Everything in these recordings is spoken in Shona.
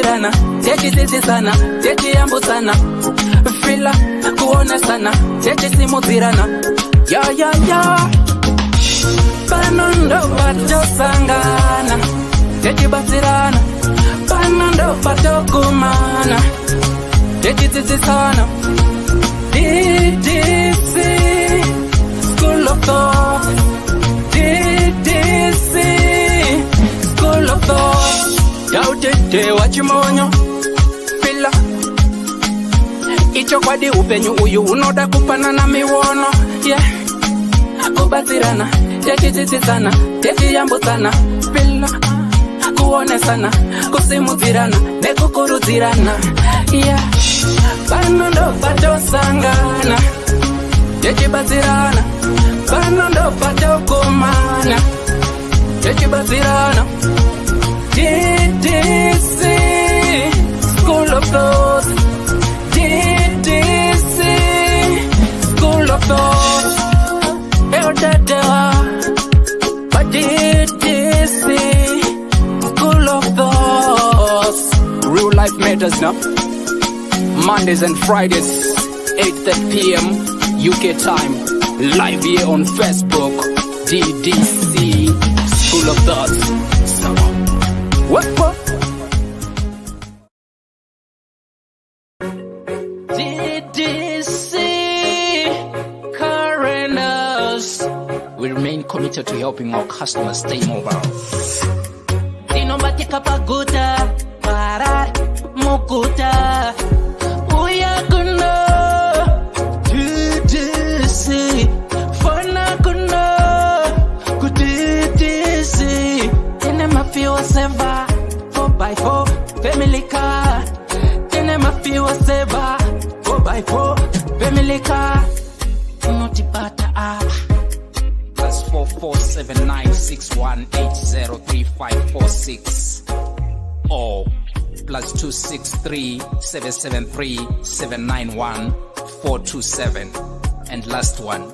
simudzirana, techisisisana, techiyambutsana, fila kuonesana, techisimudzirana. Ya pano ndo patosangana, techibatsirana, pano ndo patokumana, techitsitsisana. Ddc Skool of Thoughts, Ddc Skool of Thoughts. Yautete wachimonyo pila icho kwadi upenyu uyu unoda kupanana miwono. Yeah, kubatsirana, techitsitsisana, techiyambutsana, pila kuonesana, kusimudzirana, nekukurudzirana. Yeah, pano ndo patosangana, techibatsirana, pano ndo patokumana, techibatsirana. Ddc Skool of Thoughts, Ddc Skool of Thoughts. But Ddc Skool of Thoughts. Real life matters now. Mondays and Fridays, 8:30 p.m. UK time. Live here on Facebook. Ddc Skool of Thoughts. What? Ddc Currenters. We remain committed to helping our customers stay mobile. Dinobatika paguta, parar, mukuta, uyakuna, Ddc, fana kuna, Ddc, Tenema Seva, 4x4, family car, Tenema Seva, 4x4, family car, Notipata ah. +447961803546 or +263773791 and last one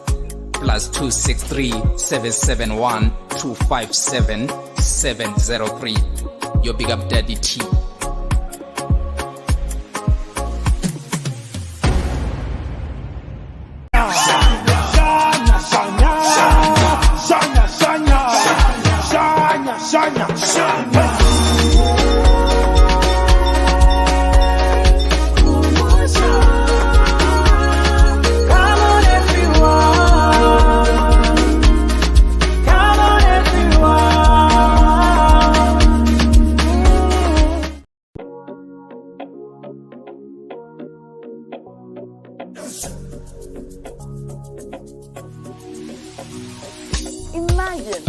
+263771257 your big up daddy T. Imagine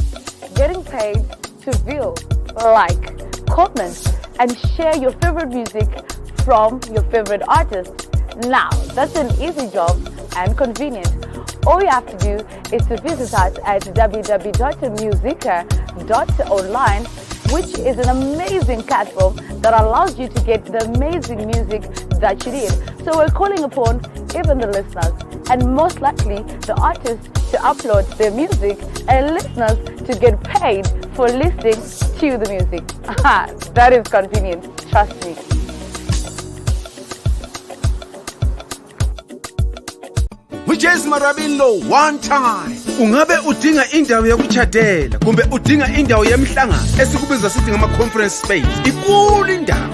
getting paid to view, like, comment, and share your favorite music from your favorite artist. Now, that's an easy job and convenient. All you have to do is to visit us at www.musica.online, which is an amazing platform that allows you to get the amazing music that you need. So we're calling upon even the listeners and most likely the artists to upload their music and listeners to get paid for listening to the music. That is convenient, trust me. Whiches Marabilo one time. Ungabe udinga indawo yokuchadela kumbe udinga indawo yemhlangano esikubiza sithi ngama conference space. Ikulu indawo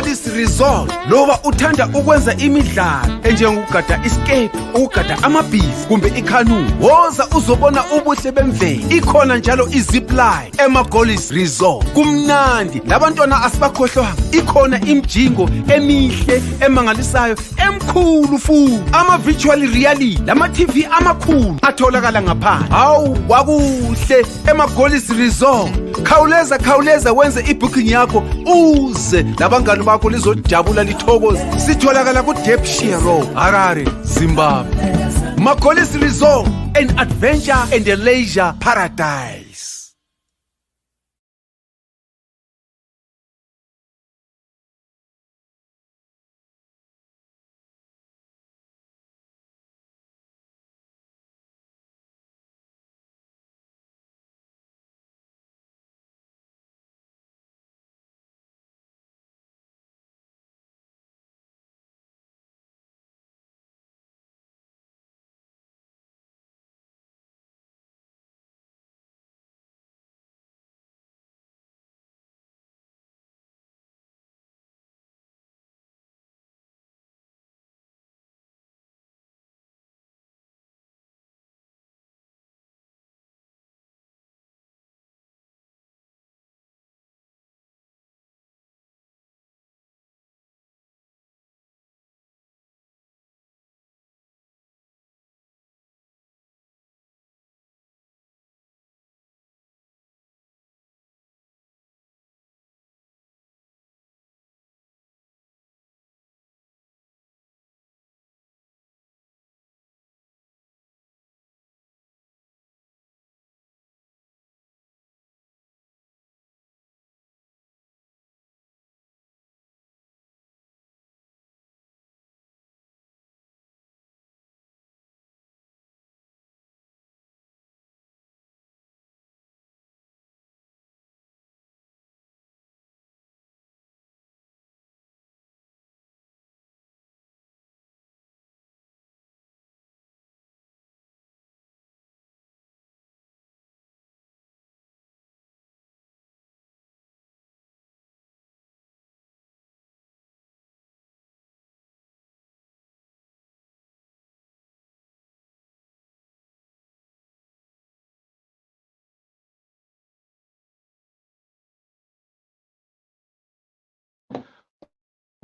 Ddc Resort loba uthanda ukwenza imidlalo enjengokugada escape, ukugada amabhizi kumbe ikanu. Woza uzobona ubuhle bemvelo. Ikhona njalo izipline Ddc Resort. Kumnandi labantwana asibakhohlwa. Ikhona imjingo emihle emangalisayo emkhulu futhi. Ama virtual reality lama TV amakhulu atholakala ngaphandle. Hawu wakuhle Ddc Resort. Khawuleza wenze ibooking yakho uze labangani bakho lizojabula lithokoze. Sitholakala ku Ddc Road, Harare, Zimbabwe. Ddc Resort, an adventure and a leisure paradise.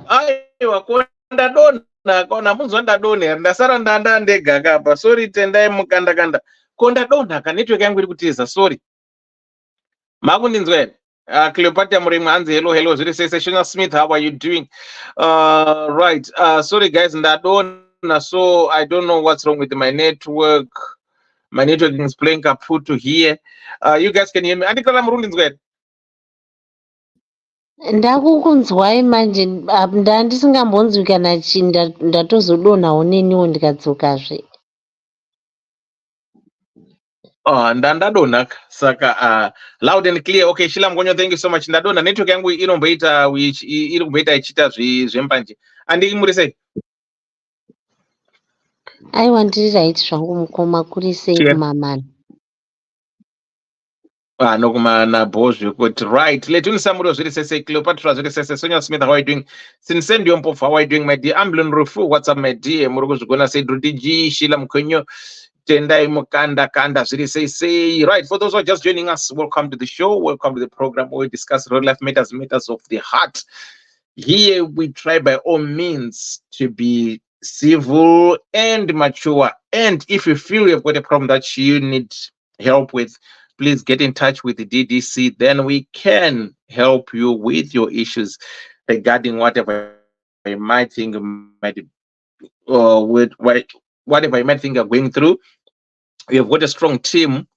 aiwa kondadona kona munzwa ndadonha ndasara ndanda ndega kapa sorry tendai mukandakanda kondadonhaka network yangu iri kutiza sorry makundinzwa here Cleopatra Murimo hanzi hello zviri sese Shona Smith, how are you doing? Right, sorry guys ndadonha, so I don't know what's wrong with my network. My network is playing kaputu here. You guys can hear me? Andikala murundinzwa here? Ndakukunzwai manje ndandisingambonzwi kana ndatozodonhawo neniwo ndikadzokazve. Ndadonhaka saka loud and clear. Okay, Shila Mgonyo, thank you so much. Ndadonha network yangu inomboita ichiita zvembanje. Andi muri sei? Aiwa ndiri right zvangu mukoma, kuri sei kumamana? Nokumana bozve kuti right. Letunisamuro zviri sese, Cleopatra zviri sese, Sonia Smith, how are you doing? Sinsendio Mpofu, how are you doing my dear? Amblin Rufu, what's up my dear? Muri kuzvigona sei DG Shila Mgonyo. Tendai mukanda kanda zviri sei. Right, for those who are just joining us, welcome to the show, welcome to the program where we discuss real life matters of the heart. Here we try by all means to be civil and mature, and if you feel you've got a problem that you need help with, please get in touch with the DDC, then we can help you with your issues regarding whatever you might think whatever you might think you're going through. We have got a strong team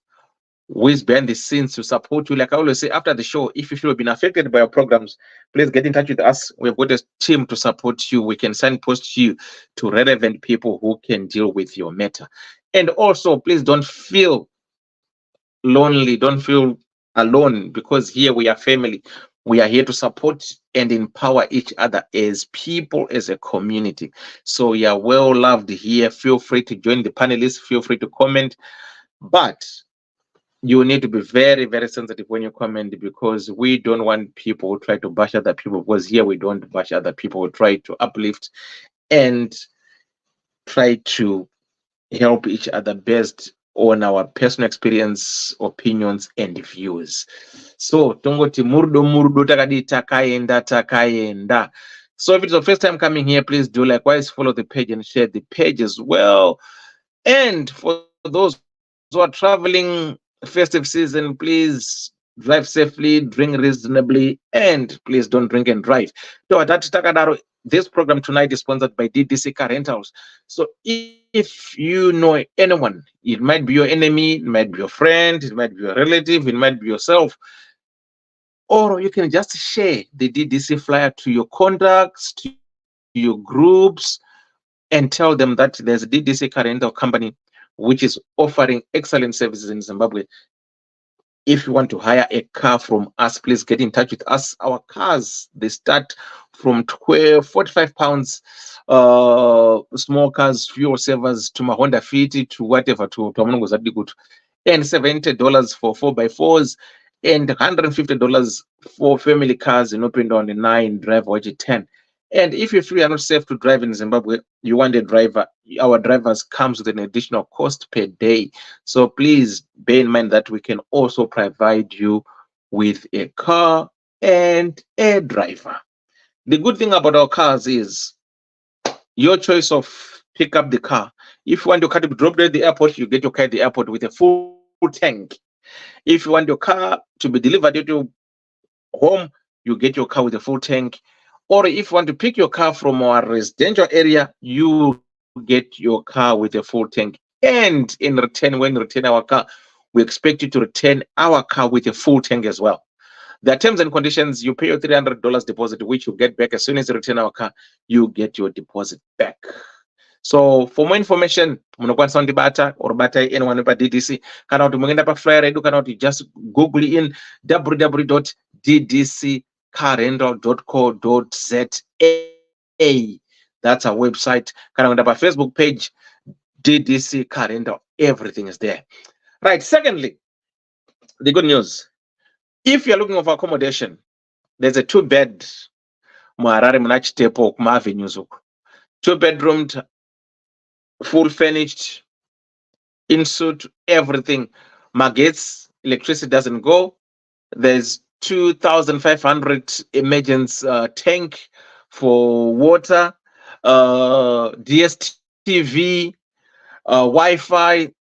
who is behind the scenes to support you. Like I always say, after the show, if you feel you've been affected by our programs, please get in touch with us. We have got a team to support you. We can signpost you to relevant people who can deal with your matter. And also, please don't feel lonely, don't feel alone, because here we are family. We are here to support and empower each other as people, as a community. So you are well loved here. Feel free to join the panelists, feel free to comment, but you need to be very, very sensitive when you comment, because we don't want people who try to bash other people, because here we don't bash other people. We try to uplift and try to help each other based on our personal experience, opinions, and views. So tongoti murdo takadi takaenda. So if it's the first time coming here, please do likewise follow the page and share the page as well. And for those who are traveling festive season, please drive safely, drink reasonably, and please don't drink and drive. This program tonight is sponsored by Ddc Rentals. So if you know anyone, it might be your enemy, it might be your friend, it might be your relative, it might be yourself, or you can just share the Ddc flyer to your contacts, to your groups, and tell them that there's a Ddc rental company which is offering excellent services in Zimbabwe. If you want to hire a car from us, please get in touch with us. Our cars, they start from 45 pounds, small cars, fuel savers, to my Honda Fit, to whatever, to and $70 for 4x4s, and $150 for family cars, and open on the 9 drive or 10. And if you feel you're not safe to drive in Zimbabwe, you want a driver, our drivers comes with an additional cost per day. So please bear in mind that we can also provide you with a car and a driver. The good thing about our cars is your choice of pick up the car. If you want your car to be dropped at the airport, you get your car at the airport with a full tank. If you want your car to be delivered to your home, you get your car with a full tank. Or if you want to pick your car from our residential area, you get your car with a full tank. And in return, when you return our car, we expect you to return our car with a full tank as well. There are terms and conditions. You pay your $300 deposit, which you get back as soon as you return our car. You get your deposit back. So for more information, munokwanisa kundibata or bata anyone pa DDC, kana kuti mungoenda pa flyer edu, kana kuti just google in www.ddccarrental.co.za. That's our website. Kana kuenda pa Facebook page DDC Car Rental. Everything is there. Right. Secondly, the good news. If you're looking for accommodation, there's a 2-bed Muharare Munachitepo Kuma Avenues. 2-bedroomed, full furnished, in suit, everything. Magates, electricity doesn't go. There's 2,500 emergency tank for water, DSTV, Wi-Fi.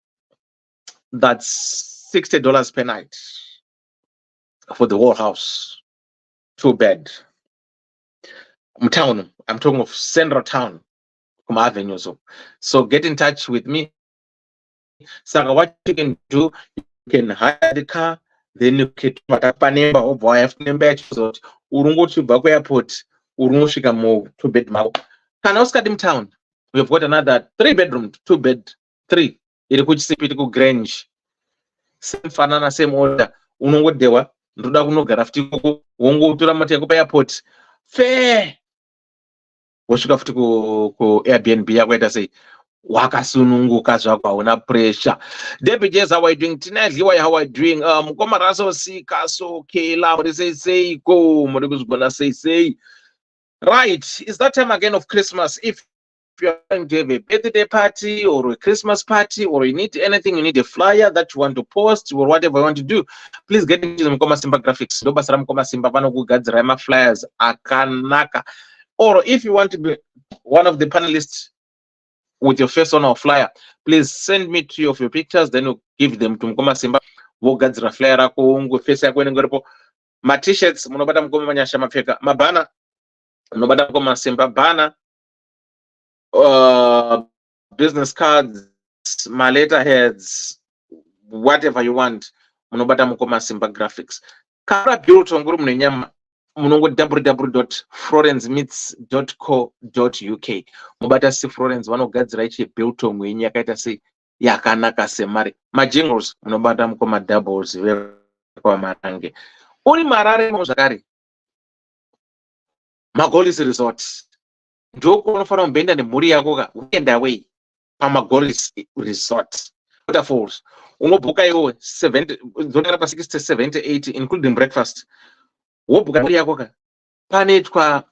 That's $60 per night for the whole house, 2-bed. Town. I'm talking of central town, Kuma Avenue. So get in touch with me. So what you can do, you can hire the car, then you can panemba or boy number urungo to Baku Airport, urungo mo 2-bed mau. Can Oscar Dim Town. We've got another 3-bedroom, 2-bed, 3. It could see Pitiko Grange. Same fanana, same order. Unongo dewa, nduda kuno garafti kuku, wongo tura mati yakupa airport. Fair. Washuka futi ku Airbnb yako ita say wakasununguka zvako hauna pressure. Debbie Jez, how are you doing? Tinadliwa, how are you doing? Mukoma raso sika so kela muri say go muri kuzigona say. Right, it's that time again of Christmas. If you're going to have a birthday party or a Christmas party, or you need anything, you need a flyer that you want to post or whatever you want to do, please get into the Mukoma Simba Graphics. Dobasara Mukoma Simba pano kugadzira flyers akanaka. Or if you want to be one of the panelists with your face on our flyer, please send me 3 of your pictures, then you give them to Mukoma Simba. Wogadzira flyer ako ungu face yako ngoripo. Ma t-shirts munobata Mukoma manyasha mapfeka. Mabana munobata Mukoma Simba bana. Business cards, my letterheads, whatever you want, munobata Mukoma Simba Graphics. Kara bureau tonguru mnenyama munongo www.florencemeets.co.uk. Mubata si Florence vanogadzira ichi biltong yenyu yakaita sei yakanaka semari. Majingles munobata Mukoma doubles kwa marange. Uri Marare mozakari. Magolis Resort. Ndoko unofana mbenda nemhuri yako ka uenda away paMagolis Resort. Waterfalls. Unobuka iwo 70 zonera pa 60 70 80 including breakfast. Wobuka mhuri yako ka panetwa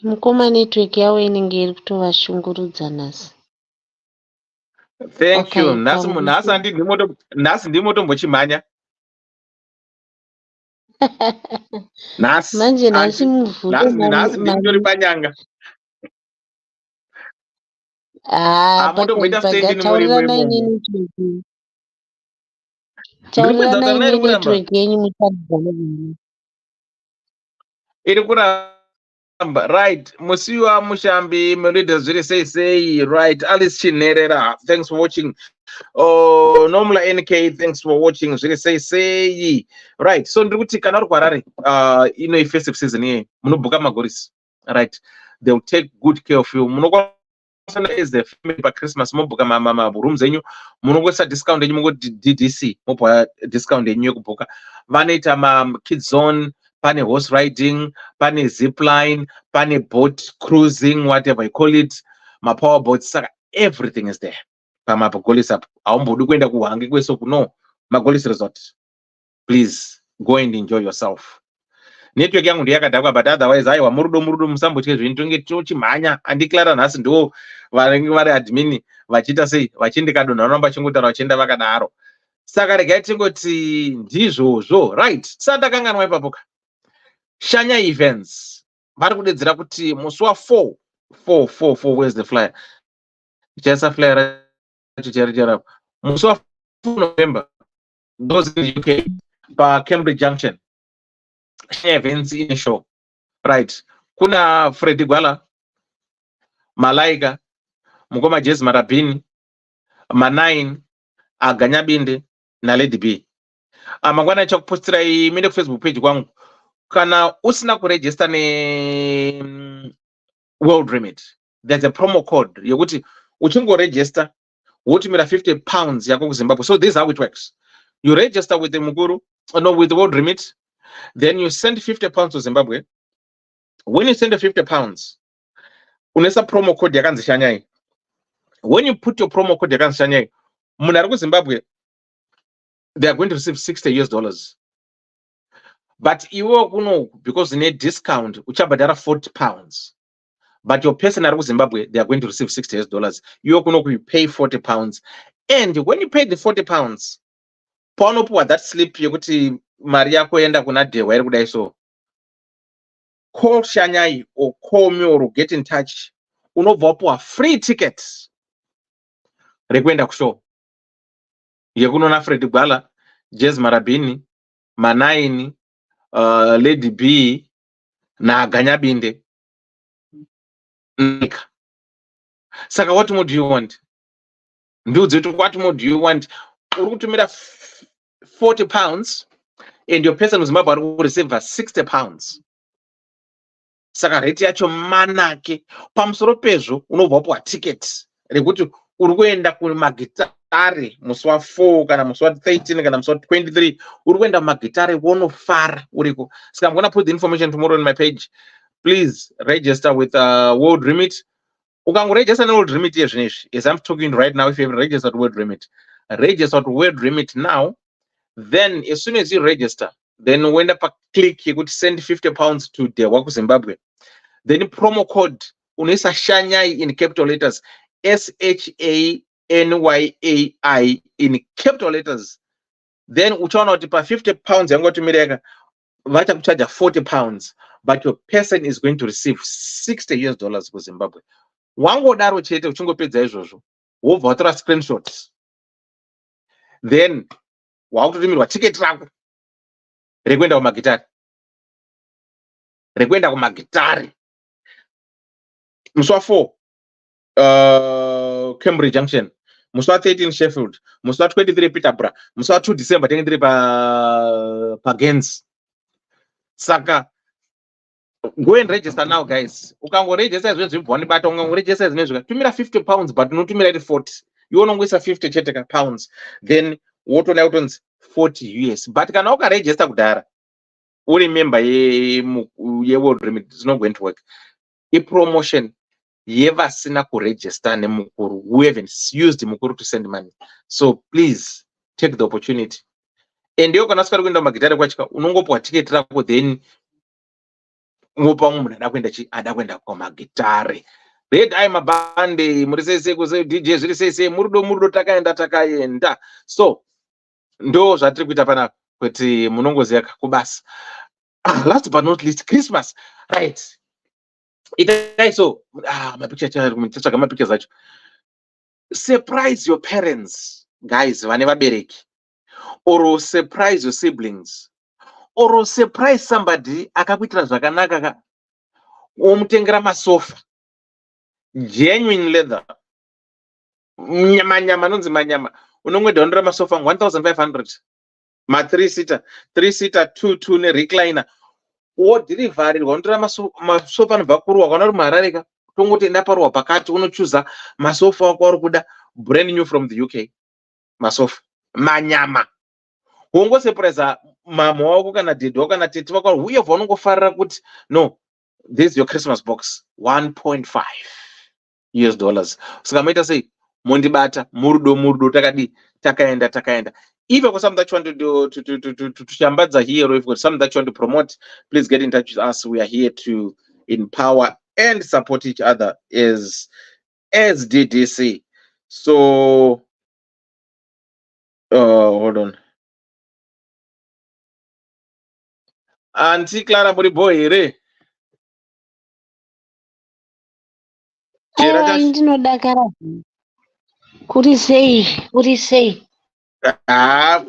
Mukoma network yawo inenge iri kutovashungurudza nhasi. thank you. Nasi ndimotombochimhanya. Manje nhasi muvhure ndiri panyanga. Taurirana ine network. Taurirana ine network yenyu mutadzana. Iri kuramba. Right, Musiwa Mushambi, Merida Zuri say, right, Alice Chinerera, thanks for watching. Oh, Nomla NK, thanks for watching. Zuri say, right, so Ndruti Kanor Kwarari, festive season here, Munubuka Magoris, right, they'll take good care of you. Munuko is the family by Christmas, Mubuka Mama Burum Zenyu, Munugo discount, and you go DDC, Mopa discount, and you book Vanita Kids Zone. Pane horse riding, pane zip line, pane boat cruising, whatever you call it, my power boats, everything is there. Pama Magolis up. No, Magolis Resort. Please go and enjoy yourself. Network yangu ndiyakadhakwa, but otherwise aiwa murudo musamboche zvintonge tochimhanya andiklara nhasi ndo vanenge vari admin vachita sei vachindikadonha vanoramba chingotara vachienda vakadaro. Saka regai tingoti ndizvozvo, right? Sandakanganwa ipapoka. Shanya events vari kudedzera kuti musi wa4 where's the flyer ichaisa flyer chichera musi wa4 November those in UK pa Cambridge Junction. Shanya events in show, right? Kuna Freddy Gwala, Malaika, Mukoma Jez Marabini, Ma9, Aganyabinde, naLady B. Mangwana chakupostira imende Facebook page kwangu. Kana usina kuregister ne World Remit, there's a promo code yokuti uchingoregister wotumira £50 yako kuZimbabwe. So this is how it works. You register with the Mukuru, with the World Remit, then you send £50 to Zimbabwe. When you send the £50, unesa promo code yakanzi shanyai. When you put your promo code yakanzi shanyai, munari kuZimbabwe, they are going to receive $60. But iwo kuno, because they need discount, uchabadara £40. But your person at Zimbabwe, they are going to receive $60. You're going to pay £40. And when you pay the £40, Ponopo that slip, you go to Maria Koenda Kunade, where would I so? Call Shanyai or call me or get in touch. Uno vopo free tickets. Rekwenda kusho. Yeguno na Fred Bala, Jez Marabini, Manaini, Lady B, na Ganyabinde. Saka, what more do you want? What more do you want? Urutumira £40 and your person was Zimbabwe will receive £60. Saka rate yacho manake pamusoro pezvo unobva ticket rekuti uri kuenda kumagitare musi wa4 kana musi wa13 kana musi wa23 uri kuenda kumagitare wonofara uriko. Saka I'm gonna put the information tomorrow on my page. Please register with World Remit. Ukangoregister World Remit yezvinezvi, as I'm talking right now, if you have registered World Remit, register to World Remit now. Then as soon as you register, then when you click, you could send £50 to the Waku Zimbabwe. Then promo code unesa Shanyai in capital letters, SHANYAI in capital letters. Then uchaona kuti pa £50 yango tumireka vacha kucharge £40, but your person is going to receive $60 for Zimbabwe. Wangodaro chete uchingopedza izvozvo wobva watora screenshots, then wakutotumirwa ticket rako rekuenda kumagitari musi wa4 Cambridge Junction, musi wa13 Sheffield, musi wa23 Peterborough, musi wa2 December tinenge tiri pa Gens. Saka go and register now, guys. Ukangoregister zvinezvibvanibata ukangoregister zvinezvi tumira £50 but unotumira iri 40. You unongoisa 50 chete pounds, then wotona utonzi 40 US. But kana ukaregister kudhara uri member yeWorld Remit, it's not going to work. Promotion yevasina kuregister nemukuru, who haven't used mukuru to send money. So please take the opportunity. And you can ask for kuenda magitare kwachika unongopuwa ticket rako, then ngopa munhu adakwenda kumagitare. Red eye mabande muri sese kuze DJ zviri sese murudo takaenda. So ndo zvatiri kuita pana kuti munongoziya kubasa. Last but not least, Christmas, right? Itai so my picture chitsvaga mapictures acho. Surprise your parents, guys, vane vabereki, or surprise your siblings, or surprise somebody akakuitira zvakanaka omutengera masofa, genuine leather, nyama nonzi manyama, unongwedhaundira masofa 1500, ma 3-seater 2 nerecliner, wodhirivharirwa unotora masofa anobva kuruwa kana uri muharareka tongotoenda paruwa pakati unochuza masofa wako ari kuda, brand new from the UK, masofa manyama. Wongosurprise mama wako kana dad wako kana tete wako, uye vanongofarira kuti no, this is your Christmas box, $1.5 US. Saka maita sei mondibata murudo takaenda. If you've got something that you want to do to shambadza here, or if you've got something that you want to promote, please get in touch with us. We are here to empower and support each other as DDC. So hold on. Auntie Clara Muriboy, re. Ndinodakara. Kuri sei.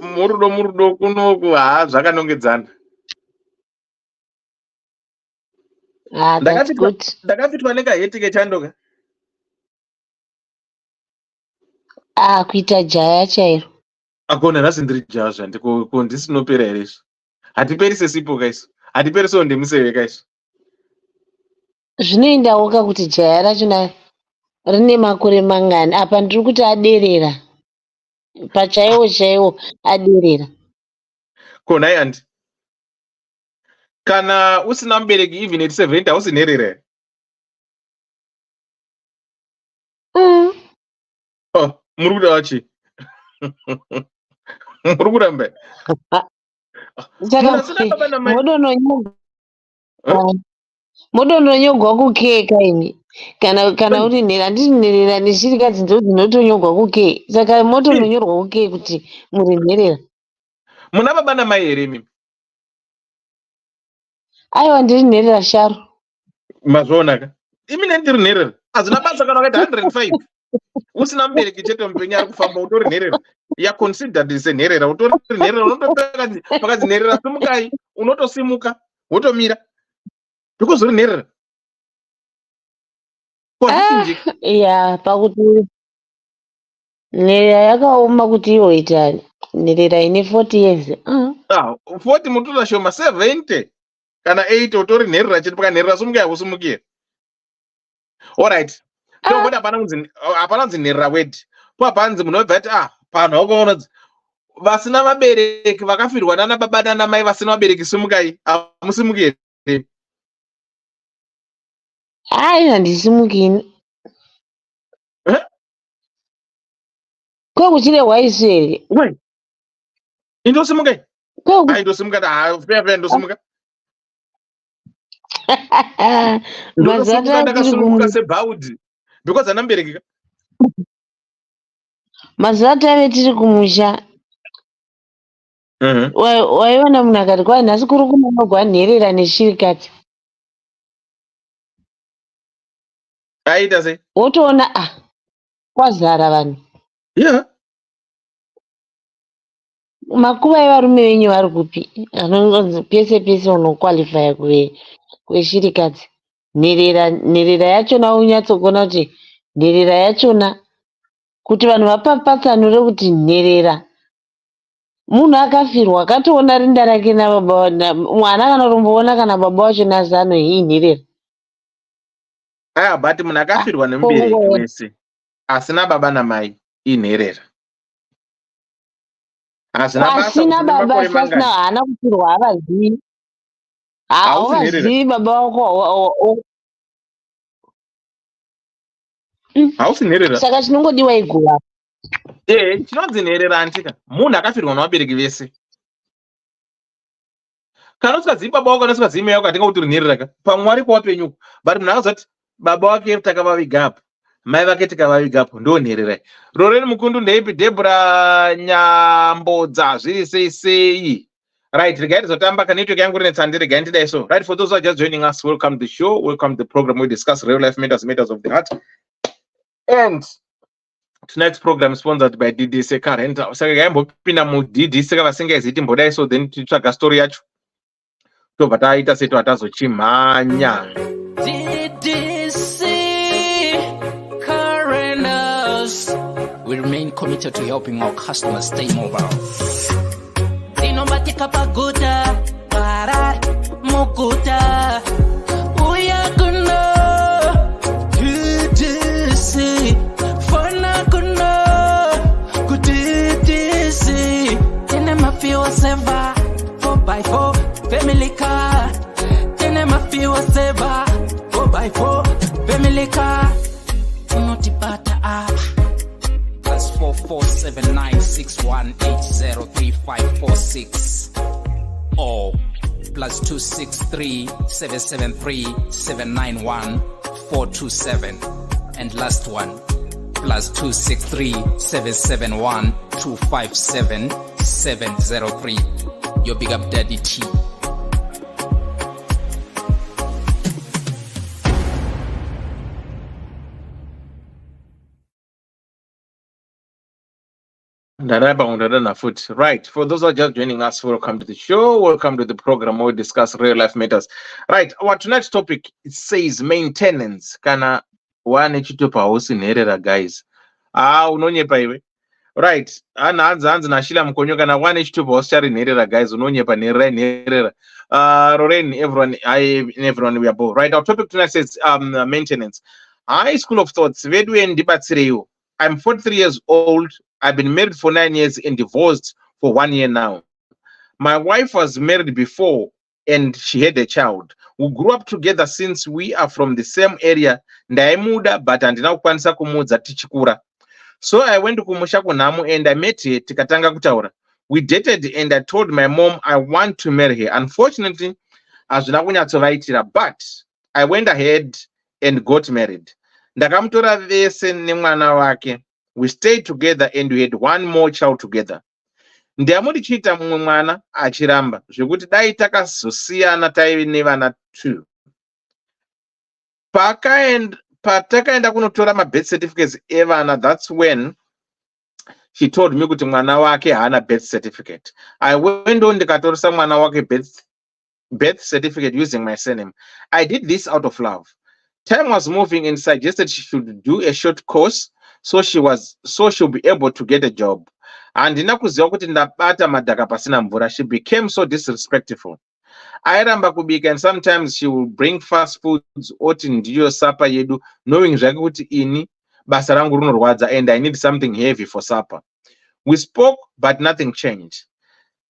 Murudo kunoku zvakanongedzana. That's good. Ndakafitwa nekaheti kechandoka. Kuita jaya chairo. akona rasindiri jazva ndisinopera here izvo hatiperi sesipo kaiso hatiperi sonde museve kaiso zvinoendawo kakuti jaya rachona rine makore mangani. Apa ndiri kuti aderera pachaiwo chaiwo aderera. konai handi kana usina mubereki even at 70 hausi nherera here muri kuda vachi muri kuramba saka modononyogwa kukeka ini kana uri nhera handiti nherera neshirikadzi ndo dzinotonyogwa kukei. Saka motononyorwa kukei kuti muri nherera? muna baba namai here mimi? Aiwa, ndiri nherera sharo. Mazvaonaka imi nendiri nherera hazvina basa kana wakaita 105 usina mubereki chete mupenyu ari kufamba utori nherera yaconsidered senherera utori nherera unotopakadzi nherera simukai unotosimuka wotomira because uri nherera ya pakuti nherera yakaoma kuti iwo itani nherera ine 40 years 40 mutoda shoma 70 kana 8 utori nherera chete pakanherera simukai hausumukire. Alright, tomboti hapana kunzi nherera wedi po hapanzi munobva ati panhu haukaona vasina vabereki vakafirwa nana baba nana mai vasina vabereki simukai hamusimukire. Ai, handisimukini. Kwekuchirehwa isu here? Indosimukai? Indosimuka ndosimuka. Mazata ndakasumuka sebhaudhi because hana mubereki. Mazata ave tiri kumusha. Waiona munhu akati kwai nhasi kuri kunonogwa nherera neshirikati. Aita sei? Wotoona kwazara vanhu. Yeah. Makuva evarume venyu vari kupi? Anonzi pese pese unokwalifaya kweshirikadzi. Nherera yachona unyatsokuona kuti nherera yachona kuti vanhu vapapatsanure kuti nherera munhu akafirwa akatoona rinda rake nababa mwana kana romboona kana baba wacho nazano hii nherera. But munhu akafirwa nemubereki wese asina baba namai inherera. Asina baba sasina haana kufirwa havazivi. Hauvazivi baba wako. Hausi nherera. Saka chinongodiwa igova. Chinonzi nherera antika munhu akafirwa nevabereki vese. Kana usikazivi baba wako kana usikazivi mai wako hatinga kuti uri nherera ka pamwari kwawapenyuko. But munhu akazoti baba wake takavaviga apo mai vake tikavaviga apo ndo nherera. Roreni mukundu ndeipi Debra Nyambodza zviri sei sei. Right, regai tizotamba kana network yangu rine tsande regai ndidai so. Right, for those who are just joining us, welcome to the show, welcome to the program. We discuss real life matters, matters of the heart. And tonight's program is sponsored by Ddc Skool. Saka gaimbopinda mu Ddc kavasingaiziiti mbodai so then titsvaga story yacho. Tobva taita setu hatazochimhanya. Ddc Currenters. We remain committed to helping our customers stay mobile. Dinomatika paguta, para muguta. Uyakuna Ddc. Fona kuna Ddc. Tenema fiwa seva 4x4 family car. Tenema fiwa seva 4x4 family car. Unotipata apa +447961803546 or +263773791 and last one +263771257 your big up daddy T. Right, for those who are just joining us, welcome to the show, welcome to the program where we discuss real life matters. Right, our tonight's topic, it says maintenance. Kana one chitupa house in herera guys. Unonyepa iwe. Right. Hanzi nashila mkonyoka na one h2 boschari nherera guys unonyepa nherera. Lorraine, everyone we are both. Right. Our topic tonight says maintenance. High School of Thoughts. Vedu ndibatsireyo. I'm 43 years old. I've been married for 9 years and divorced for 1 year now. My wife was married before and she had a child. We grew up together since we are from the same area. Ndaimuda but handina kukwanisa kumudza tichikura. So I went to kumusha kunhamu and I met her tikatanga kutaura. We dated and I told my mom I want to marry her. Unfortunately, hazvina kunyatsovaitira, but I went ahead and got married. Ndakamutora vese nemwana wake. We stayed together and we had one more child together. Ndiamuri chiita mumwe mwana achiramba zvekuti dai takazosiyana taine vana 2. Patakaenda kunotora mabirth certificates evana, that's when she told me kuti mwana wake haana birth certificate. I went on ndikatoresa mwana wake birth certificate using my surname. I did this out of love. Time was moving and suggested she should do a short course so she'll be able to get a job. Handina kuziva kuti ndabata madhaka pasina mvura. She became so disrespectful. Airamba kubika and sometimes she will bring fast foods oti ndiyo supper yedu, knowing zvake kuti ini basa rangu rinorwadza and I need something heavy for supper. We spoke but nothing changed.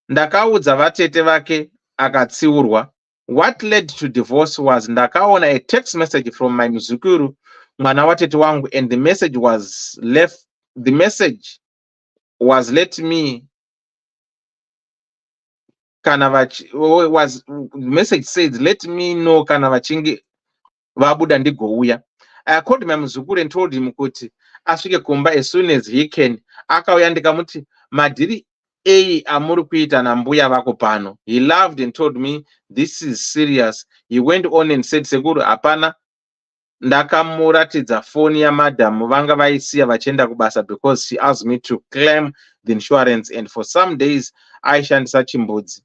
Ndakaudza vatete vake akatsiurwa. What led to divorce was ndakaona a text message from my muzukuru mwana watete wangu, and the message was let me the message says let me know kana vachinge vabuda ndigouya. I called my muzukuru and told him kuti asvike kumba as soon as he can. Akauya ndikamuti madhiri ei amuri kuita nambuya vako pano. He laughed and told me this is serious. He went on and said sekuru hapana, ndakamuratidza foni yamadhamu vanga vaisiya vachienda kubasa because she asked me to claim the insurance and for some days aishandisa chimbudzi.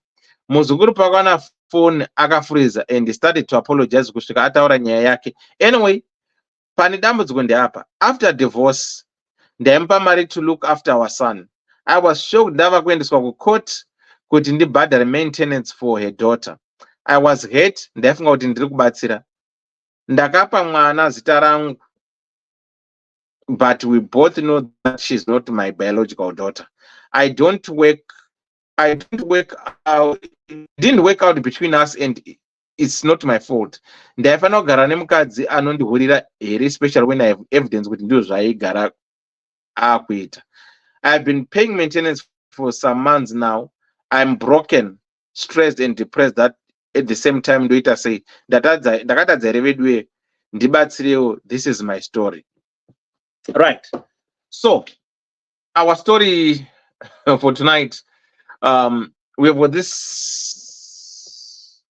Muzukuru pakaona phone akafreeza and he started to apologize kusvika ataura nyaya yake. Anyway, pane dambudziko ndeapa. After divorce ndaimupa mari to look after our son. I was shocked ndava kuendeswa kucourt kuti ndibhadhare maintenance for her daughter. I was hurt. Ndaifunga kuti ndiri kubatsira. Ndakapa mwana zita rangu, but we both know that she's not my biological daughter. It didn't work out between us and it's not my fault. Ndaifanira kugara nemukadzi anondihurira here, especially when I have evidence kuti ndizvo zvaigara akuita. I've been paying maintenance for some months now. I'm broken, stressed and depressed that at the same time ndoita sei ndakatadza here vedue ndibatsirewo. This is my story. Right. So our story for tonight, we have this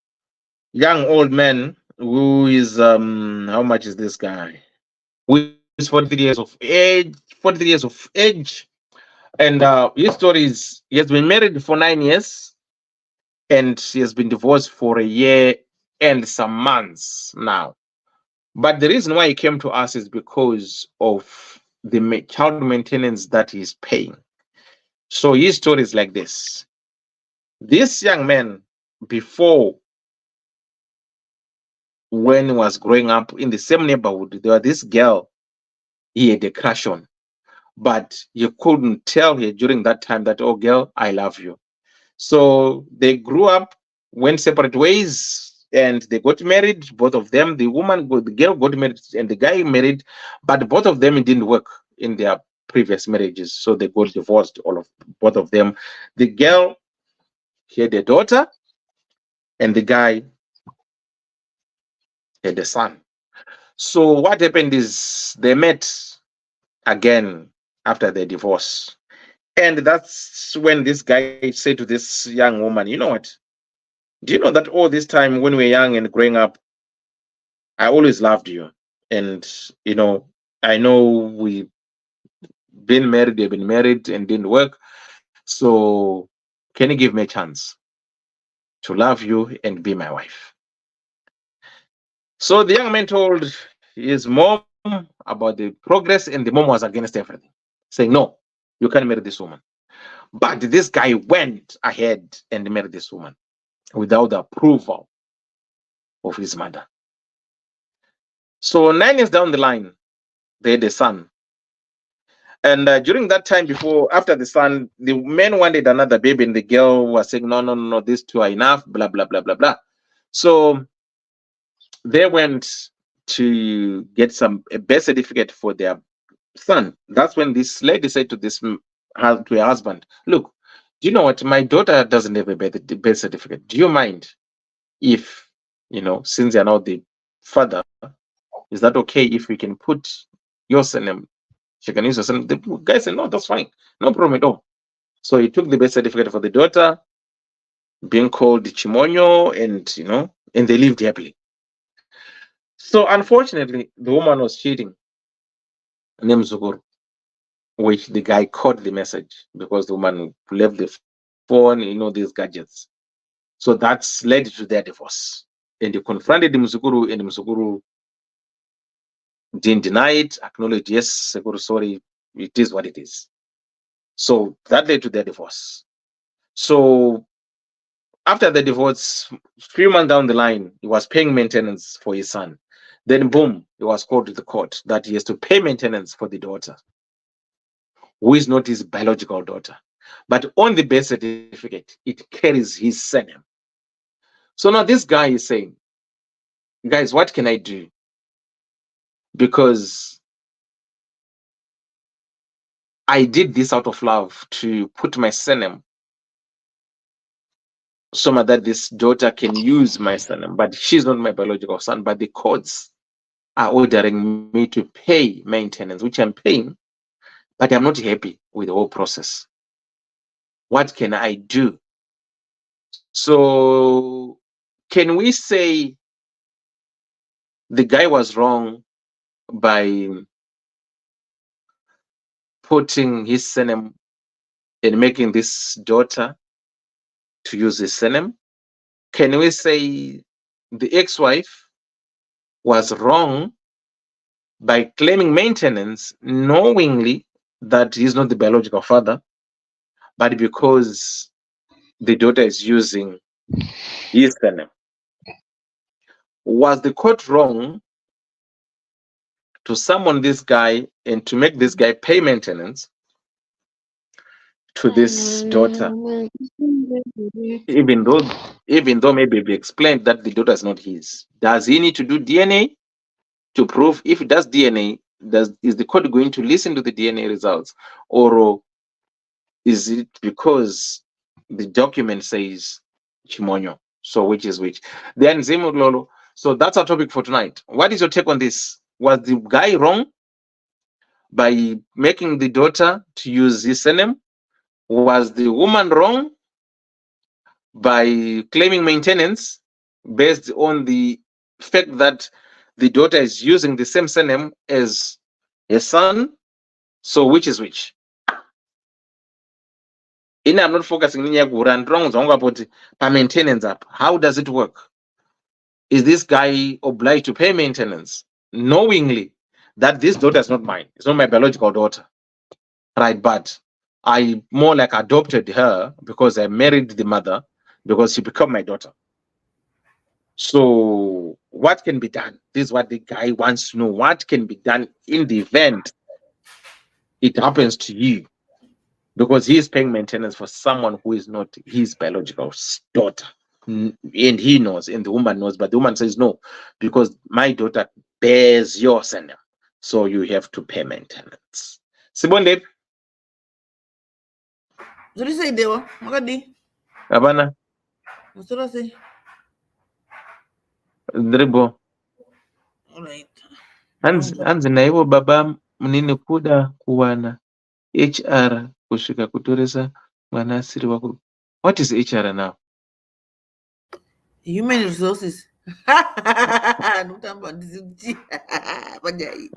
young old man who is how much is this guy? Who is 43 years of age. And his story is he has been married for 9 years and he has been divorced for 1 year and some months now. But the reason why he came to us is because of the child maintenance that he's paying. So his story is like this. This young man, before, when he was growing up in the same neighborhood, there was this girl he had a crush on, but you couldn't tell her during that time that, oh girl, I love you. So they grew up, went separate ways, and they got married, both of them. The girl got married and the guy married, but both of them, it didn't work in their previous marriages. So they got divorced, both of them. The girl, he had a daughter, and the guy had a son. So what happened is they met again after their divorce. And that's when this guy said to this young woman, you know what? Do you know that all this time when we were young and growing up, I always loved you. And, you know, I know they've been married and didn't work. So can you give me a chance to love you and be my wife? So the young man told his mom about the progress, and the mom was against everything, saying, no, You can't marry this woman. But this guy went ahead and married this woman without the approval of his mother. So 9 years down the line, they had a son. And during that time, after the son, the man wanted another baby, and the girl was saying, no, these two are enough, blah, blah, blah, blah, blah. So they went to get a birth certificate for their son. That's when this lady said to her husband, look, do you know what? My daughter doesn't have a birth certificate. Do you mind if, since you're now the father, is that okay if we can put your surname? She can use your surname. The guy said, no, that's fine. No problem at all. So he took the birth certificate for the daughter, being called Chimonyo, and they lived happily. So unfortunately, the woman was cheating, named Zuguru, which the guy caught the message because the woman left the phone, these gadgets. So that's led to their divorce. And he confronted the Mzukuru, and the Mzukuru didn't deny it, acknowledged, yes, Sekuru, sorry, it is what it is. So that led to their divorce. So after the divorce, a few months down the line, he was paying maintenance for his son. Then boom, he was called to the court that he has to pay maintenance for the daughter, who is not his biological daughter. But on the birth certificate, it carries his surname. So now this guy is saying, guys, what can I do? Because I did this out of love to put my surname so that this daughter can use my surname, but she's not my biological son. But the courts are ordering me to pay maintenance, which I'm paying, but I'm not happy with the whole process. What can I do? So can we say the guy was wrong by putting his surname and making this daughter to use his surname? Can we say the ex-wife was wrong by claiming maintenance knowingly that he's not the biological father, but because the daughter is using his surname? Was the court wrong to summon this guy and to make this guy pay maintenance to this daughter, even though maybe we explained that the daughter is not his? Does he need to do DNA to prove? If he does DNA, is the court going to listen to the DNA results, or is it because the document says Chimonyo? So which is which? Then Zimulolo. So that's our topic for tonight. What is your take on this? Was the guy wrong by making the daughter to use his surname? Was the woman wrong by claiming maintenance based on the fact that the daughter is using the same surname as her son? So which is which? I'm not focusing on maintenance up. How does it work? Is this guy obliged to pay maintenance knowingly that this daughter is not mine? It's not my biological daughter, right? But I more like adopted her because I married the mother because she became my daughter. So what can be done? This is what the guy wants to know. What can be done in the event it happens to you? Because he is paying maintenance for someone who is not his biological daughter. And he knows, and the woman knows, but the woman says, no, because my daughter bears your surname, so you have to pay maintenance. Sibonde, What did you say, Dewa? Magadi. Abana, What did I say? Dribo. All right. Hanzi na iwo baba mnini kuda kuwana HR kusvika kutoresa mwana asiri wako. What is HR now? Human resources.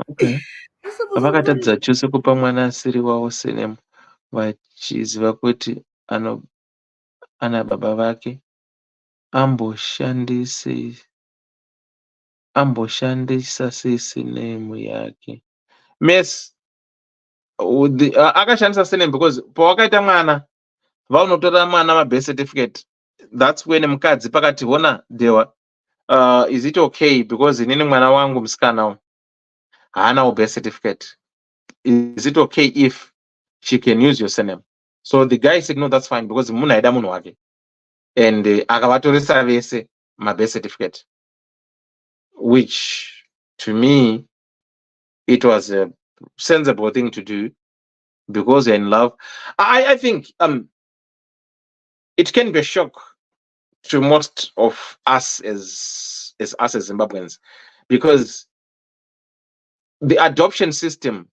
Okay. Vakatadza chose kupa mwana asiri wawo surname vachiziva kuti ana baba vake amboshandisa sei surname yake. Miss, akashandisa surname because pawakaita mwana vaunotora mwana mabirth certificate. That's when mukadzi pakati hona dewa, is it okay because inini mwana wangu musikana haanawo birth certificate, is it okay if she can use your surname? So the guy said no, that's fine because munhu aida munhu wake, and akavatoresa vese mabirth certificate, which to me it was a sensible thing to do because you're in love. I think it can be a shock to most of us as Zimbabweans, because the adoption system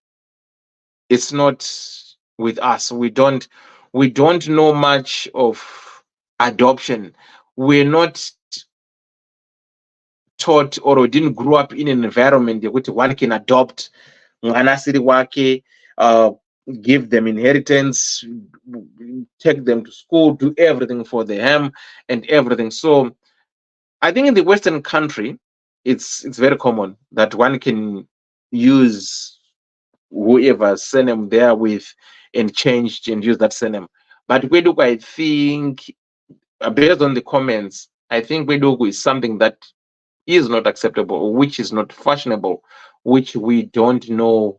is not with us. We don't know much of adoption. We're not taught, or we didn't grow up in an environment where one can adopt mwana asiri wake, give them inheritance, take them to school, do everything for them and everything. So I think in the Western country, it's very common that one can use whoever surname there with and change and use that surname. But Wedugu, I think, based on the comments, I think Wedugu is something that is not acceptable, which is not fashionable, which we don't know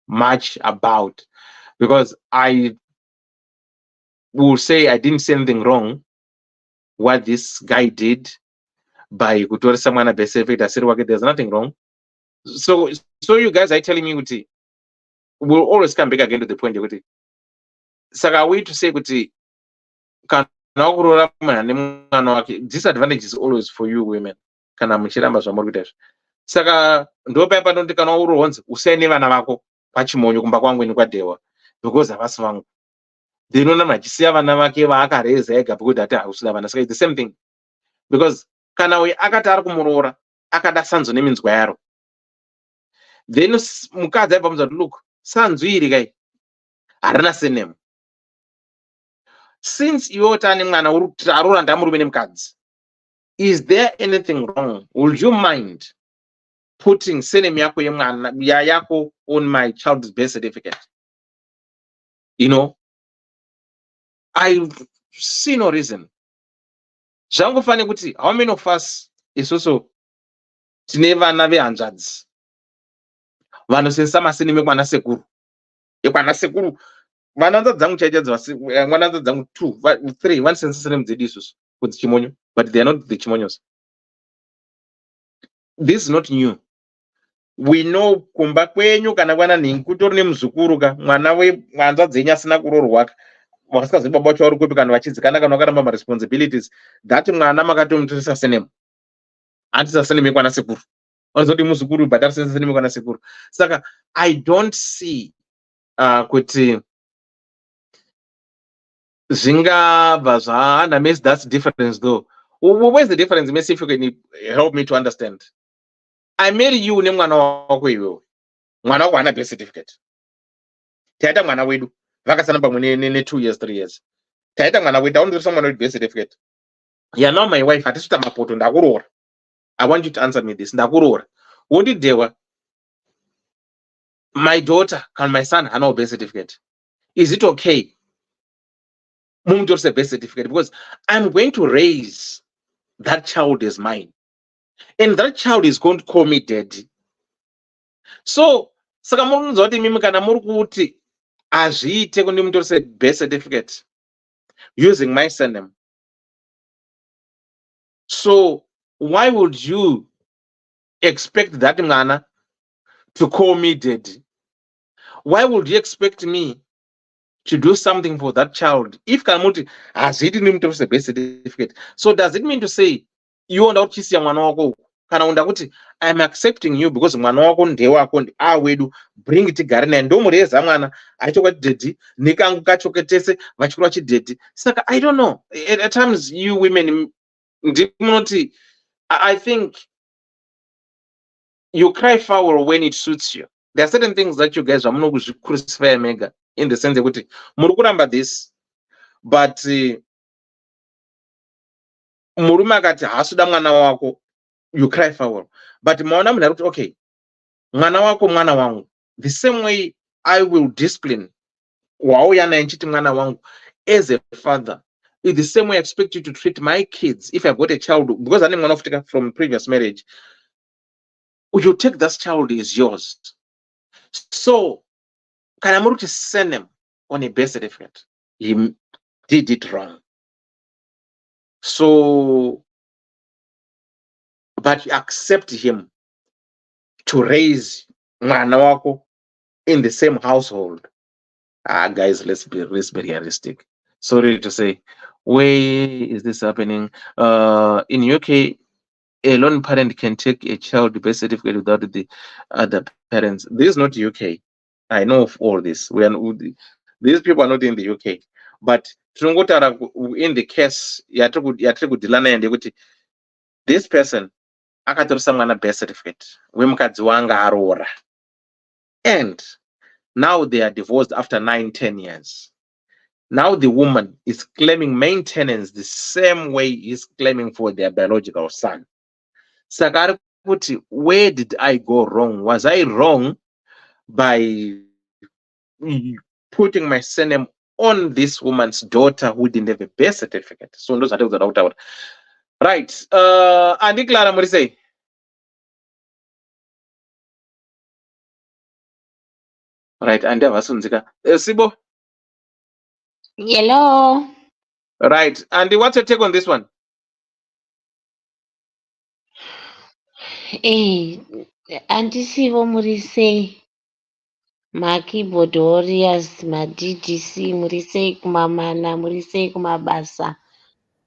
much about. Because I will say I didn't say anything wrong what this guy did by kutora someone a best effect. I said, okay, there's nothing wrong. So you guys are telling me kuti, we'll always come back again to the point kuti, saka we to say kuti, disadvantage is always for you women. Kana muchiramba zvamuri kuita izvo. Saka ndopa panoti kana uri honzi usaine vana vako pachimonyo kumba kwangu ni kwadewa, because havasi vangu. Ndinona machisiya vana vake vaakareza ega because ati hausina vana. Saka it's the same thing, because kana we akati ari kumuroora akada sanzo neminzwa yaro, then mukadzi aibva muzati, look, sanzwi iri kai harina surname. Since iwe tane mwana uri aroranda murume nemukadzi, is there anything wrong? Would you mind putting surname yako yemwana yako on my child's birth certificate? You know, I see no reason. Zvangofane kuti, how many of us is also tine vana vehanzvadzi vanosenzesa masurname ekwana sekuru, ekwana sekuru. Vana dzangu chaitedzwa, mwana dzangu 2, 3 vanosenzesa surname dzedu isusu kuti chimonyo, but they are not the chimonyos. This is not new. We know kumba kwenyu kana kwana nhingi kutori nemuzukuru ka mwana wehanzva dzenyu asina kuroorwa ka vasingazivi baba vacho vari kupi kana vachidzikana kana vakaramba maresponsibilities, that mwana makatomutoresa surname, handisa surname yekwana sekuru, vanozoti muzukuru but arisenzesa surname yekwana sekuru. Saka I don't see kuti zvingabva zvahanda. Messi, that's difference though. Where's the difference, Messi, if you can help me to understand? I marry you nemwana wako iwewe, mwana wako hana birth certificate. Taita mwana wedu vakasana pamwe ne 2 years 3 years. Taita mwana wedu aunozoresa mwana wedu birth certificate. You are now my wife, hatisuta mapoto, ndakuroora. I want you to answer me this, ndakuroora. Wondidewa, my daughter and my son hanawo birth certificate. Is it okay mumutorese birth certificate? Because I'm going to raise that child as mine, and that child is going to call me daddy. So saka munonzwa kuti mimi kana muri kuti azviite kuti mutorese birth certificate using my surname, so why would you expect that mwana to call me daddy? Why would you expect me to do something for that child if kana muti hazvidi nimutorese birth certificate? So does it mean to say you onda kuchisiya mwana wako, kana unda kuti I'm accepting you because mwana wako ndewako wedu, bring tigare naye, ndomureza mwana aichoka chidhedhi nekangu kachoketese vachikura chidhedhi. Saka I don't know, at times you women ndimunoti, I think you cry foul when it suits you. There are certain things that you guys crucify mega, in the sense that muri kuramba this, but murume akati hasuda mwana wako, you cry foul. But maona munhu kuti okay, mwana wako mwana wangu, the same way I will discipline wauya naye nchiti mwana wangu as a father. It's the same way I expect you to treat my kids. If I've got a child, because I didn't want to take from previous marriage, you take this child is yours. So can I to send him on a birth certificate? He did it wrong. So, but you accept him to raise mwana wako in the same household. Guys, let's be realistic. Sorry to say, where is this happening? In UK, a lone parent can take a child birth certificate without the other parents. This is not UK. I know of all this. These people are not in the UK. But in the case, this person akatoresa mwana birth certificate wemukadzi wanga aroora, and now they are divorced after 9-10 years. Now the woman is claiming maintenance the same way he's claiming for their biological son. Saka where did I go wrong? Was I wrong by putting my surname on this woman's daughter who didn't have a birth certificate? So those are out. Right. Andi Clara Morise. Right, and Vasunzika. Sibo. Hello. Right. Andy, what's your take on this one? Handisivo muri sei makeyboard warriors, maDDC muri sei kumamana, muri sei kumabasa,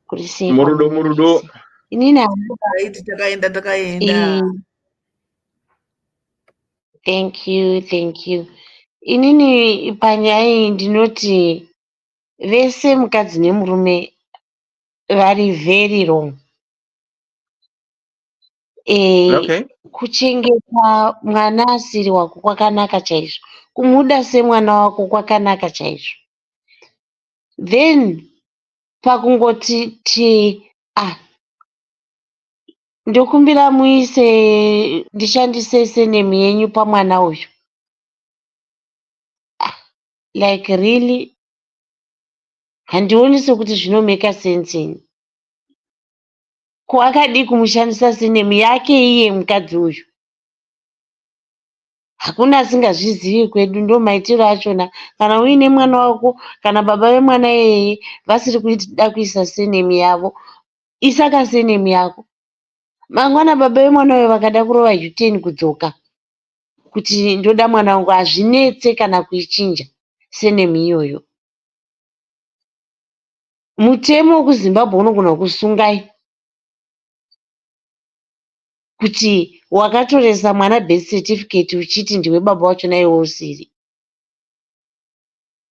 kuri sei Murudo. inini takaenda. thank you. Inini panyaya ndinoti vese mukadzi nemurume vari very wrong. Okay. Kuchengeta mwana asiri wako kwakanaka chaizvo, kumuda semwana wako kwakanaka chaizvo. Then pakungoti ndokumbira muise ndishandise senemu yenyu pamwana uyu, like really handioni sekuti zvinomeka sense ini. Ko akadi kumushandisa senemu yake iye mukadzi uyu, hakuna asingazvizivi kwedu, ndo maitiro achona. Kana uine mwana wako kana baba vemwana iyeye vasiri kuda kuisa senemu yavo, isaka senemu yako. Mangwana baba vemwana uyo vakada kurova U10 kudzoka kuti ndoda mwana wangu, hazvinetse kana kuichinja senemu iyoyo. Mutemo wekuZimbabwe unogona kusungai kuti wakatoresa mwana birth certificate uchiti ndiwe baba wachona iwe usiri,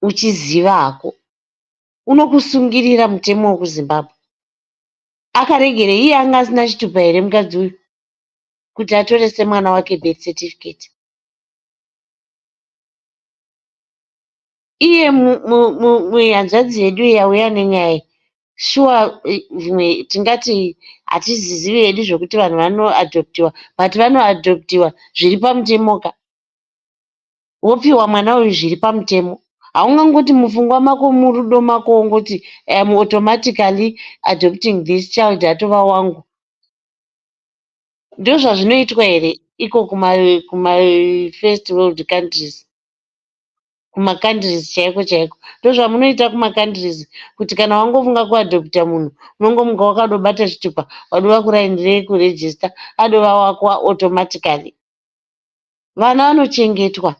uchiziva hako, unokusungirira mutemo wekuZimbabwe. Akaregere iye anga asina chitupa here mukadzi uyu kuti atorese mwana wake birth certificate? Iye muhanzvadzi yedu yauya nenyaya, shuwa vimwe tingati hatizizivi hedu zvokuti vanhu vanoadoptiwa, but vanoadoptiwa zviri pamutemoka. Wopiwa mwana uyu zviri pamutemo. Haungangoti mufungwa mako murudo mako wongoti I am automatically adopting this child atova wangu. Ndo zvazvinoitwa here iko kuma first world countries, kuma countries chaiko. Ndo zvamunoita kuma countries, kuti kana wangofunga kuadopta munhu unongomuka wakadobata chitupa wadova kuraini kuregister, adova wako automatically. Vana vanochengetwa,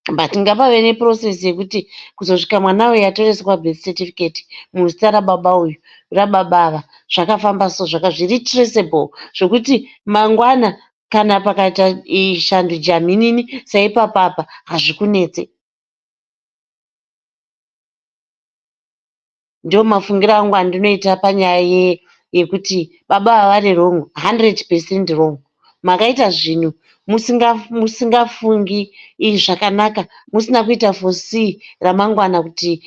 but ngapave neprocess yekuti kuzosvika mwana uyu atoreswa birth certificate muzita rababa uyu rababa ava zvakafamba so, zviri traceable, zvokuti mangwana kana pakaita shando jamhinini saipapapa hazvikunetse. Ndio mafungiro angu andinoita panyaya yekuti baba vari wrong, 100% wrong. Makaita zvinhu musingafungi zvakanaka, musina kuita foresee ramangwana kuti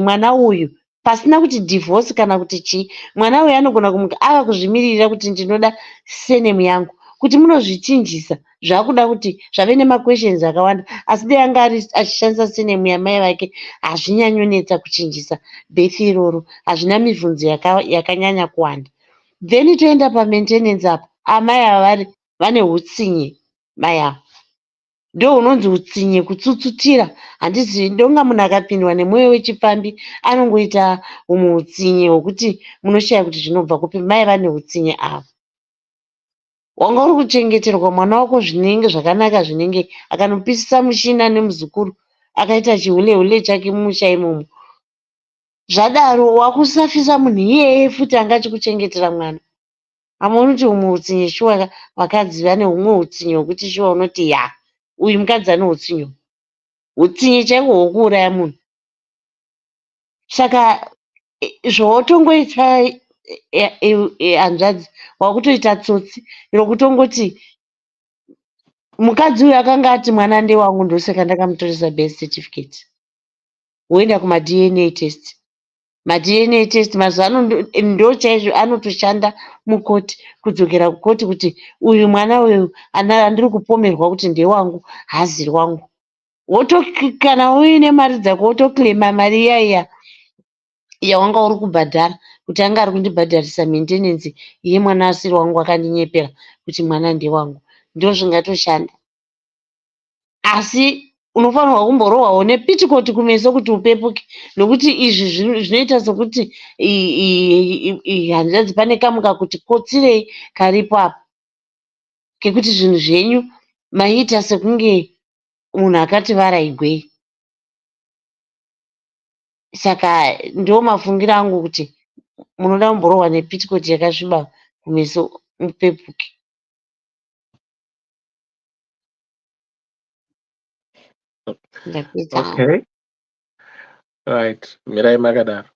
mwana uyu pasina kuti divorce kana kuti chii, mwana uyu anogona kumuka ava kuzvimirira kuti ndinoda senemu yangu, kuti munozvichinjisa zvakuda kuti zvave nemaquestions akawanda, asi dei anga achishandisa senemu yamai vake hazvinyanyonetsa kuchinjisa birth iroro, hazvina mibvunzo yakanyanya kuwanda. Then toenda pamaintenance apa, amai ava vane hutsinye mai ava. Ndo unonzi hutsinye, kutsutsutira. Handizivi, ndonga munhu akapindwa nemwoyo wechipambi anongoita humwe hutsinye hwokuti munoshaya kuti zvinobva kupi. Mai vane hutsinye ava. Wanga uri kuchengeterwa mwana wako zvinenge zvakanaka, zvinenge akanopisisa mushina nemuzukuru akaita chihule chake mumusha imomo. Zvadaro wakusafisa munhu iyeye futi anga achikuchengetera mwana. Hamuoni kuti humwe hutsinye shuwa vakadzi vane humwe hutsinye hwokuti shuwa unoti ya uyu mukadzi ane hutsinye. Hutsinye chaihwo hwokuuraya munhu. Saka zvotongoita hanzvadzi wakutoita tsotsi rokutongoti mukadzi uyu akanga ati mwana ndewangu ndosaka ndakamutoresa birth certificate. Woenda kuma-DNA test. Ma-DNA test mazuva ano ndo chaizvo anotoshanda mukoti, kudzokera kukoti kuti uyu mwana uyu andiri kupomerwa kuti ndewangu hazi rwangu. Kana uine mari dzako wotoclaima mari iya yawanga uri kubhadhara kuti anga ari kundibhadharisa maintenance yemwana asiri wangu akandinyepera kuti mwana ndewangu. Ndo zvingatoshanda. Asi unofanirwa kumborohwawo nepitikoti kumeso kuti upepuke, nokuti izvi zvinoita sokuti hanzvadzi pane kamuka kuti kotsirei karipo apa kekuti zvinhu zvenyu maiita sekunge munhu akati varaigwei. Saka ndo mafungiro angu kuti munoda kumborohwa nepitikoti yakasviba kumeso mupepuke. Okay. Right. Mirai makadaro.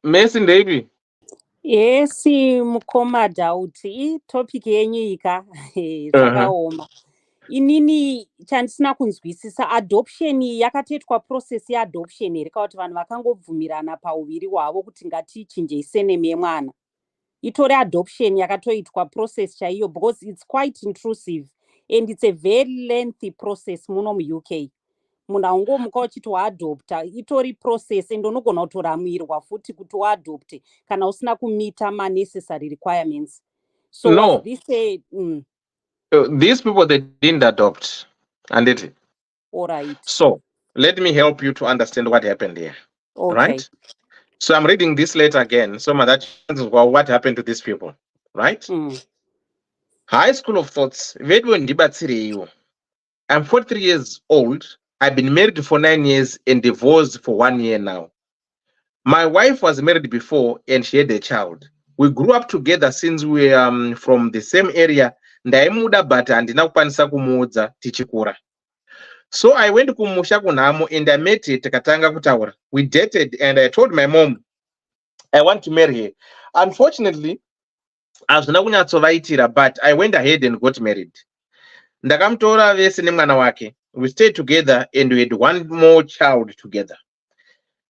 Messi ndeipi? Yes, mukoma Dauti, topic yenyika zvakaoma. Inini chandisina kunzwisisa, adoption yakatoitwa process yeadoption here kuti vanhu vakangobvumirana pauviri hwavo kuti ngatichinje senemu yemwana. Itori adoption yakatoitwa process chaiyo, because it's quite intrusive and it's a very lengthy process muno mu-UK. Munhu aungomuka uchiti waadopta, itori process and unogona kutoramirwa futi kuti waadopte kana usina kumita ma-necessary requirements. So No. was this a... These people, they didn't adopt. And it. All right. So let me help you to understand what happened here. Okay. Right? So I'm reading this letter again. So that is what happened to these people. Right? High School of Thoughts. I'm 43 years old. I've been married for 9 years and divorced for 1 year now. My wife was married before and she had a child. We grew up together since we were from the same area. Ndaimuda but handina kukwanisa kumuudza tichikura. So I went kumusha kunhamo and I met her, takatanga kutaura. We dated and I told my mom I want to marry her. Unfortunately, hazvina kunyatsovaitira, but I went ahead and got married. Ndakamutora vese nemwana wake. We stayed together and we had one more child together.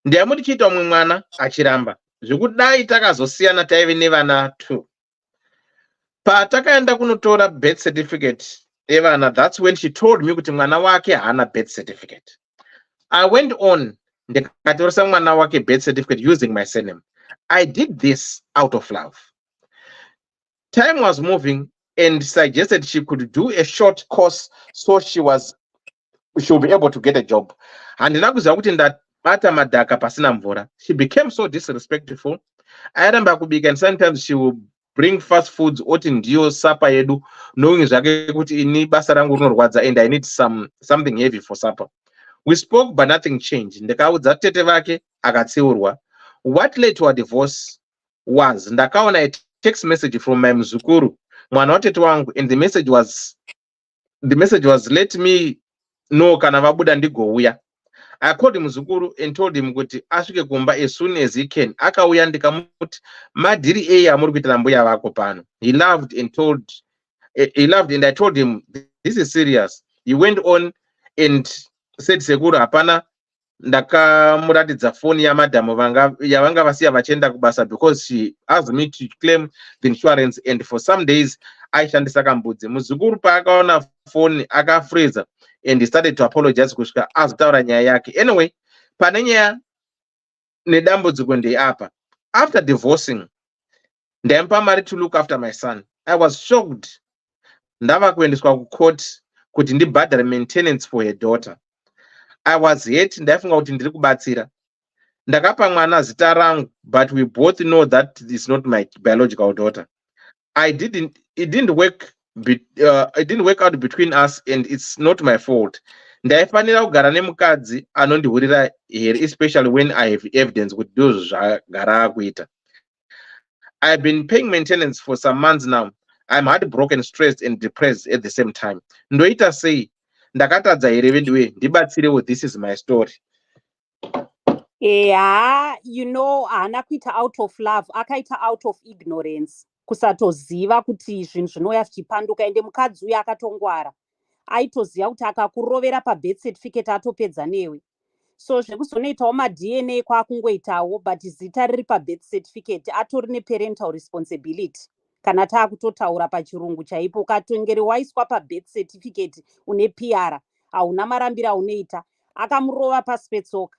Ndiyamuti chiita umwe mwana achiramba. Zvekudai takazosiyana taive nevana 2. Patakaenda kunotora birth certificate evana, that's when she told me kuti mwana wake hana birth certificate. I went on ndikatoresa mwana wake birth certificate using my surname. I did this out of love. Time was moving and suggested she could do a short course so she'll be able to get a job. And ndinakuziva kuti ndabata madhaka pasina mvura. She became so disrespectful. Airamba kubika and sometimes she will bring fast foods oti ndiyo supper yedu, knowing zvake kuti ini basa rangu rinorwadza and I need something heavy for supper. We spoke but nothing changed. Ndakaudza tete vake akatsiurwa. What led to our divorce was ndakaona a text message from my muzukuru, mwana watete wangu, and the message was let me know kana vabuda ndigouya. I called muzukuru and told him kuti asvike kumba as soon as he can. Akauya ndikamuti madhiri ei amuri kuita mbuya vako pano. He laughed and I told him this is serious. He went on and said sekuru hapana ndakamuratidza foni yamadhamu yavanga vasiya vachienda kubasa because she asked me to claim the insurance, and for some days aishandisa kambudzi. Muzukuru paakaona foni akafreeza and he started to apologize kusvika azotaura nyaya yake. Anyway, pane nyaya nedambudziko ndeapa. After divorcing, ndaimupa mari to look after my son. I was shocked. Ndava kuendeswa kucourt kuti ndibhadhare maintenance for her daughter. I was hurt. Ndaifunga kuti ndiri kubatsira. Ndakapa mwana zita rangu, but we both know that it's not my biological daughter. It didn't work out between us, and it's not my fault. Ndaifanira kugara nemukadzi anondihurira here, especially when I have evidence kuti ndizvo zvagara akuita. I've been paying maintenance for some months now. I'm heartbroken, stressed, and depressed at the same time. Ndoita sei? Ndakatadza here vendiwe ndibatsirewo. This is my story. Yeah, haana kuita out of love, akaita out of ignorance. Kusatoziva kuti zvinhu zvinouya zvichipanduka, ende mukadzi uyu akatongwara. Aitoziva kuti akakurovera pabirth certificate atopedza newe. So zvekuzonoitawo madNA kwakungoitawo, but zita riri pabirth certificate atori neparental responsibility. Kana taakutotaura pachirungu chaipo, ukatongere waiswa pabirth certificate une PR, hauna marambiro aunoita. Akamurova pasi petsoka.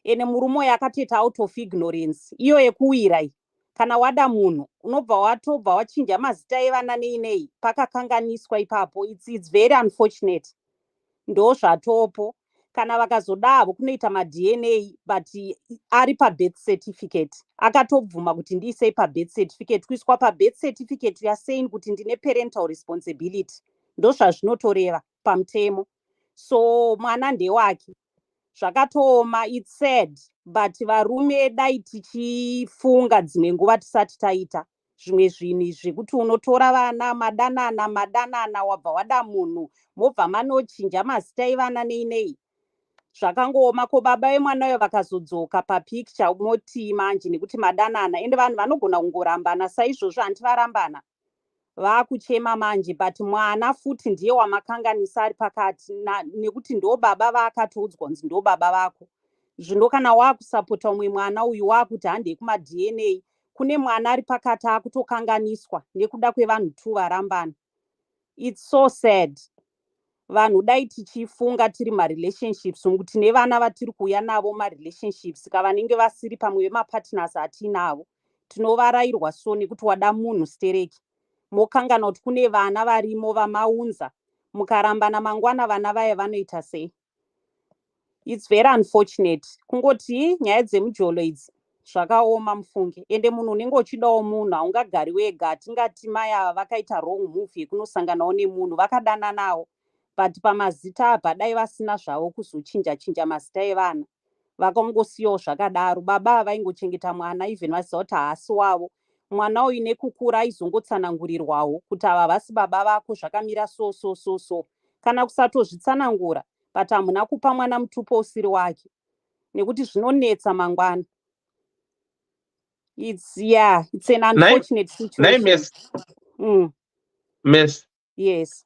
Ene murume yakatoita out of ignorance. Iyo yekuwira iyi. Kana wada munhu, unobva watobva wachinja mazita evana neinei, pakakanganiswa ipapo. It's very unfortunate. Ndo zvatopo. Kana vakazodavo kunoita madNA, but ari pabirth certificate. Akatobvuma kuti ndiisei pabirth certificate. Kuiswa pabirth certificate, you are saying kuti ndine parental responsibility. Ndo zvazvinotoreva pamutemo. So mwana ndewake. Zvakatooma, it's sad, but varume dai tichifunga dzimwe nguva tisati taita zvimwe zvinhu izvi, kuti unotora vana madanana wabva wada munhu, mobva manochinja mazita evana neinei. Zvakangooma. Ko baba vemwanayo vakazodzoka papicture moti manje nekuti madanana, ende vanhu vanogona kungorambana saizvozvo handivarambana. Vakuchema manje, but mwana futi ndiye wamakanganisa ari pakati, nekuti ndo baba vaakatoudzwa kunzi ndo baba vako. Zvino kana wakusapota umwe mwana uyu wakuti handei kumadNA, kune mwana ari pakati akutokanganiswa nekuda kwevanhu tu varambana. It's so sad. Vanhu dai tichifunga tiri marelationships, kuti nevana vatiri kuuya navo marelationships, kavanenge vasiri pamwe vemapartners atinavo, tinovarairwa so nekuti wada munhu stereki. Mokangana kuti kune vana varimo vamaunza, mukarambana mangwana vana vaye vanoita sei. It's very unfortunate. Kungoti nyaya dzemujolo idzi zvakaoma mufunge. Ende munhu unenge uchidawo munhu, haungagari wega. Tingati mai ava vakaita wrong move yekunosanganawo nemunhu, vakadananawo. But pamazita apa dai vasina zvavo kuzochinja mazita evana. Vakangosiyawo zvakadaro. Baba avaingochengeta mwana even vaziva kuti haasi wavo. Mwana uyu nekukura aizongotsanangurirwawo kuti ava vasi baba vako, zvakamira so. Kana kusatozvitsanangura, but hamuna kupa mwana mutupo usiri wake. Nekuti zvinonetsa mangwana. It's an unfortunate situation. Miss. Yes.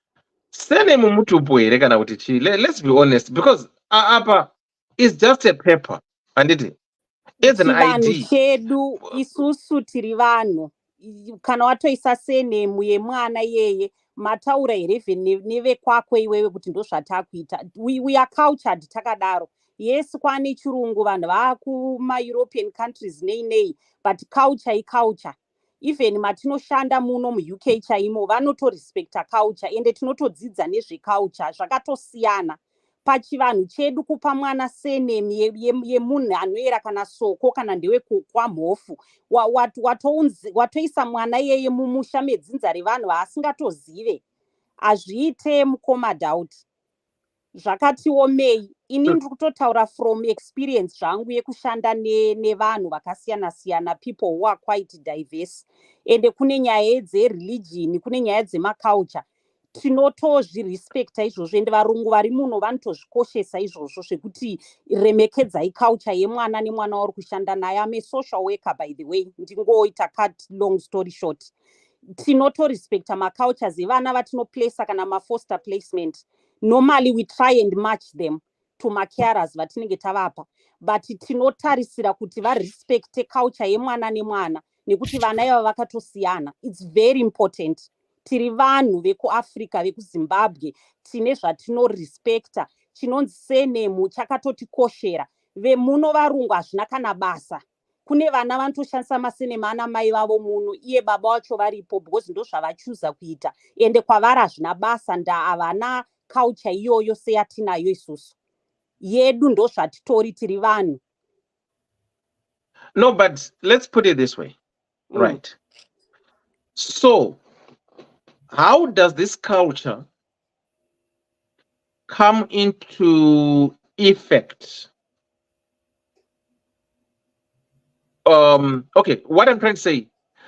Sene mumutupo here kana kuti chi. Let's be honest, because apa is just a paper, and it's an ID. Chedu isusu tiri vanhu. Kana watoisa senemu yemwana yeye, mataura here neve kwako iwewe kuti ndo zvatakuita. We are cultured takadaro. Yes, kwane chirungu vanhu vakuma European countries nei, but culture iculture. Even matinoshanda muno muUK chaimo vanotorespecta culture, ende tinotodzidza nezveculture zvakatosiyana. Pachivanhu chedu kupa mwana senemu yemunhu anoera kana soko kana ndewe kwamhofu. Watoisa mwana yeye mumusha medzinza revanhu vaasingatozive. Azviite mukoma doubt. Zvakatiomei. Ini ndiri kutotaura from experience zvangu yekushanda nevanhu vakasiyana-siyana, people who are quite diverse. Ende kune nyaya dzereligion, kune nyaya dzemaculture. Tinotozvirespecta izvozvo, ende varungu vari muno vanotozvikoshesa izvozvo zvekuti remekedzai culture yemwana nemwana wauri kushanda naye. I'm a social worker by the way, ndingoita cut long story short. Tinotorespecta macultures evana vatinoplacea kana mafoster placement. Normally we try and match them tumacarers vatinenge tavapa, but tinotarisira kuti varespecte culture yemwana nemwana nekuti vana ivava vakatosiyana. It's very important. Tiri vanhu vekuAfrica, vekuZimbabwe, tine zvatinorespecta. Chinonzi senemu chakatotikoshera. Vemuno varungu hazvina kana basa. Kune vana vanotoshandisa masenemu ana mai vavo muno, iye baba vacho varipo, because ndo zvavachuza kuita. Ende kwavari hazvina basa, havana culture iyoyo seyatinayo isusu. Yedu ndo zvatitori tiri vanhu. No, but let's put it this way, right? So, how does this culture come into effect? Okay, what I'm trying to say,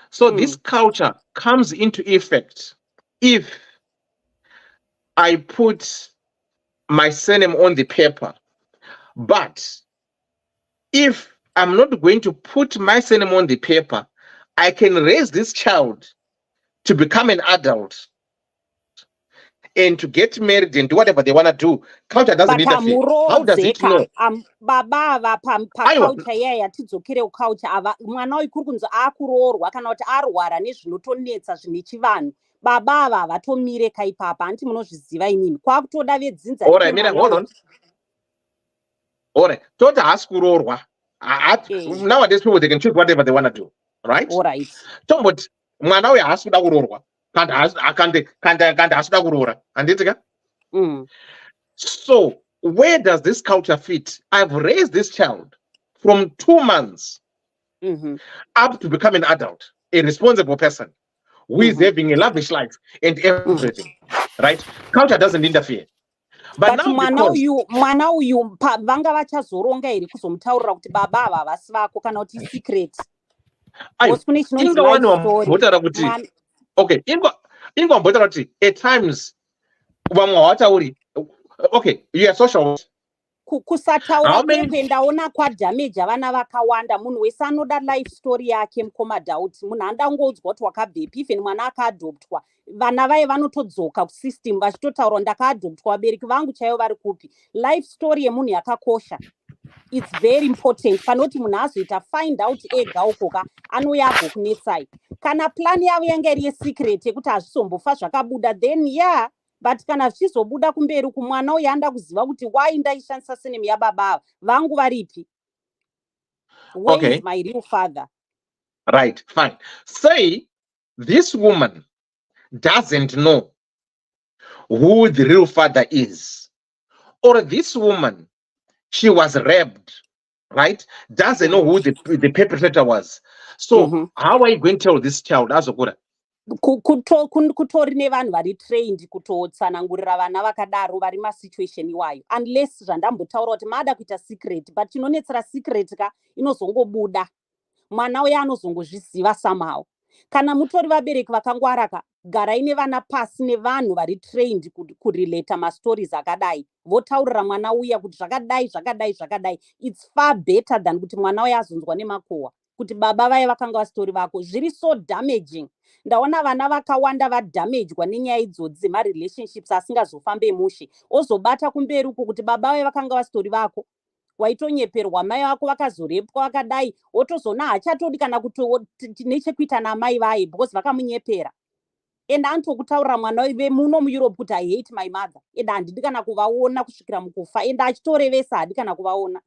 so this culture comes into effect if I put my surname on the paper, but if I'm not going to put my surname on the paper, I can raise this child to become an adult and to get married and do whatever they want to do. Culture doesn't interfere. How does it know? Baba ava culture yaya tidzokere culture ava mwana uyu kuri kunzi akuroorwa kana kuti arwara nezvinotonetsa zvine chivanhu. Baba ava vatomire kaipapa, anti munozviziva inini. Kwakutoda vedzinza. All right, hold on. All right, tota haskuroorwa. Nowadays people, they can choose whatever they want to do, right? All right. But mwana uyu haasikuda kuroorwa. Kanda hasuda kuroora. Anditika? So where does this culture fit? I've raised this child from 2 months up to become an adult, a responsible person who is having a lavish life and everything, right? Culture doesn't interfere. But now mwana uyu vanga vachazoronga here kuzomutaurira kuti baba ava havasi vako kana kuti secret. Okay, ingwambotara kuti at times vamwe havatauri. Okay, you are social. Kusataura kuendaona kwadamage vana vakawanda. Munhu wese anoda life story yake mukoma dauti. Munhu andangoudzwa kuti wakabvepi, even mwana akaadoptwa. Vana vaye vanotodzoka kusystem vachitotaura ndakaadoptwa, vabereki vangu chaivo vari kupi. Life story yemunhu yakakosha. It's very important. Panoti munhu azoita find out ega ukoka anouya agokunetsai. Kana plan yavo yanga iri yesecret yekuti hazvisombofa zvakabuda, then yeah. But kana zvichizobuda kumberi kumwana uyu anda kuziva kuti why ndaishandisa senemu yababa vangu varipi. Where is my real father? Right, fine. Say this woman doesn't know who the real father is, or this woman, she was raped, right? Doesn't know who the perpetrator was. So how are you going to tell this child as a good? Kutori nevanhu vari trained kutotsanangurira vana vakadaro vari masituation iwayo, unless zvandambotaura kuti mada kuita secret, but inonetsera secret ka inozongobuda, mwana uya anozongozviziva somehow. Kana mutori vabereki vakangwara ka, garai nevana pasi nevanhu vari trained kurelata mastories akadai, votaurira mwana uya kuti zvakadai. It's far better than kuti mwana uya azonzwa nemakohwa kuti baba vaye vakanga vastori vako. Zviri so damaging. Ndaona vana vakawanda vadamagedwa nenyaya idzodzi dzemarelationships asingazofambe mushe. Ozobata kumberi uko kuti baba vaye vakanga vastori vako. Waitonyeperwa, mai vako vakazorepwa vakadai, wotozona hachatodi kana kuti nechekuita namai vaye because vakamunyepera. Enda antokutaurira mwana uyu muno muEurope kuti I hate my mother. Enda handidi kana kuvaona kusvikira mukufa. Enda achitorevesa hadi kana kuvaona.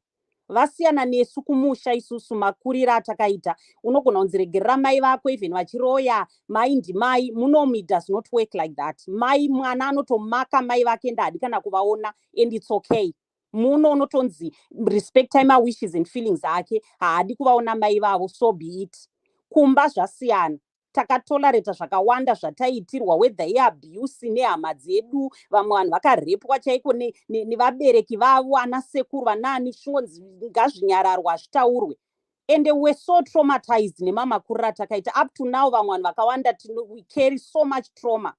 Vasiyana nesu kumusha isusu makurira atakaita. Unogona kunziregerera mai vako even vachiroya, mai ndimai. Munomu it does not work like that. Mai mwana anotomaka mai vake enda hadi kana kuvaona, and it's okay. Muno unotonzi respect my wishes and feelings ake, haadi kuvaona mai vavo, so be it. Kumba zvasiyana. Takatolereta zvakawanda zvataitirwa, whether yeabuse nehama dzedu, vamwe vanhu vakarepwa chaiko nevabereki vavo, ana sekuru vanani, shonzi ngazvinyararwa zvitaurwe. And we're so traumatized nemamakuriro atakaita. Up to now vamwe vanhu vakawanda we carry so much trauma.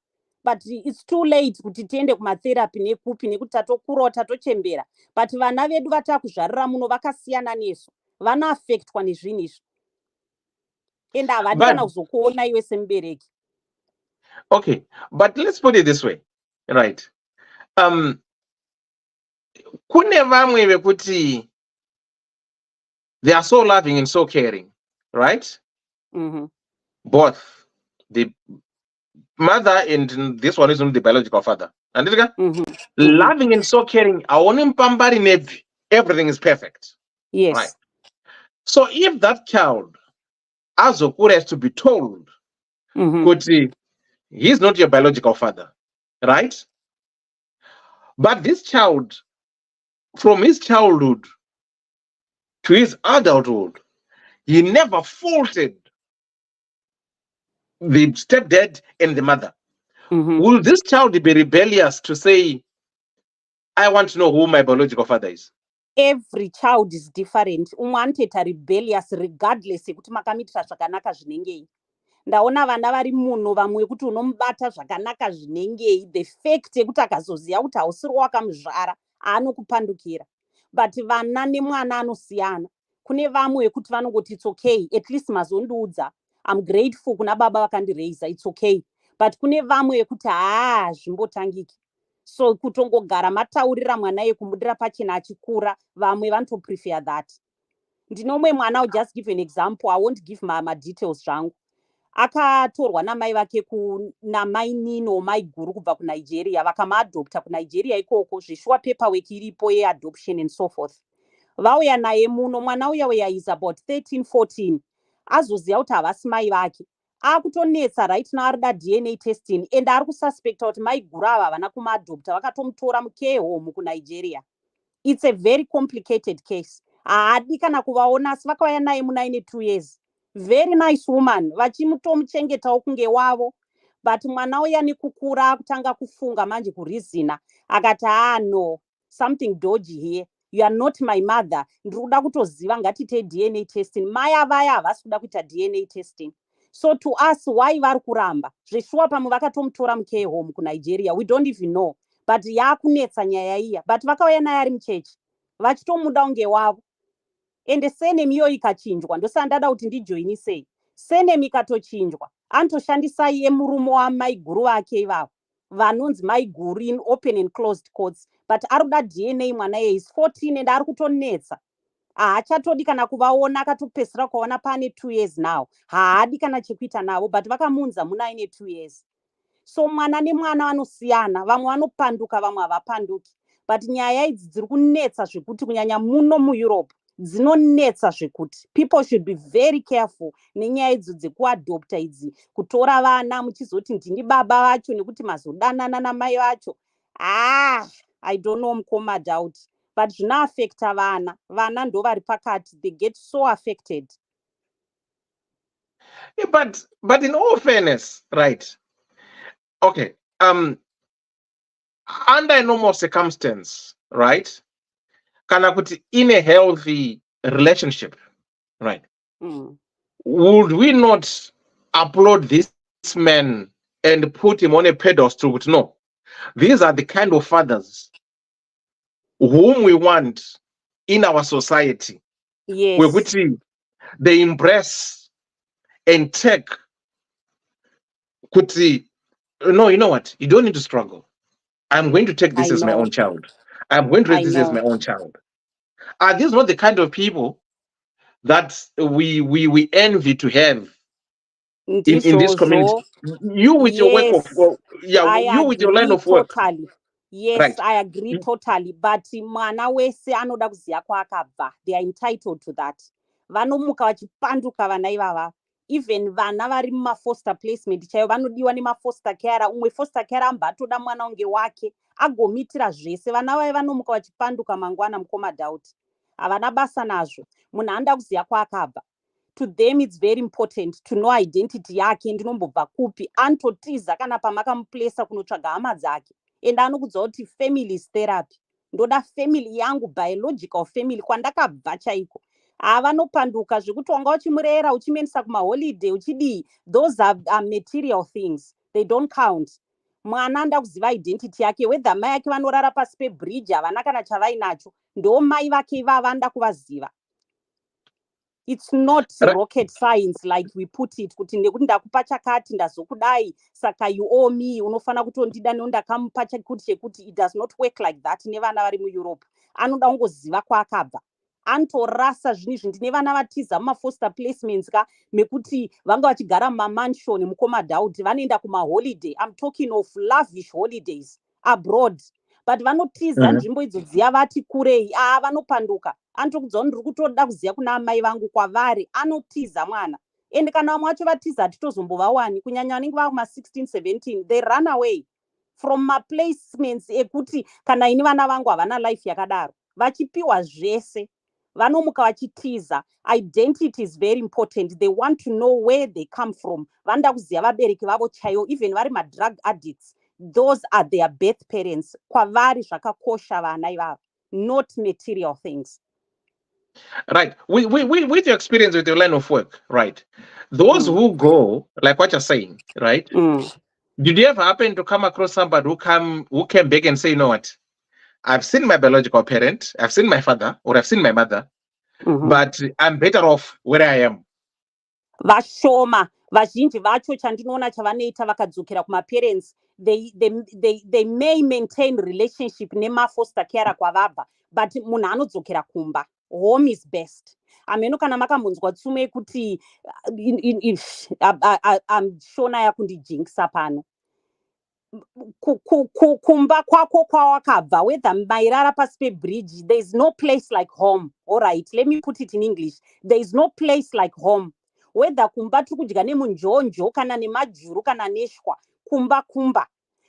But it's too late kuti tiende kumatherapy nekupi nekuti tatokurawo tatochembera. But vana vedu vatakuzvarira muno vakasiyana nesu. Vana affectwa nezvinhu izvi. Enda havadi kana kuzokuona iwe semubereki. Okay, but let's put it this way, right? kune vamwe vekuti they are so loving and so caring, right? Both the mother and this one is only the biological father. And loving and so caring, everything is perfect. Yes. Right. So if that child Azokura has to be told, he's not your biological father, right? But this child, from his childhood to his adulthood, he never faulted the stepdad and the mother. Will this child be rebellious to say, I want to know who my biological father is? Every child is different. Umwe anotoita rebellious regardless yekuti makamuitira zvakanaka zvinengei. Ndaona vana vari muno vamwe kuti unomubata zvakanaka zvinengei, the fact yekuti akazoziva kuti hausiri wakamuzvara anokupandukira. But vana nemwana anosiyana. Kune vamwe wekuti vanongoti it's okay, at least mazondiudza, I'm grateful kuna baba vakandireisa, it's okay. But kune vamwe wekuti zvimbotangiki. So kutongogara mataurira mwana yekumudira pachena achikura, vamwe vanotoprefer that. Ndinomwe mwana, I'll just give an example, I won't give my details zvangu. Akatorwa namai vake namai nino mai guru kubva kuNigeria, vakamaadopta kuNigeria ikoko, zvishwa paperwork iripo yeadoption and so forth. Vauya naye muno, mwana uya is about 13, 14. Azoziva kuti havasi mai vake. Akutonetsa right now arida DNA testing and ari kususpecta kuti mai guru ava havana kumaadopta, vakatomutora mukare home kuNigeria. It's a very complicated case. Haadi kana kuvaona, asi vakauya naye muna ine 2 years. Very nice woman, vachimutomuchengetawo kunge wavo. But mwana uya nekukura akutanga kufunga manje kurizina. Akati no, something dodgy here. You are not my mother. Ndikuda kutoziva ngatite DNA testing. Mai avaya havasi kuda kuita DNA testing. So to us, why vari kuramba? Zveshuwa pamwe vakatomutora mukare home kuNigeria. We don't even know. But yakunetsa nyaya iya. But vakauya naye ari muchechi. Vachitomuda kunge wavo. Ende senemi iyo ikachinjwa, ndosandada kuti ndijoinisei. Senemi ikatochinjwa, anotoshandisai murume wamai guru vake ivavo, vanonzi mai guru in open and closed courts. But arikuda DNA mwana iye is 14 and ari kutonetsa. Haachatodi kana kuvaona, akatopesera kuvaona pane 2 years now. Haadi kana chekuita navo, but vakamunza muna ine 2 years. So mwana nemwana vanosiyana, vamwe vanopanduka, vamwe havapanduki. But nyaya idzi dziri kunetsa zvekuti kunyanya muno muEurope. Dzinonetsa zvekuti people should be very careful nenyaya idzo dzekuadopta idzi, kutora vana muchizoti ndini baba vacho nekuti mazodanana namai vacho. I don't know mukoma doubt, but zvinoaffecta vana ndo vari pakati, they get so affected. Yeah, but in all fairness, right? Okay, under a normal circumstance, right? Kana kuti in a healthy relationship, right? Would we not applaud this man and put him on a pedestal? No, these are the kind of fathers whom we want in our society. Yes. Where they embrace and take. No, you know what? You don't need to struggle. I'm going to take this as my own child. I'm going to raise this as my own child. Are these not the kind of people that we envy to have in this community? You with your work of you with your line of work. Totally. Yes, right. I agree totally. But mwana wese anoda kuziya kwakabva. They are entitled to that. Vanomuka vachipanduka vana ivava. Even vana vari mumafoster placement chaivo vanodiwa nemafoster care. Umwe foster care ambatoda mwana unge wake agomitira zvese. Vana vaye vanomuka vachipanduka mangwana mukoma doubt. Havana basa nazvo. Munhu anoda kuziya kwakabva. To them it's very important to know identity yake, ndinombobva kupi, anototiza kana pamakamuplesa kunotsvaga hama dzake. And anokudza kuti family is therapy. Ndoda family yangu, biological family, kwandakabva chaiko. Vanopanduka zvekuti wanga uchimurera uchimuendesa kumaholiday uchidii, those are material things, they don't count. Mwana anoda kuziva identity yake, whether mai yake vanorara pasi pebridge havana kana chavainacho, ndo mai vake ivava vanoda kuvaziva. It's not rocket science like we put it, kuti ndekuti ndakupa chakati ndazokudai saka you owe me, unofana kutondida nendakamupa chekuti chekuti. It does not work like that nevana vari muEurope. anoda kungoziva kwaakabva, anotorasa zvinhu izvi. Ndine vana vatiza mumafoster placements ka mekuti vanga vachigara mumamanshoni mukomadhauti, vanoenda kumaholiday. I'm talking of lavish holidays abroad, but vanotiza nzvimbo idzo dziya vati kurei. Vanopanduka, anotokudza kuti ndiri kutoda kuziva kuna amai vangu kwavari. Anotiza mwana, and kana vamwe vacho vatiza hatitozombovawani, kunyanya vanenge vakuma 16 17, they run away from maplacements ekuti kana ini vana vangu havana life yakadaro. Vachipiwa zvese vanomuka vachitiza. Identity is very important. They want to know where they come from. Vanoda kuziva vabereki vavo chaivo, even vari madrug addicts. Those are their birth parents. Kwavari zvakakosha vana ivavo, not material things. Right. With your experience with your line of work, right? Those who go, like what you're saying, right? Did you ever happen to come across somebody who came back and say, you know what? I've seen my biological parent, I've seen my father, or I've seen my mother, but I'm better off where I am. Vashoma vazhinji vacho chandinoona chavanoita vakadzokera kumaparents, they may maintain relationship nemafoster care kwavabva, but munhu anodzokera kumba. Home is best. Ameno kana makambonzwa tsume kuti shona yakundijingisa pano. Kumba kwako kwawakabva, whether mairara pasi pebridge, there is no place like home. All right, let me put it in English. There is no place like home. Whether kumba tiri kudya nemunjonjo kana nemajuru kana neshwa, kumba.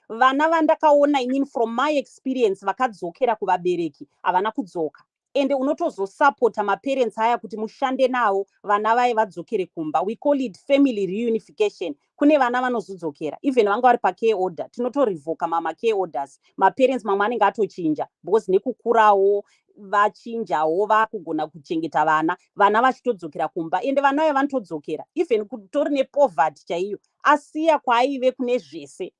Vana vandakaona inini from my experience vakadzokera kuvabereki havana kudzoka. Ende unotozosapota maparents aya kuti mushande nawo vana vaye vadzokere kumba. We call it family reunification. Kune vana vanozodzokera even vanga vari pacare order, tinotorivoka care orders. Maparents mamwe anenge atochinja because nekukurawo vachinjawo vakugona kuchengeta vana vachitodzokera kumba. Ende vana vaye vanotodzokera even kutori nepoverty chaiyo, asiya kwaaive kune zvese.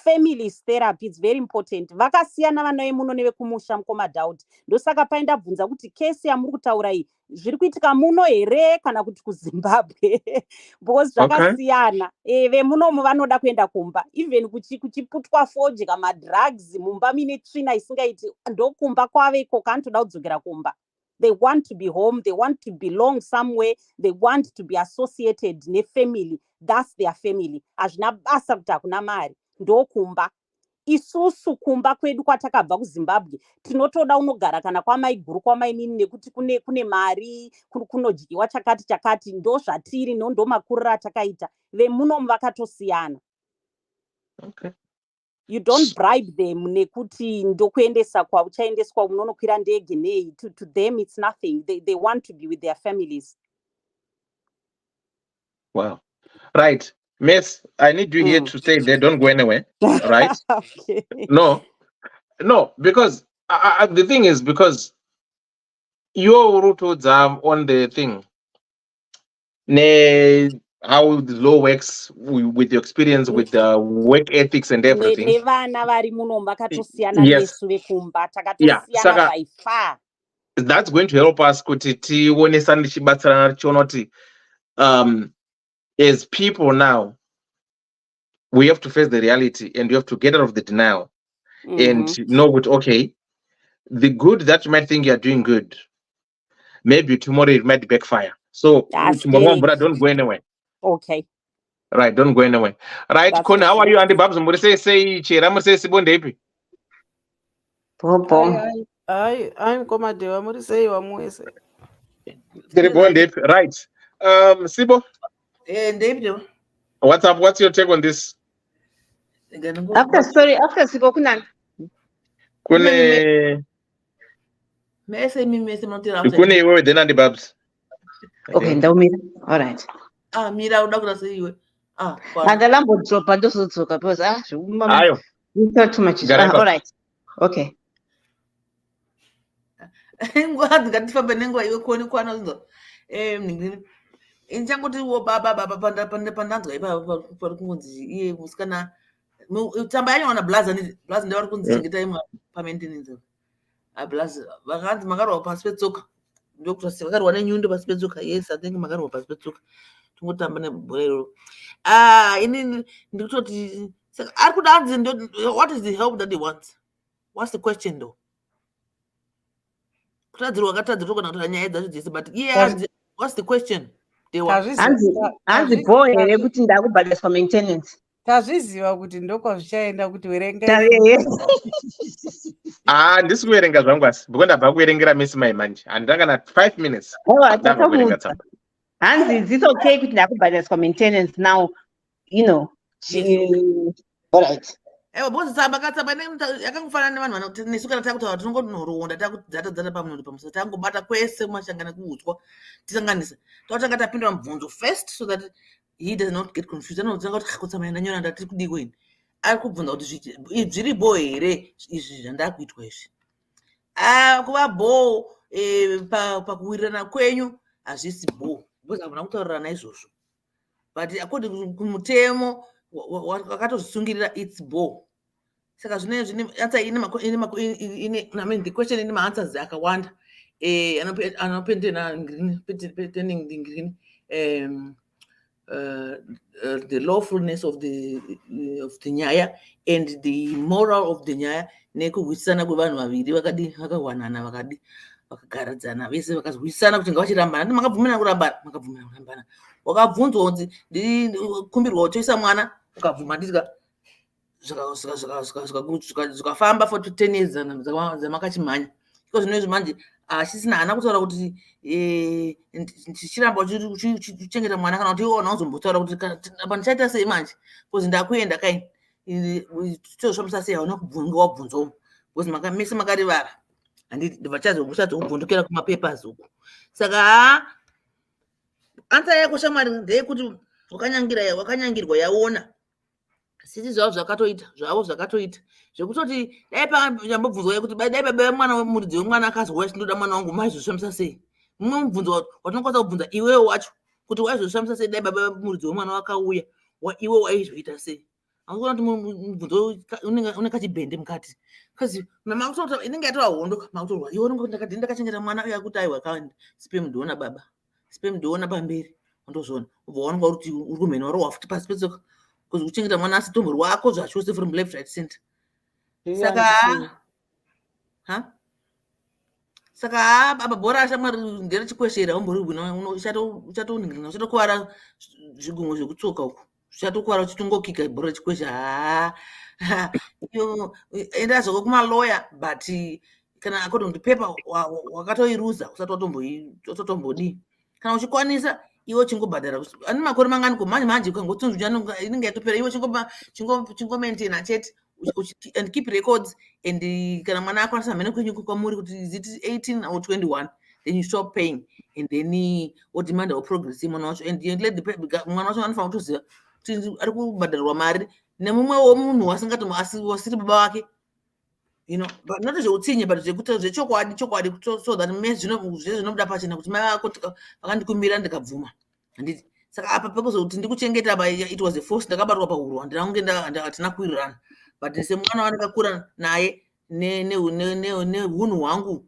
Families therapy, it's very important. Vakasiyana vana vemuno nevekumusha mukomadhauti. Ndosaka paenda bvunza kuti kesi yamuri kutaura iyi zviri kuitika muno here kana kuti kuZimbabwe? Because zvakasiyana. Vemunomu vanoda kuenda kumba. Even kuchiputwa fodya madrugs mumba mine tsvina isingaiti, ndokumba kwave iko kanotoda kudzokera kumba. They want to be home, they want to belong somewhere, they want to be associated nefamily. That's their family. Hazvina basa kuti hakuna mari. Ndokumba. Isusu kumba kwedu kwatakabva kuZimbabwe tinotoda unogara kana kwamai guru kwamainini nekuti kune mari, kunodyiwa chakati ndo zvatiri ndo makuriro atakaita. Vemunomu vakatosiyana. Okay. You don't bribe them nekuti ndokuendesa kwauchaendeswa unonokwira ndege nei. To them it's nothing. They want to be with their families. Wow. Right. Miss, I need you here to stay there. Don't go anywhere. Right? Okay. No, because the thing is, because your routes are on the thing. How the law works with your experience with the work ethics and everything. Nevana vari muno vakatosiyana nesu vekumba takatosiyana by far. That's going to help us kuti tionesane tichibatsirana tichiona kuti as people now we have to face the reality and we have to get out of the denial and know what, okay, the good that you might think you're doing good, maybe tomorrow it might backfire. So tomorrow, don't go anywhere. Okay. Right, don't go anywhere. Right, Kona, how are you? Andy Babs, say chera muse sibonde ipi? I'm Komadewa, muri say wamwese. Right. Sibo? What's up? What's your take on this? After Sibo kunan. Kune iwewe then Andy Babs. Okay, ndawumira. All right. Mira udakura seyiwe. Andalambo drop ndosodzoka because ayo. You thought too much. All right. Okay. Ngwadi ngatifambe nengwa iwe kuone kwana ndo. Inchangoti wo baba pandanzwa ipa kunzi iye musikana utamba yanyu wana blaza ndawari kunzi chengeta ima pamentinenze. Blaza vakanzi makarwa pasi petsoka. Ndokuti vakarwa nenyundo pasi petsoka. Yes, I think makarwa pasi petsoka. Tungotamba nebhorero. Ini ndikutoti what is the help that they want? What's the question though? But yeah, what's the question? Hanzi boy here kuti ndakubhadhariswa maintenance. Tazviziva kuti ndoko zvichaenda kuti werengai. Ndisi kuverenga zvangu asi because ndabva kuverengera Messi mai manje handanga na 5 minutes. Hanzi, it's okay kuti ndakubhadhariswa maintenance now, you know. All right. Bosi tsamba katsamba yakangofana nevanhu nesu kana takutaura tinongonoronda takudzata pamunhu pamusa tangobata kwese mashangana kuudzwa tisanganisa totanga tapinda mubvunzo first so that he does not get confused. Anotanga kuti kutsamba ndanyora ndati kudi kwini ari kubvunza kuti zviri bo here izvi zvandakuitwa izvi kuva bo pakuwirirana kwenyu hazvisi bo because hamuna kutaurirana izvozvo but according kumutemo wakatozvisungirira it's bo. Saka zvine answer the question ine maanswers akawanda anopendena green the lawfulness of the nyaya and the moral of the nyaya nekuzwisana kwevanhu vaviri vakawanana vakagaradzana vese vakazwisana kuti ngavachirambana ndi makabvumirana kurambana wakabvunzwa kunzi ndikumbirwa kutoisa mwana ukabvuma ndizika zvikafamba for 10 years dzamakachimhanya iko zvinozvi manje achisina hana kutaura kuti ndichiramba uchichengeta mwana kana kuti iwona uzombotaura kuti apa ndichaita sei manje because ndakuenda kai tozvifambisa sei hauna kubvunga wabvunzawo because mese makarivara handiti ndivachazokubvundukira kumapapers uku. Saka answer yako shamwari ndeyekuti wakanyangirwa yaona sisi zvavo zvakatoita zvekutoti dai panyambobvunzwa kuti dai baba mwana wemuridzi wemwana akazwa ndoda mwana wangu maizvoshamisa sei. Mumwe mubvunzo watinokwanisa kubvunza iwewe wacho kuti waizvoshamisa sei dai baba muridzi wemwana wakauya iwe waizvoita sei. Akuona kuti mubvunzo une kachibhende mukati because mamakutota inenge yatova hondo makutorwa iwe unenge ndakati ndakachengeta mwana uya kuti aiwa kaenda sipe mudiona baba sipe mudiona pamberi ndozvona ubva waonekwa kuti uri kumhena wari wafuti pasi petsoka because kuchengeta mwana asi tombo rwako zvachose from left right center. Saka baba bhora ashamwari ndere chikweshera umbori bwino uchatoningira uchatokuvara zvigumwe zvekutsoka uku uchatokuvara uchitongokika bhora chikwesha enda zoko kumaloya but kana according to paper wakatoiruza usati watotombodii kana uchikwanisa iwe chingobhadhara ani makore mangani manje ukangotunzva inenge yatopera iwe chingomaintaina chete and keep records and kana mwana akwanisa mhene kwenyu kwamuri kuti is it 18 or 21 then you stop paying and then wodemanda progress yemwana wacho and mwana wacho anofanira kutoziva kuti ari kubhadharwa mari nemumwe womunhu wasiri baba wake, you know, but not zveutsinye but zvechokwadi so that zvinobuda pachena kuti mai vako vakandikumbira ndikabvuma handiti. Saka apa pekuzoti ndikuchengeta apa it was a force ndakabatwa pahuro hatina kuwirirana but semwana wandakakura naye nehunhu hwangu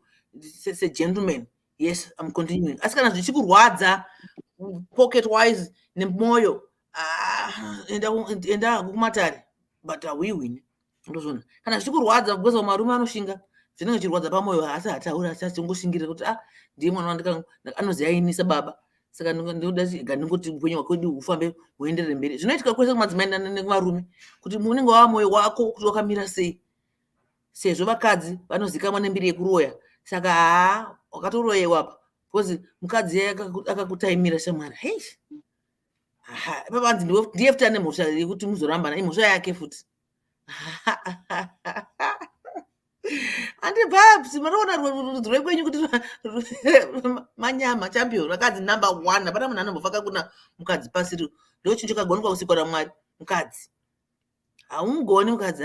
segentleman yes I'm continuing. Asi kana zvichikurwadza pocket wise nemwoyo enda kumatare but awiwini ndozvona. Kana zvichikurwadza because marume anoshinga zvinenge chirwadza pamwoyo asi hataura asi achingoshingira kuti ndiye mwana wandika anoziyainisa baba saka ndinoda ndingoti upenyu hwako ufambe huenderere mberi. Zvinoitika kwese kumadzimai nekuvarume kuti unenge wava mwoyo wako kuti wakamira sei sezvo vakadzi vanozikamwa nembiri yekuroya. Saka wakatoroyewa apa because mukadzi akakutaimira shamwari hei papanzi ndiye futi ane mhosva yekuti muzorambana imhosva yake futi andibhabsi manoona rudzi rwekwenyu kuti manyama champion vakadzi number 1 hapana munhu anombofaka kuna mukadzi pasiri ndo chinhu chakagonekwa usikwa namwari mukadzi haumugoni mukadzi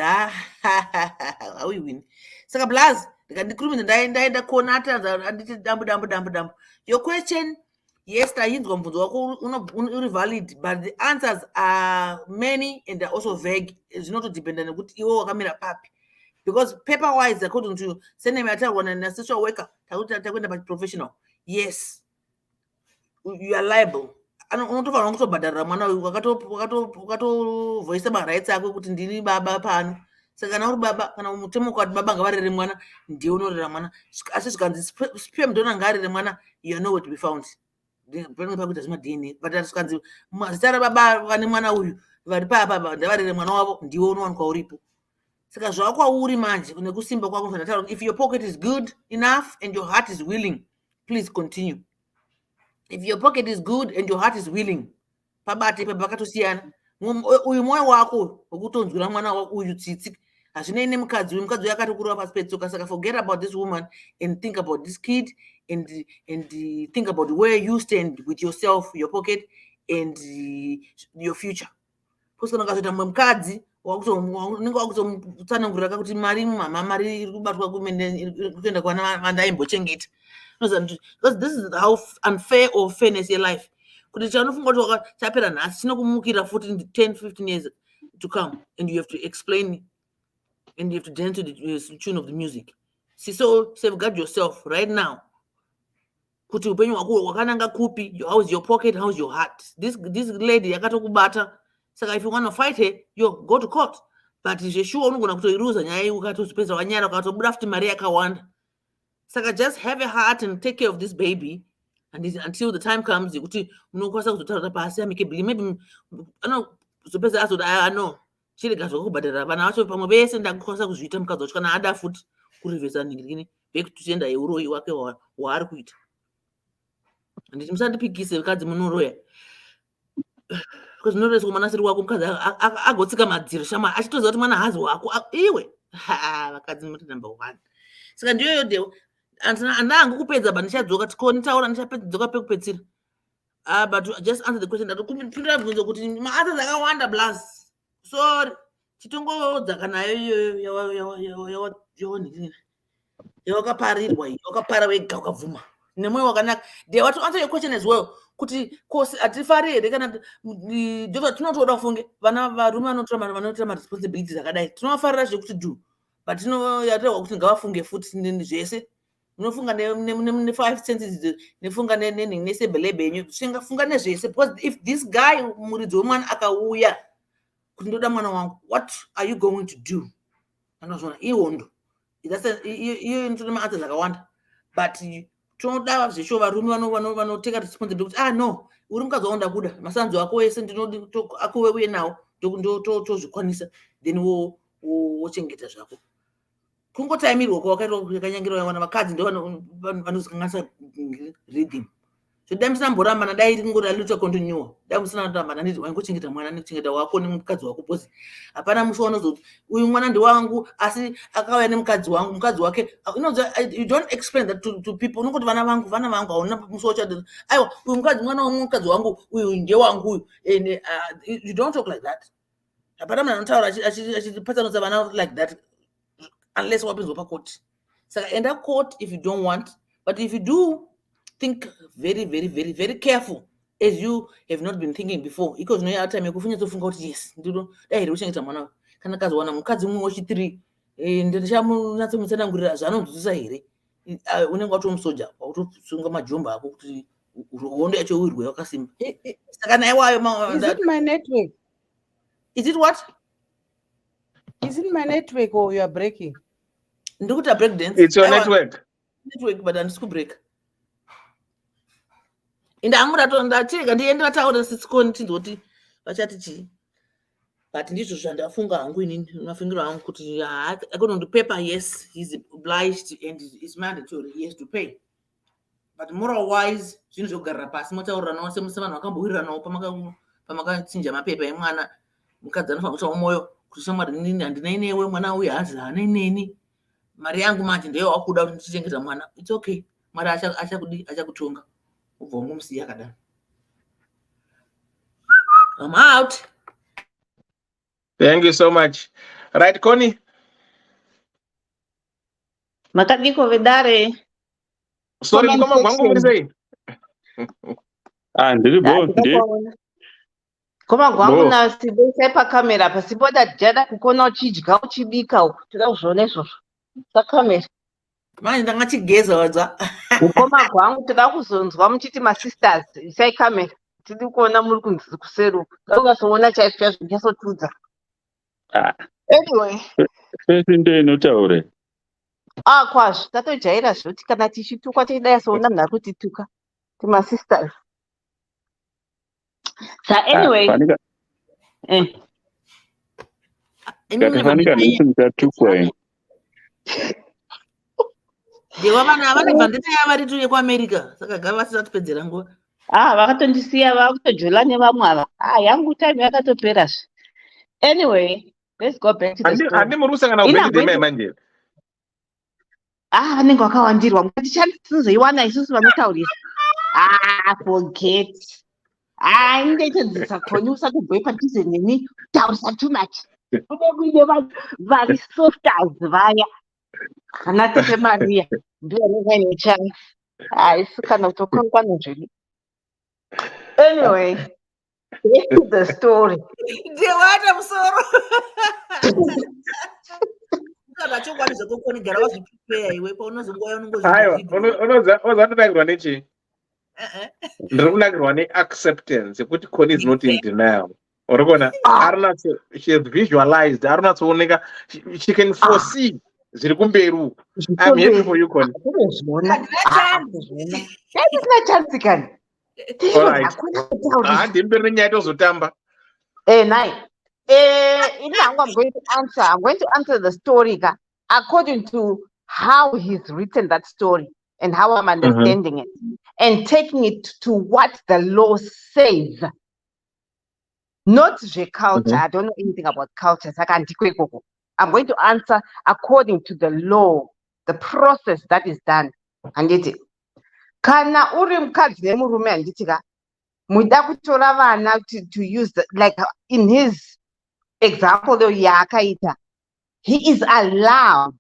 hauiwini. Saka plus ndikurumidza ndaenda kuona anditi dambu your question yes tainzwa mubvunzo wako uri valid but the answers are many and are also vague zvinotodependa nekuti iwe wakamira papi because paper wise according to seneme yataurwa nasocial worker takuenda paprofessional yes you are liable. Unotofanira kutobhadharira mwana uyu wakatovhoisa marights ako kuti ndiri baba pano saka kana uri baba kana mutemo ukati baba ngavarere mwana ndiye unorera mwana asi zvikanzi sperm donor ngaarere mwana you are nowhere to be found panenge pakuita zvemadna but zvikanzi zita rababa vane mwana uyu vari papa ndavarere mwana wavo ndiwe unowanikwa uripo. Saka zvakwauri manje nekusimba kwako zvandataura, if your pocket is good enough and your heart is willing, please continue. If your pocket is good and your heart is willing, pabate pakatosiyana. Uyu mwoyo wako wekutonzwira mwana uyu tsitsi hazvinei nemukadzi uyu, mukadzi uyu akatokurwa pasi petsoka. Saka forget about this woman and think about this kid and think about where you stand with yourself, your pocket and your future. Kusana kazoita mukadzi unenge wakutomutsanangurira kuti mari mama mari iri kubatwa kuenda kwana vandaimbochengetwa. Because this is how unfair or fairness your life. Kuti chanofunga kuti chapera nhasi chino kumukira 10-15 years to come, and you have to explain and you have to dance to the tune of the music. So safeguard yourself right now. Kuti upenyu wako wakananga kupi, how's your pocket, how's your heart. This lady yakatokubata. Saka if you want to fight her, you go to court. But sure unogona kutoiruza nyaya iyi ukatozipedza wanyara ukatobuda futi mari yakawanda. Saka just have a heart and take care of this baby until the time comes kuti unokwanisa kuzotaura pasi amicably. Maybe anozopedza azoti no chirega zvokubhadharira vana vacho pamwe vese ndakukwanisa kuzviita mukadzi wacho kana ada futi kurivhesa ningirikini back to tenda yeuroyi wake waari kuita. Handiti musandipikise vakadzi munoroya. Because munoreswa mwanasiri wako mukadzi agotsika madziro shama achitoziva kuti mwana hazi wako iwe vakadzi muri number 1. Saka ndiyoyo deo andangu kupedza ba ndichadzoka tikoni taura ndichapedzoka pekupedzira. But just answer the question. Ndakupindura bvunzo kuti maata dzakawanda plus sorry chitongodza kana yawakaparirwa wakapara wega ukabvuma nemwoyo wakanaka. They want to answer your question as well. Kuti kosi atifari here kana ndova tinotoda kufunge vana varume vanotora ma responsibilities akadai tinovafarira zvekuti do, but tinoyatirwa kuti ngavafunge futi zvese. Munofunga ne 5 senses nefunga nesebhelebe yenyu singafunga nezvese, because if this guy muridzi wemwana akauya kuti ndoda mwana wangu, what are you going to do? Anozvona ihondo iyo inotoda maata dzakawanda, but tinoda zvesho varume vanoteka responsibility kuti no uri mukadzi waunda kuda masanzo ako ese ndinodi akuwe uye nawo tozvikwanisa then wochengeta zvako. Kungotaimirwa kwakakanyangira vana vakadzi ndo vanozikanganisa rhythm. So dai musamborambana dai ringori alita continue. Dai musanarambana nditi wangochengeta mwana nekuchengeta wako nemukadzi wako, because hapana musi wanozoti uyu mwana ndi wangu asi akauya nemukadzi wangu mukadzi wake. You don't explain that to people. Unongoti vana vangu hauna musi wachati aiwa uyu mwana womukadzi wangu uyu ndiye wangu uyu, and you don't talk like that. Hapana munhu anotaura achipatsanodza vana like that unless wapinzwa pakoti. Saka enda court if you don't want, but if you do, think very very very very careful as you have not been thinking before. Because no ya time yekufunya tofunga kuti yes ndiro dai ruchengeta mwana kana kazowana mukadzi mumwe wechi3 ndishamunatse mutsanangurira zvanonzwisa here unenge watomusoja watosunga majomba ako kuti hondo yacho uirwe wakasimba. Saka naye wayo Is it my network? Is it what? Is it my network or you are breaking? Ndikuta break dance. It's your network. Network, but andisiku break. Ndacheka ndiendera taura sisikoni tinzoti vachati chii, but ndizvo zvandafunga hangu inini mafungiro angu kuti according to paper yes he's obliged and it's mandatory he has to pay, but moral wise zvinhu zvokugarira pasi motauriranawo semuse vanhu vakambowiriranawo pamakachinja mapepa emwana. Mukadzi anofanira kutaura mwoyo kuti shamwari inini handina inewe, mwana uyu hazi haana ineni, mari yangu manje ndiyo wakuda kuti ndichengeta mwana. It's okay, mwari achakutonga ubva wangumusiya akadaro. I'm out. Thank you so much. Right, Connie? Makadiko vedare. Sorry, mkoma kwangu mwisei. Ndiri bo, ndi. Koma kwangu na sibese pa kamera pasipoda jada kukona uchidya uchibika uku toda kuzviona izvozvo pakamera. Manje ndangachigeza wadza. Kukoma kwangu toda kuzonzwa muchiti masisters isai kamera tiri kuona muri kunzi kuseruka. Ndakasongona chaizvo zvingezotudza. Anyway, First into inotaure. kwazvo tatojaira zvoti kana tichitukwa tichidai soona munhu ari kutituka timasisters. So anyway, Katifanika nisi mutatukwa. Dewa vana havana ndeta yavari tu yekuAmerica saka gava vasati pedzera nguva. vakatondisiya vakutojola nevamwe ava. Yangu time yakatopera. Anyway, let's go back to the story. Handi murusangana ubhedhi manje. Vanenge vakawandirwa tichazoiwana isusu vanotaurisa. Forget. Ndetodzidzisa koni usatobhoye padhuze neni taurisa too much. Kuine vari softers vaya. Kana Tete Maria ndiye chance. Isu kana kutokwankwana zvedu. Anyway, this is the story. Ndewata musoro. Kana chongwani zvakokoni gara wazviprepare iwe paunozongoya unongozvi. Ozandonakirwa nechi? Ndiri kunakirwa ne-acceptance yekuti Connie is not in denial. Urikuona? She has visualized. Arunatsooneka. She can foresee. Zviri kumberi uku. I'm happy for you, Connie. Handisina chance kani. Alright. Handimbe nenyaya tozotamba. Nai. I'm going to answer the story according to how he's written that story and how I'm understanding it and taking it to what the law says. Not the culture. I don't know anything about culture. I'm going to answer according to the law, the process that is done. And it kana uri mukadzi nemurume handitika muda kutora vana to use like in his example yaakaita, he is allowed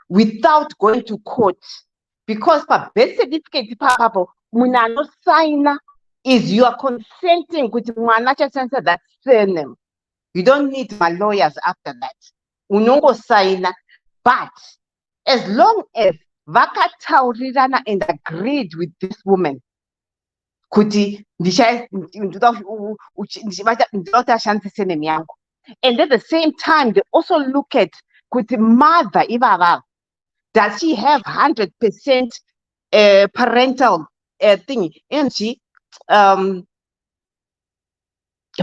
without going to court because for birth certificate papapo munhu anosaina is you are consenting kuti mwana achashandisa that surname. You don't need my lawyers after that. Unongosaina. But as long as vakataurirana and agreed with this woman kuti and at the same time they also look at kuti mother ivava, does she have 100% parental thing, and she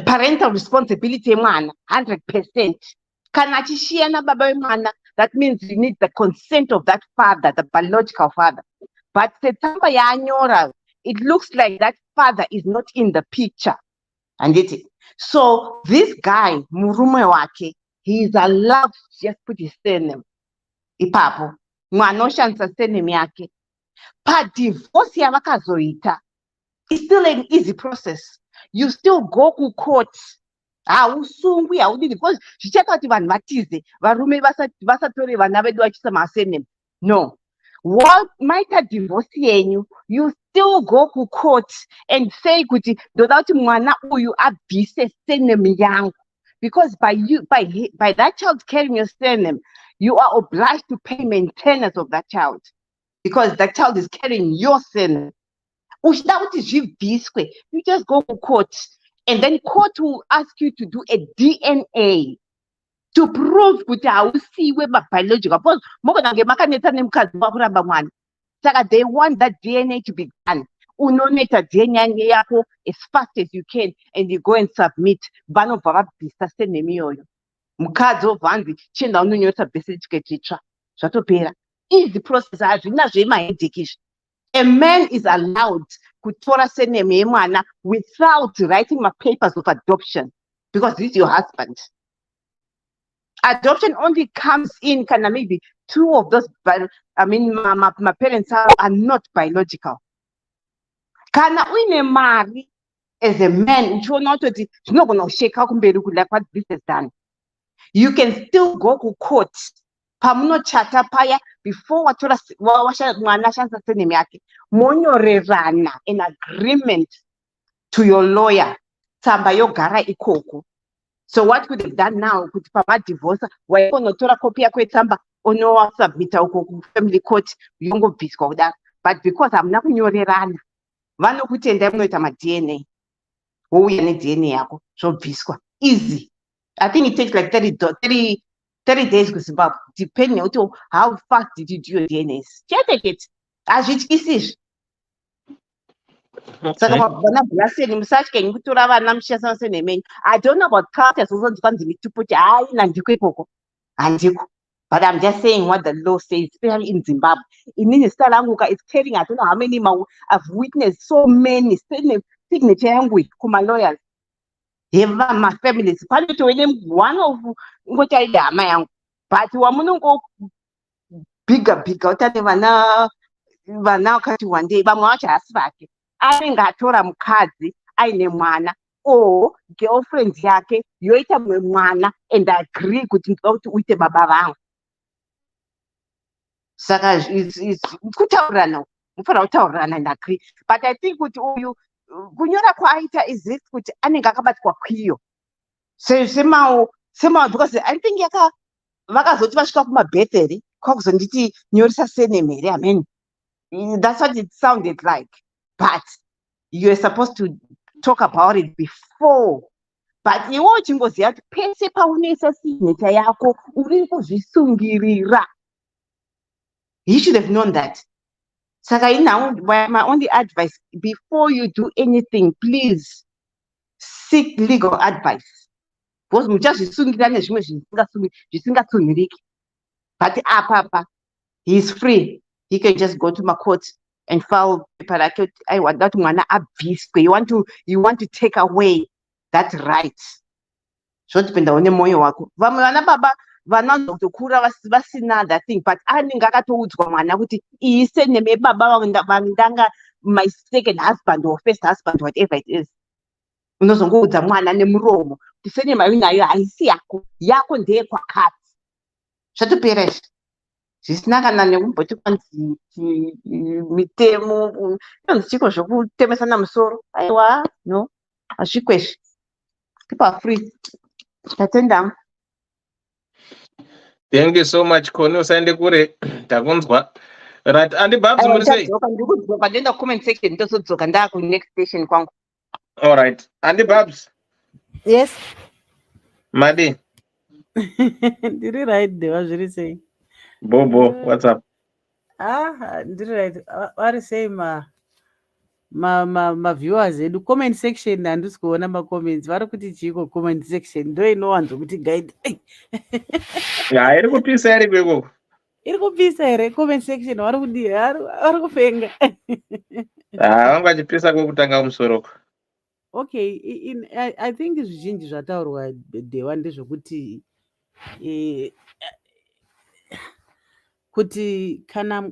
parental responsibility mwana 100%. Kana chishiyana baba mwana, that means you need the consent of that father, the biological father. But setamba ya anyora, it looks like that father is not in the picture. And it. So this guy, murume wake, he is allowed to just put his surname. Ipapo, mwanoshansa surname yake. Pa divorce ya vakazoita, it's still an easy process. You still go to court. Usungwi haudini because zvichakati vanhu vatize varume vasatore vana vedu vachisa masurname. No. What might a divorce yenyu, you still go to court and say kuti ndoda kuti mwana uyu abvise surname yangu, because by that child carrying your surname, you are obliged to pay maintenance of that child because that child is carrying your surname. You just go to court, and then court will ask you to do a DNA to prove that you see biological. They want that DNA to be done. Unoneta DNA yako as fast as you can, and you go and submit. Bano baba bisa senemiyo. Mukazo vanzi chenda unonyota basic pera. Easy process. A man is allowed to tora seneme mwana without writing my papers of adoption because this is your husband. Adoption only comes in kind of maybe two of those, but I mean my parents are not biological. Kana uine mari as a man, you're not gonna shake out like what this has done. You can still go to court. Pamuno chata paya before watora mwana shansa seneme yake. Monyorerana in agreement to your lawyer. Tamba yogara ikoko. So what could have done now? Could papa divorce? Why notora copy akwe tamba ono submit ukoko family court yongo bisko that. But because I'm not kunyorerana, vano kutenda mnoita ma DNA. Wo yana DNA yako so bisko. Easy. I think it takes like 30 days kuZimbabwe, depending on how fast did you do your DNAs. Check it. Azvityisizve. Saka vana blaseni musatye nekutora vana muchishasa senemenyu. I don't know about cultures also kwanzi mitupu kuti haina ndiko ikoko. Handiko. But I'm just saying what the law says, especially in Zimbabwe. Inini zita langu it's carrying, I don't know how many I've witnessed so many signature yangu kuma lawyers. Heva my families. Pali to one of ngoti hama yangu. But wamunongo bigger utane vana wakati one day vamwe vacho hasi vake anenge atora mukadzi aine mwana or girlfriend yake yoita mumwe mwana and agree kuti ndoda kuti uite baba vangu. Saka kutaurirana, mufanira kutaurirana and agree. But I think kuti uyu kunyora kwaaita is this kuti anenge akabatwa kwiyo semawo because I think vakazoti vasvika kumabhetheri kwakuzonditi nyoresa surname here. I mean, that's what it sounded like. But you're supposed to talk about it before. But iwe uchingoziva kuti pese paunoisa signature yako uri kuzvisungirira. You should have known that. Saka now, my only advice, before you do anything, please seek legal advice. Because muchazvisungira nezvimwe zvisingatsungiriki. But apa, he's free. He can just go to my court and file paper like I want that mwana abviswe. You want to take away that right. So dependa one moyo wako. Vamwe vana baba vanaanza kutokura vasina that thing, but anenge akatoudzwa mwana kuti iise neme baba vandanga my second husband or first husband, whatever it is. Unozongoudza mwana nemuromo kuti senema inayo haisi yako ndeye kwakati. Zvatopera izvi. Zvisina kana nekumboti kwanzi mitemo inonzi chiko zvokutemesana musoro. Aiwa, no, hazvikwezvi. People are free. Tatenda. Thank you so much, Koni. Usaende kure takunzwa. Right, and Babs murisei. Ndikudzoka ndenda comment section ndosodzoka ndaku next station kwangu. All right. And Babs. Yes. Madi. Ndiri right there, zviri sei? Bobo, what's up? Ndiri right. Vari sei ma viewers edu comment section handisi kuona ma comments. Vari kuti chiko comment section ndo inowanzo kuti guide. Ya, iri kupisa iri kweko. Iri kupisa ere comment section vari kudi vari kufenga. Vanga chipisa kwekutanga musoroko. Okay, I think zvizhinji zvataurwa Dewa ndezvokuti kuti kana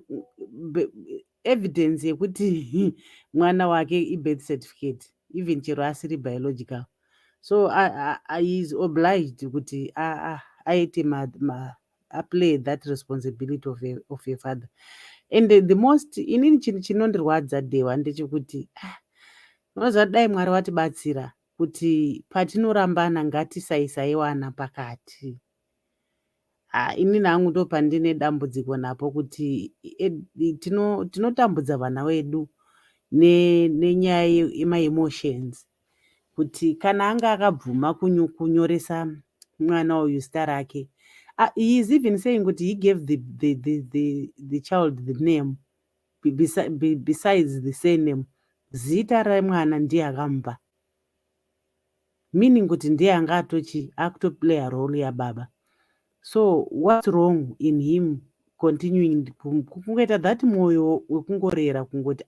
evidence yekuti mwana wake i-birth certificate even chero asiri biological, so he is obliged kuti aite play that responsibility of a father. And the most inini chinhu chinondirwadza Dewa ndechekuti unoziva dai Mwari watibatsira kuti patinorambana ngatisaisaiwana pakati. Inini hangu ndo pandine dambudziko napo kuti tinotambudza vana vedu nenyaya yema-emotions, kuti kana anga akabvuma kunyoresa mwana uyu zita rake, he is even saying kuti he gave the child the name besides the surname. Zita remwana ndiye akamupa, meaning kuti ndiye anga akutoplay a role yababa. So what's wrong in him continuing kungoita that moyo wekungorera kungoti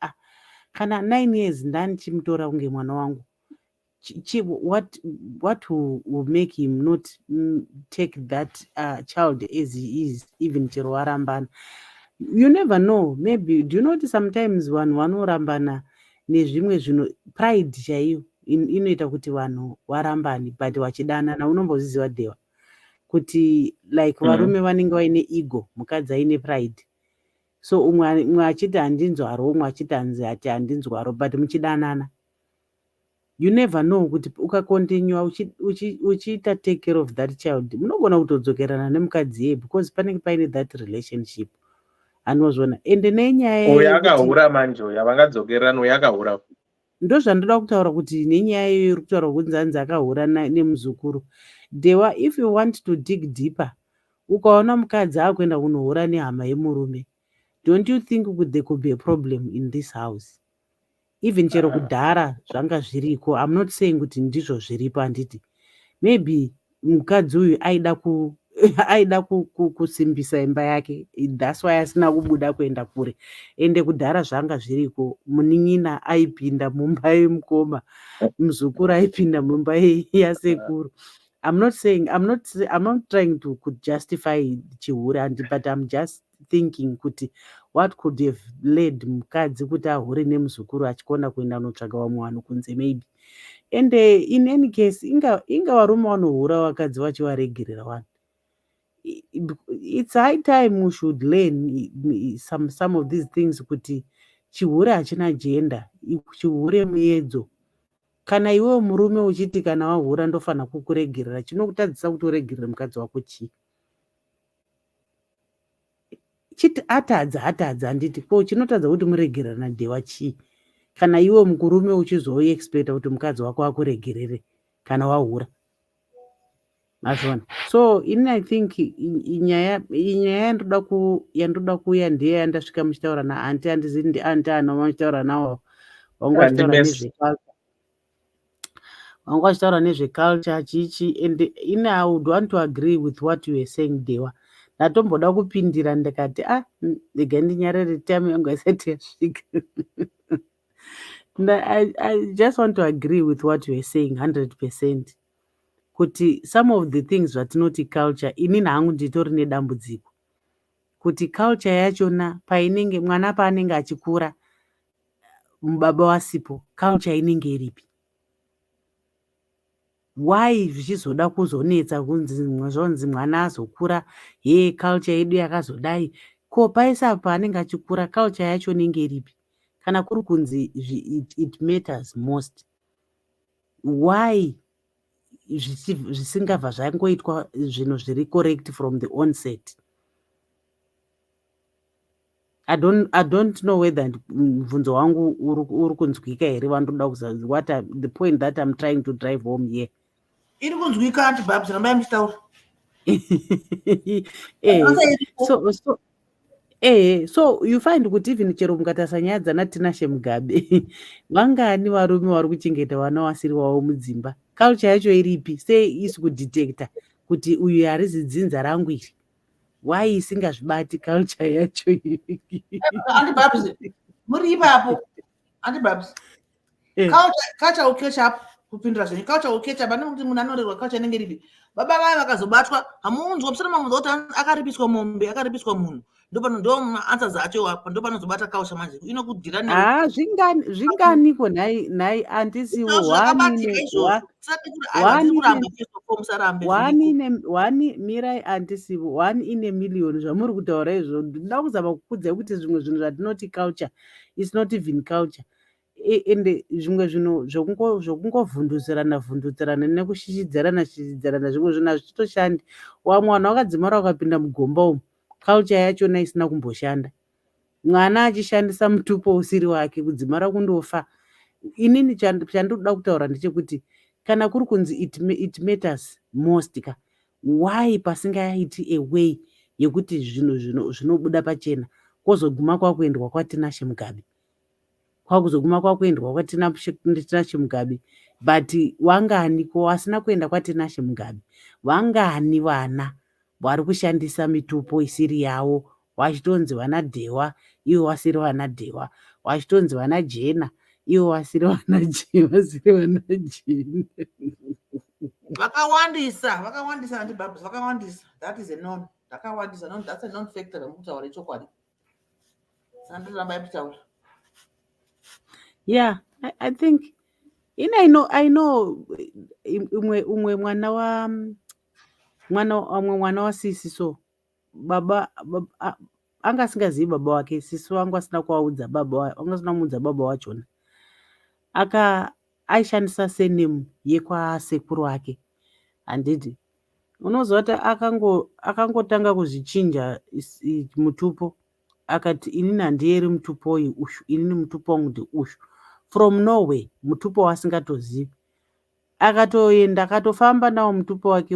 kana 9 years ndani chimutora kunge mwana wangu. What will make him not take that child as he is, even chero warambana? You never know. Maybe, do you know that sometimes vanhu vanorambana nezvimwe zvinhu pride chaiyo inoita kuti vanhu varambani but vachidanana. Unombozviziva Dewa kuti like varume vanenge vaine ego, mukadzi aine pride, so umwe achiti handinzwaro, umwe achiti hati handinzwaro, but muchidanana you never know kuti ukakontinua uchiita take care of that child munogona kutodzokerana nemukadzi yeye because panenge paine that relationship. Anozvona ende nenyaya uyo akahura manje uyo havangadzokerana, uyo akahura. ndozvandoda kutaura kuti nenyaya iyoyo iri kutaura kuti nzanzi akahura nemuzukuru. Dewa, if you want to dig deeper, ukaona mukadzi akuenda kunohura nehama yemurume, don't you think there could be a problem in this house? Even chero kudhara zvanga zviriko, I'm not saying kuti ndizvo zviripo, handiti. Maybe mukadzi uyu aida kusimbisa imba yake, that's why asina kubuda kuenda kure. Ende kudhara zvanga zviriko, munin'ina aipinda mumba yemukoma, muzukuru aipinda mumba yasekuru. I'm not trying to justify chihure, but I'm just thinking kuti what could have led mukadzi kuti ahure nemuzukuru achikona kuenda kunotsvaga vamwe vanhu kunze maybe. And in any case, inga varume vanohura vakadzi vachivaregerera vanhu. It's high time we should learn some of these things kuti chihure hachina gender, chihure muedzo. Kana iwewe murume uchiti kana wahura ndofana kukuregerera, chinokutadzisa kuti uregerere mukadzi wako chii? Chiti atadza handiti, ko chinotadza kuti muregererana Dewa chii? Kana iwe mukurume uchizoexpecta kuti mukadzi wako akuregerere kana wahura. Mazvona. So I think inyaya yandoda kuuya ndiye yandasvika muchitaura naanti, handizivi ndianti ano muchitaura nawo. Vanga vachitaura nezveculture chichi, and I would want to agree with what you were saying, Dewa. Ndatomboda kupindira ndikati ndega ndinyarare time yangu isati yasvika. I just want to agree with what you were saying 100%. Kuti some of the things vatinoti culture, inini hangu nditori nedambudziko. Kuti culture yachona painenge mwana paanenge achikura, mubaba wasipo, culture inenge iripi? Why zvichizoda kuzonetsa zvonzi mwana azokura, culture yedu yakazodai? Ko paisa paanenge achikura, culture yacho inenge iripi? Kana kuri kunzi it matters most. Why zvisingabva zvangoitwa zvinhu zviri correct from the onset? I don't know whether mvunzo wangu uri kunzwika here, vandoda kuziva the point that I'm trying to drive home here. Iri kunzwika anti babs, ramba muchitaura. So you find kuti even chero mukatarisa nyaya dzana Tinashe Mugabe, vangani varume vari kuchengeta vana vasiri wavo mudzimba? Culture yacho iripi? Sei isi kudetecta kuti uyu harizi dzinza rangu iri? Why isingazvibati culture yacho iri? Anti babs, muri ipapo. Anti babs. Culture uketch up kupindura zvenyu. Culture uketch up, kuti munhu anorerwa culture inenge iripi? Baba vaya vakazobatwa, hamunzwa musana mamunzwa kuti akaripiswa mombe, akaripiswa munhu. Ndo answer dzacho apa, ndo panozobata culture manje. Inokudhira newe. Zvinganiko nhai andisiwo mirai andisiwo 1 in a million zvamuri kutaura izvo. Ndinoda kuzama kukudzai kuti zvimwe zvinhu zvatinoti culture is not even culture. Ende zvimwe zvinhu zvokungovhundutsirana nekushishidzarana zvimwe zvinhu hazvichitoshandi. Mwana wakadzimara ukapinda mugomba umu, culture yachona isina kumboshanda. Mwana achishandisa mutupo usiri wake kudzimara kundofa. Inini chandoda kutaura ndechekuti kana kuri kunzi it matters most, why pasingaiti a way yekuti zvinhu zvinobuda pachena kwozoguma kwakuendwa kwaTinashe Mugabe, kwakuzoguma kwakuendwa kwaTinashe Mugabe. But wangani ko wasina kuenda kwaTinashe Mugabe? Wangani vana vari kushandisa mitupo isiri yavo, wachitonzi vana Dewa ivo vasiri vana Dewa, wachitonzi vana Jena ivo vasiri vana Jena. Vakawandisa anti babs, vakawandisa. That is a non. Vakawandisa, that's a non factor mukutaura chokwadi. Sandiramba yapitaura. Yeah, I think I know umwe mwana wasisi, so baba anga asingazivi baba wake. Sisi wangu asina kuvaudza baba, anga asina kumuudza baba wachona. Aishandisa surname yekwasekuru wake, handiti. Unozoti akangotanga kuzvichinja mutupo, akati inini handiyeri mutupo uyu ushu, inini mutupo wangu ndi ushu. from nowhere, mutupo waasingatozivi. Akatoenda akatofamba nawo mutupo wake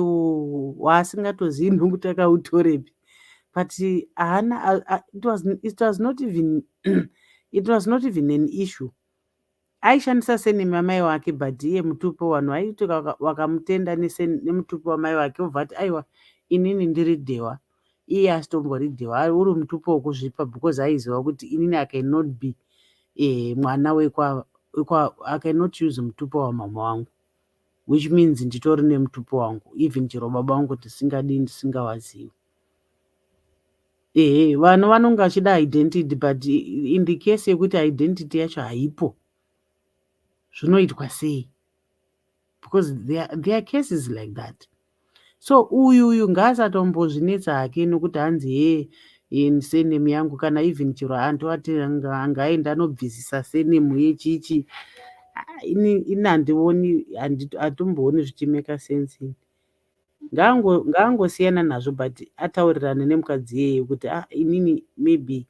waasingatozivi nokuti akautorepi. But it was not even it was not even an issue. Aishandisa senemi amai wake, but iye mutupo wanhu aiti wakamutenda nemutupo wamai wake obva ati aiwa inini ndiri dhewa, iye asitombori dhewa, uri mutupo wokuzvipa because aiziva kuti inini I cannot be mwana I cannot use mutupo wamama wangu, which means nditori nemutupo wangu even chero baba wangu tisingadi ndisingawazivi. Vanhu vanonga vachida identity, but in the case yekuti identity yacho haipo, zvinoitwa sei? Because there are cases like that. So uyu ngaasatombozvinetsa hake nokuti hanzi senemu yangu, kana even chero antu ati angaenda anobvisisa senemu yechichi, ini handioni, hatombooni zvichimeka sense. Ngaangosiyana nazvo, but ataurirane nemukadzi iyeye kuti inini maybe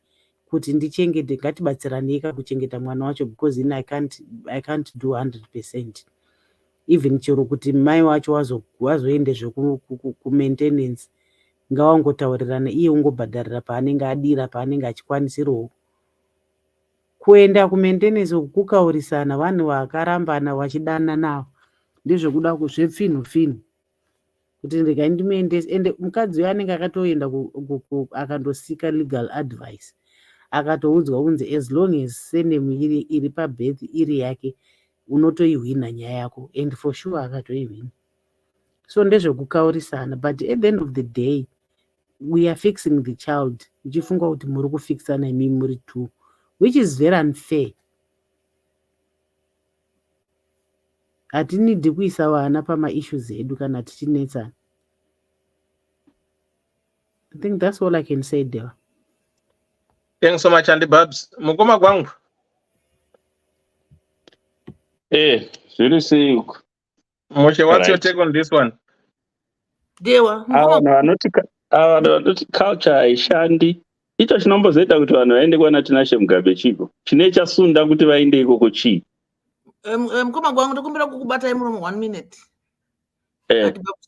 kuti ndichengete, ngatibatsiranei kakuchengeta mwana wacho because ini I can't do 100%. Even chero kuti mai wacho wazoende kumaintenance, ngavangotaurirana, iye ungobhadharira paanenge adira, paanenge achikwanisirawo. Kuenda kumaintenance kukaurisana vanhu vakarambana vachidana navo ndezvekuda zvepfinhu kuti ndega ndimuendese. Ende mukadzi uyo anenge akatoenda akandosika legal advice, akatoudzwa kunzi as long as senemu iri pabirth iri yake unotoihwina nyaya yako, and for sure akatoihwina. So ndezvekukaurisana, but at the end of the day we are fixing the child, uchifunga kuti muri kufixana imi muri two, which is very unfair. Hatinidi kuisa vana pamaissues edu kana tichinetsana. I think that's all I can say there. Thanks so much, Andy Babs. Mukoma kwangu. Seriously. Moshe, what's your take on this one? Dewa, Vanoti culture haishandi. Icho chinombozoita kuti vanhu vaende kwana Tinashe Mugabe chiko. Chine chasunda kuti vaende ikoko chii? Mukoma kwangu ndikumbira kukubatai muromo 1 minute.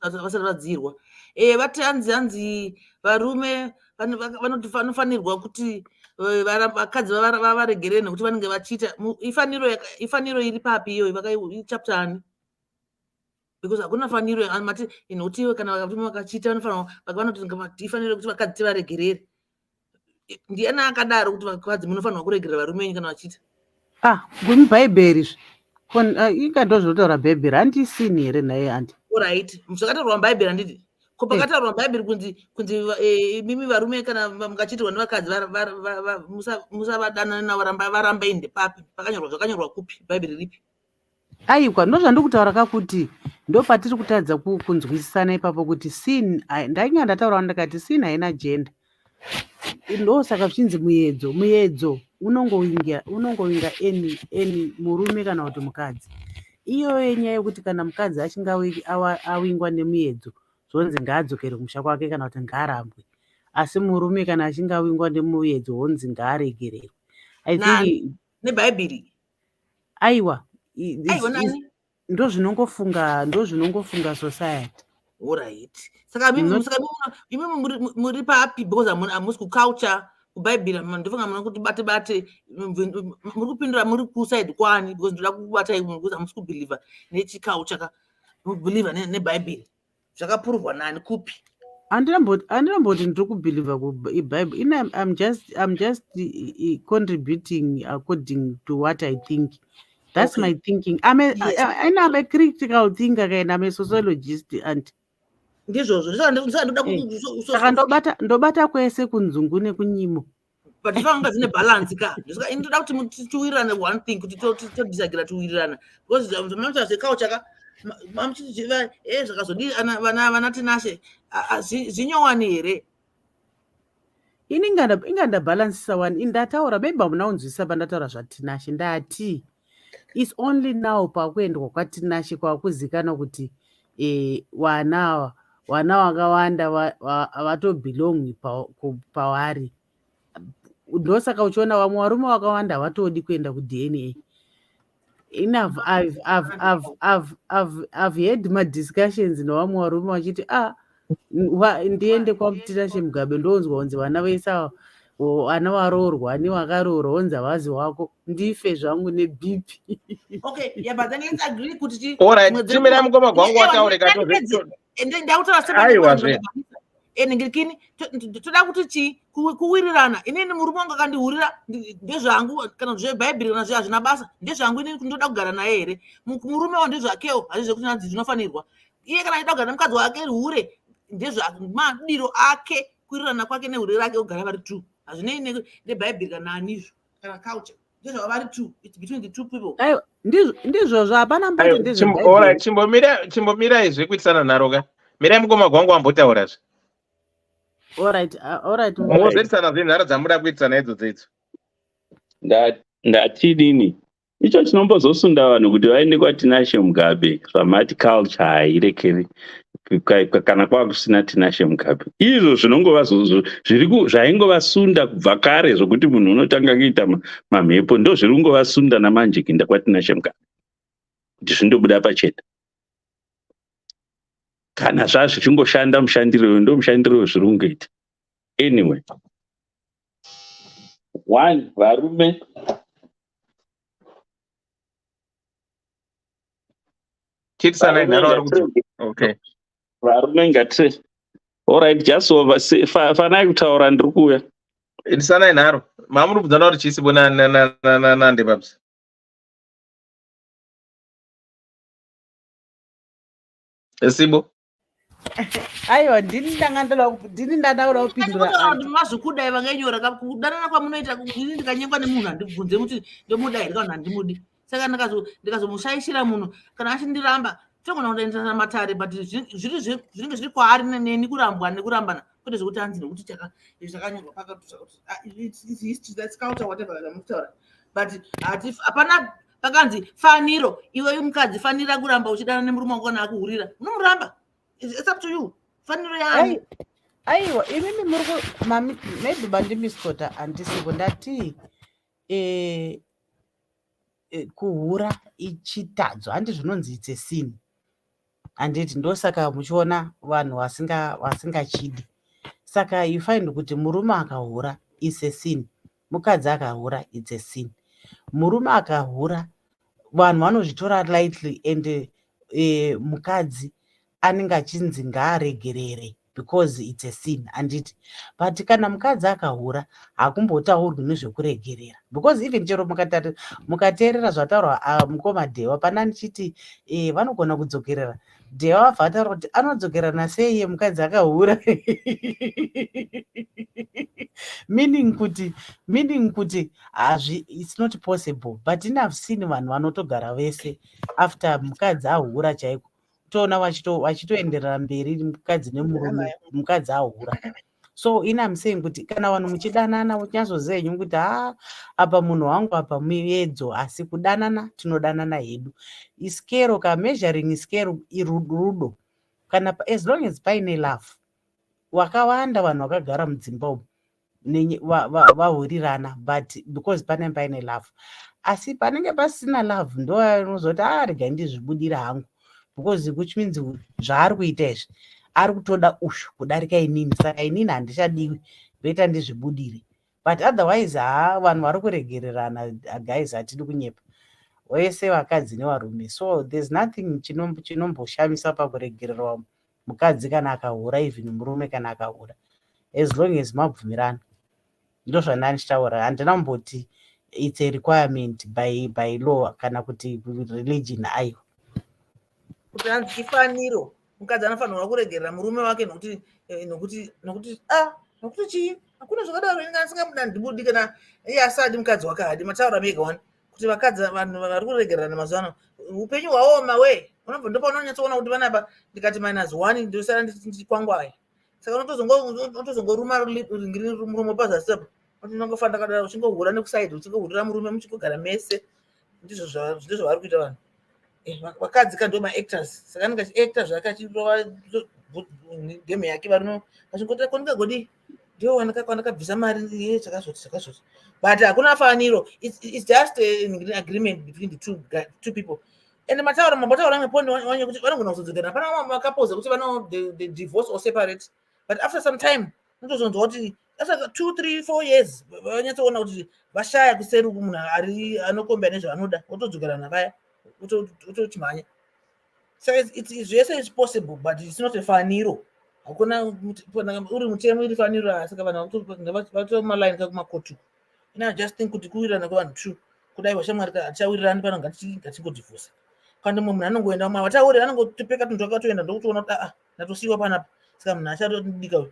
Vasati vadzirwa. Vati hanzi varume vanofanirwa kuti vakadzi vavaregere nekuti vanenge vachiita ifaniro iri papi iyo chapter ani? Because hakuna faniro mati inotiwe kana varume vakachiita vanoti ifaniro kuti vakadzi tivaregerere. Ndiani akadaro kuti vakadzi munofanirwa kuregerera varume venyu kana vachiita? Kumubhaibheri ikandozvotaura bhaibheri handisini here naye andi. Alright, zvakataurwa mubhaibheri handiti? Ko pakataurwa mubhaibheri kunzi mimi varume kana mukachiitirwa nevakadzi musavadana navo varamba inde papi? Zvakanyorwa kupi? Bhaibheri ripi? Aikwa ndozvandikutaura kakuti ndopatiri kutadza kunzwisisana ipapo kuti sin, ndainga ndataura ndakati sin haina jenda. Ndosaka zvichinzi muedzo unongoinga eni murume kana kuti mukadzi. Iyoyo nyaya yekuti kana mukadzi achinge awingwa nemuedzo zvonzi ngaadzokere kumusha kwake kana kuti ngaarambwe, asi murume kana achinge awingwa nemuedzo honzi ngaaregererwe. I think nebhaibheri aiwa ndozvinongofunga society. Alright. Saka mimi muri papi because hamusi kuculture kubhaibheri ndofunga muna kuti bate muri kupindura muri kusaidi kwani because ndoda kubata imwe because hamusi kubhilivha nechiculture mubhilivha nebhaibheri. Zvakapururwa nani kupi? Andinamboti ndiri kubhilivha kuBhibheri. I'm just contributing according to what I think. That's my thinking. I'm a critical thinker and I'm a sociologist and saka ndobata kwese kunzungu nekunyimo. But zvanga zvine balance ka. Ndoda kuti tiwirirane one thing kuti todisagree tiwirirana. Because mamcha seculture ka mamchichiva zvakazodi vana Tinashe zinyowani here. Ini inganda balancesa one ndataura maybe munaunzwisisa pandataura zvaTinashe ndati it's only now pakuendwa kwaTinashe kwakuzikana kuti wana wakawanda vatobelong pavari. Ndosaka uchiona vamwe varume vakawanda havatodi kuenda kuDNA enough. I've had my discussions nevamwe varume vachiti ndiende kwaTinashe Mugabe ndonzwa kunzi vana vese vana varoorwa nevakaroorwa vonzi havazi wako ndife zvangu neBP. Okay, yeah, but then let's agree kuti All right, timira mukoma gwangu wataure ndautaura aiwa ningirikini toda kuti chi kuwirirana inini murume wangu akandihurira ndezvangu kana zvebhaibheri kana zviya zvina basa ndezvangu inini ndoda kugara naye here murume wa ndezvakewo hazvizve kuti nanzi zvinofanirwa iye kana aida kugara nemukadzi wake rihure ndezvamadiro ake kuwirirana kwake nehurire rake kugara vari true hazvinei nebhaibheri kana anizvo kana culture ndezvava vari true. It's between the two people. Ndizvozvo hapana mboti ndezvebhaibheri. Chimbomira izvi kuitisana nharo ka mirai mukoma gwangu wambotaurazve. Alright. Mozetisana zvenharo dzamuda kuitisana idzodzo idzo. Ndatidini icho chinombozosunda vanhu kuti vaende kwaTinashe Mugabe zvamati culture hairekeri kana kwakusina Tinashe Mugabe izvo zvinongova zvaingovasunda kubva kare zvokuti munhu unotanga kuita mamhepo ndo zviri kungovasunda namanje kuenda kwaTinashe Mugabe kuti zvindobuda pachena kana zvazvichingoshanda mushandiro ndo mushandiro zviri kungoita. Anyway, one varume titisana nharo vari kuti okay varume ngati alright just over fanai kutaura ndiri kuuya titisana nharo mamuri kubvunzana kuti chisipo nande babs Sibo aiwa ndini ndadaura kupindura mazokudai vangenyora kudanana kwamunoita ini ndikanyengwa nemunhu handibvunze kuti ndomudairi kana handimudi saka ndikazomushaishira munhu kana achindiramba togona kundoenderana matare but zvinenge zviri kwaari neni kurambwa nekurambana kwete zvokuti hanzi nekuti chakanyorwa pakati that's culture whatever zamutaura but hapana pakanzi faniro iwe mukadzi fanira kuramba uchidana nemurume wako kana akuhurira unomuramba. It's up to you. Faniro yani. Aiwa inini mami maybe bandimiskota handisipo ndati kuhura ichitadzwa handi zvinonzi it's a sin handiti ndosaka muchiona vanhu vasingachidi saka you find kuti murume akahura is a sin mukadzi akahura it's a sin murume akahura vanhu vanozvitora lightly and mukadzi anenge achinzi ngaaregerere because it's a sin handiti but kana mukadzi akahura hakumbotaurwi nezvekuregerera because even chero mukateerera zvataurwa mukoma Dhewa pana ndichiti vanogona kudzokerera Dhewa abva ataura kuti anodzokerana sei iye mukadzi akahura meaning kuti it's not possible but enough seen vanhu vanotogara vese after mukadzi ahura chaiko toona vachitoenderera mberi mukadzi nemurume mukadzi ahura. So I'm saying kuti kana vanhu muchidanana muchinyazozenyu kuti apa munhu wangu apa muedzo asi kudanana tinodanana hedu iskero ka measuring iskero irudo kana as long as paine love wakawanda vanhu vakagara mudzimba umu vahurirana but because paine love asi panenge pasina love ndo anozoti rega ndizvibudira hangu because which means zvaari kuita izvi ari kutoda ushu kudarika inini saka inini handichadiwi voita ndizvibudire but otherwise vanhu vari kuregererana guys hatidi kunyepa vese vakadzi nevarume so there's nothing chinomboshamisa pakuregererwa mukadzi kana akahura even murume kana akahura as long as mabvumirana ndo zvandani ndichitaura handina mboti it's a requirement by law kana kuti religion aiwa kuti hanzi ifaniro mukadzi anofanirwa kuregerera murume wake nokuti chii hakuna zvakadaro ingasingamuda ndibudi kana iye asadi mukadzi wake hadi mataura mega wani kuti vakadzi vanhu vari kuregererana mazuva ano upenyu hwaoma we unobva ndopa unonyatsoona kuti panapa ndikati -1 ndosara ndichikwangwaya saka unotozongoruma ringiri murume pazasi apa unongofana ndakadaro uchingohura nekusaidi uchingohurira murume muchingogara mese ndizvo zvavari kuita vanhu vakadzi kandi maactors saka anenge achiacta zvake achirova game yake vanhu vachingoti kondingagodi ndio kwandakabvisa mari zvakazoti but hakuna faniro. It's just an agreement between the two people. And mataura nepondi wanye kuti vanogona kuzodzokera pana makapoza kuti they divorce or separate, but after some time unotozonzwa kuti after 2, 3, 4 years vanyatsoona kuti vashaya kuseri uku munhu anokomba nezvaanoda otodzokerana vaya otochimhanya. So zvese is possible, but it's not a faniro. Hakuna uri mutemo iri faniro, saka vanhu vatomaline kakumakotu. I just think kuti kuwirirana kwevanhu two kudai washamwari achawirirani pano ngatingodivhosa. Kandi munhu anongoenda mavatauri anongotopeka tunhu twakatoenda ndokutoona kuti ndatosiyiwa panapa, saka munhu achatodika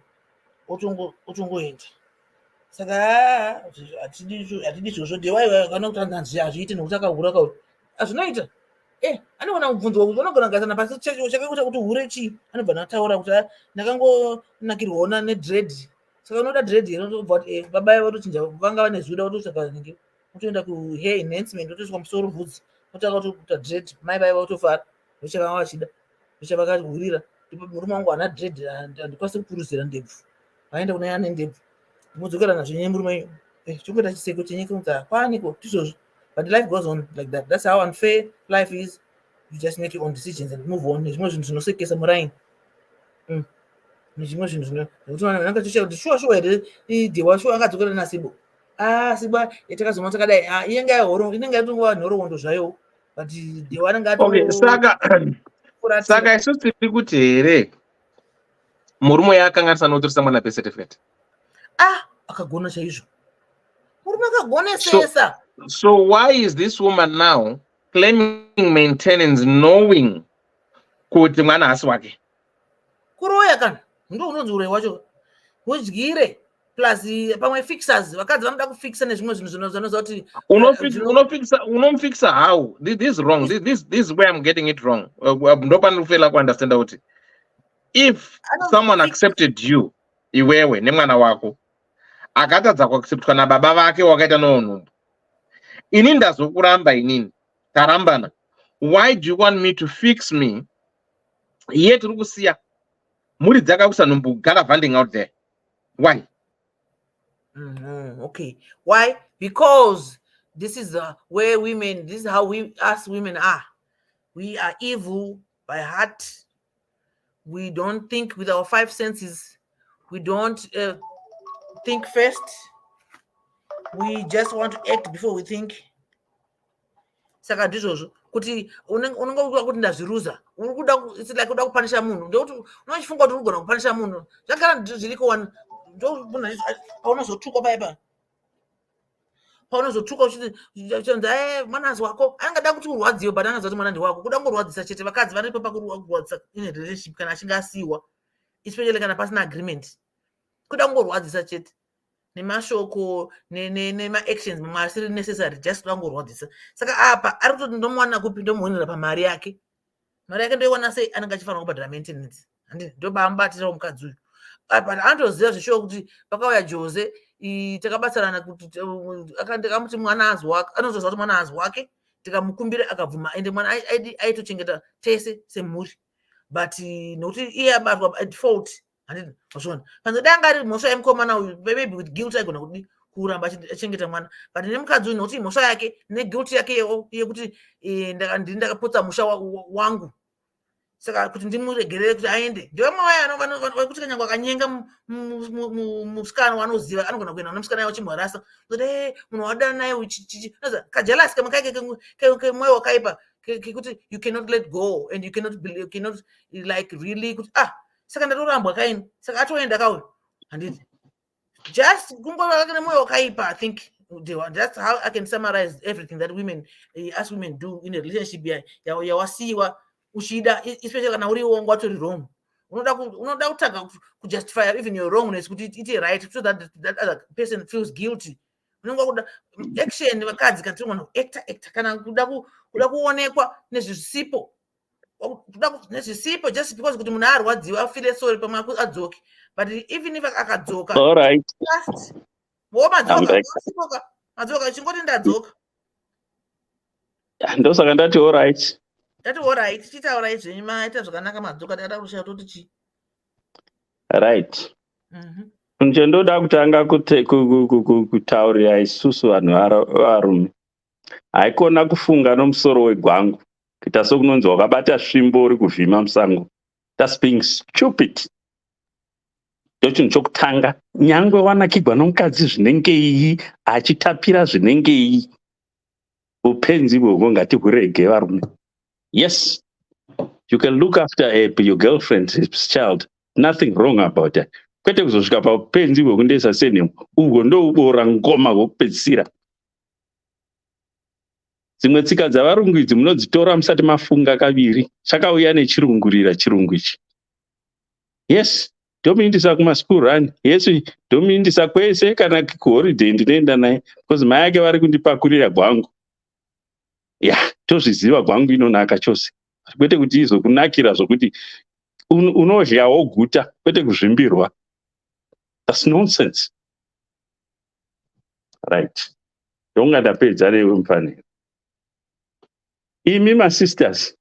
otongoenda. Saka hatidi izvozvo ndewaiwa kana kuti hanzi hazviiti nekuti akahura kauri hazvinoita. Anowana kubvunzwa kuti vanogona kugarisana pasi chakaita kuti hure chii, anobva nataura kuti ndakangonakirwawo nedread, saka unoda dread here, unotobva kuti baba vatochinja vanga vane zviuda kutotsvaka utoenda kuhair enhancement otoiswa musoro bvudzi otanga kutokuta dread, mai vaiva kutofara ndochakanga vachida ndochavakahurira. Murume wangu hana dread, handikwanisi kupuruzira ndebvu, vaenda kuna ane ndebvu mudzokera nazvo nyaya murume chongoita chiseko chenyika kuti kwaniko tizvozvo. But life goes on like that. That's how unfair life is. You just make your own decisions and move on. Nezvimwe zvinhu zvinosekesa muraini. Nezvimwe zvinhu zvinokuti vanhu vangatoshaura kuti shuwa here dewa shuwa akadzokera naSibo. Sibo yatakazomwa takadai inenge yatongova nhoroondo zvayo, but dewa anenge Okay, saka isusu tiri kuti here murume yaakanga asanotoresa mwana pecertificate. Akagona chaizvo. Murume akagonesesa. So why is this woman now claiming maintenance knowing kuti mwana hasi wake? Kuroya kana ndo unonzi uroyi wacho udyire plus pamwe fixers vakadzi vanoda kufixa nezvimwe zvinhu zvinoza kuti unomfixa how? This is wrong. This is where I'm getting it wrong. Ndopanofela kuunderstand kuti if someone accepted you iwewe nemwana wako akatadza kuacceptwa nababa vake wakaita nounhu, ini ndazokuramba inini tarambana, why do you want me to fix me iye tiri kusiya muri dzaka kusanombogaravhanding out there? Why? Okay, why? Because this is where women, this is how us women are. We are evil by heart. We don't think with our 5 senses. We don't think first. We just want to act before we think. Saka ndizvozvo kuti unenge uri kuti ndazviruza, uri kuda kuda kupanisha munhu, ndokuti unochifunga kuti unogona kupanisha munhu. Zvakara zviriko wani ndo paunozotuka paipa, paunozotuka uchiti mwanazi wako angada kuti urwadziwe, but angaziva kuti mwana ndiwako, kuda kungorwadzisa chete. Vakadzi varipo pakurwadzisa in a relationship kana achinge asiyiwa, especially kana pasina agreement, kuda kungorwadzisa chete nemashoko nema-actions mamwe asiri necessary, just kuda kungorwadzisa. Saka apa ari kutoti ndomwana kupi ndomuonera pamari yake, mari yake ndoiwana sei, anenge achifanira kubhadhara maintenance. Handiti ndobambatirawo mukadzi uyu, but anotoziva zvishuwa kuti pakauya Jose takabatsirana kuti ndikamuti mwana azi wake, anozoziva kuti mwana azi wake, tikamukumbira akabvuma, ende mwana aitochengeta tese semhuri, but nokuti iye abatwa by default. Handiti mazvona panze danga ari mhosva yemukomana uyu, maybe with guilt aigona kudi kuramba achengeta mwana, but nemukadzi uyu nokuti mhosva yake neguilt yake yekuti ndiri ndakaputsa musha wangu, saka kuti ndimuregerere kuti aende. Ndiwe mwaya vanokuti kanyange akanyenga musikana wanoziva anogona kuenda nemusikana yawo chimwarasa kuti munhu wadana naye kajalasi kamwe kaike kemwoyo wakaipa kekuti you cannot let go and you cannot like really kuti saka ndatorambwa kaini, saka atoenda kauyo. Handiti just kungova nemwoyo wakaipa. I think that's how I can summarize everything that us women do in a relationship yawasiyiwa uchida, especially kana uri wongo watori wrong, unoda kutanga kujustify even your wrongness kuti ite right, so that other person feels guilty. Unonga kuda action vakadzi kana trimwana actor kana kuda kuonekwa nezvisipo, just because kuti munhu arwadziwa afile sorry pamwe adzoke, but even if akadzoka all right, just madzoka chingoti ndadzoka ndosaka ndati all right. That's all right. Chita all right zvenyu maita zvakanaka madzoka takada kushaya toti chi. Right. Ndoda kutanga kutaurira isusu vanhu varume. Haikona kufunga nomusoro wegwangu. Kuita sokunonzi wakabata svimbo uri kuvhima musango. That's being stupid. Ndochinhu chokutanga. Nyangwe wanakigwa nomukadzi zvinengei, achitapira zvinengei. Upenzi bwoko ngatihurege varume. Yes, you can look after your girlfriend's child. Nothing wrong about that. Kwete kuzosvika paupenzi hwekundoisa senhemu. Ubwo ndoubora ngoma hwokupedzisira. Dzimwe tsika dzavarungu idzi munodzitora musati mafunga kaviri. Chakauya nechirungurira chirungu ichi. Yes, ndomuindisa kumaschool run. Yes, ndomuindisa kwese kana kuholiday ndinoenda naye. Because mai ake vari kundipakurira gwangu. Tozviziva gwangu inonaka chose. Kwete kuti izokunakira zvokuti unodyawo guta, kwete kuzvimbirwa. That's nonsense. Right. Ndonga ndapedza newe mufaniro. Imi masisters,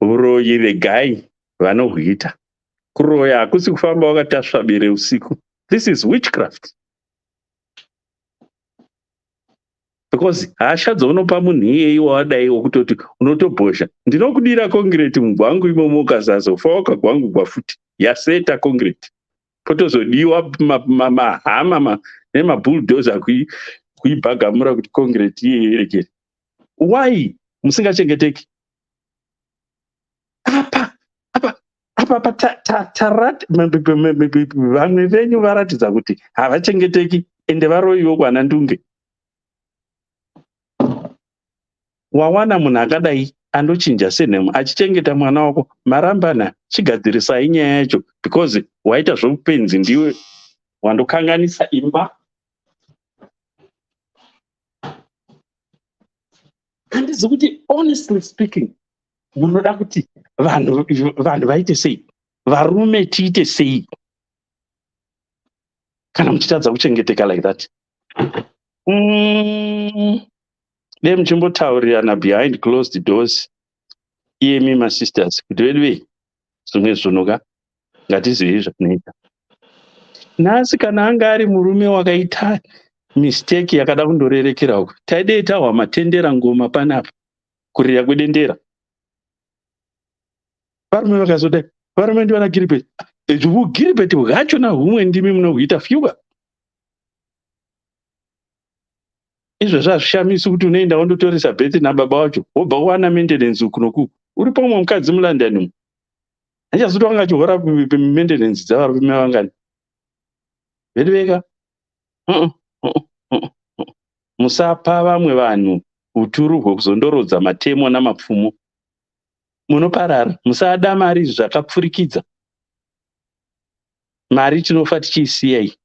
uroyi regai vanohuita. Kuroya hakusi kufamba wakatasvabire usiku. This is witchcraft. Because hasha dzaunopa munhu iyeye wadai wokutoti unotobhosha. Ndinokudira concrete mugwangu imomo ukasazofa wakagwangu kwafuti. Yaseta concrete. Potozodiwa mahama nemabulldozer kuibhagamura kuti concrete iyeye irekere. Why musingachengeteki? Apa tarati vamwe venyu varatidza kuti havachengeteki ende varoyiwo kwana ndunge. Wawana munhu akadai andochinja senhemu achichengeta mwana wako marambana chigadzirisai nyaya yacho because waita zvoupenzi ndiwe wandokanganisa imba. Handizi kuti honestly speaking munoda kuti vanhu vaite sei, varume tiite sei kana muchitadza kuchengeteka like that. Dei muchimbotaurirana behind closed doors, iyemi masisters, kuti vedu zvimwe zvonoka ngatizivi zvazvinoita. Nhasi kana anga ari murume wakaita mistake yakada kundorerekera uko, taidei tahwa matendera ngoma panapa kurira kwedendera. Varume vakazodai, varume ndivana Gilbert. Gilbert hwachona humwe ndimi munohuita fyuga. Izvo hazvishamisi kuti unoenda wondotoresa bheti nababa wacho wobva kuwana maintenance uku noku. Uri pomwe mukadzi muLondon umu. Hachazoti wanga achihora maintenance dzavarume vangani. Vediveka. Musapa vamwe vanhu uturu hwekuzondorodza matemo namapfumo. Munoparara, musada mari zvakapfurikidza. Mari tinofa tichiisiyai.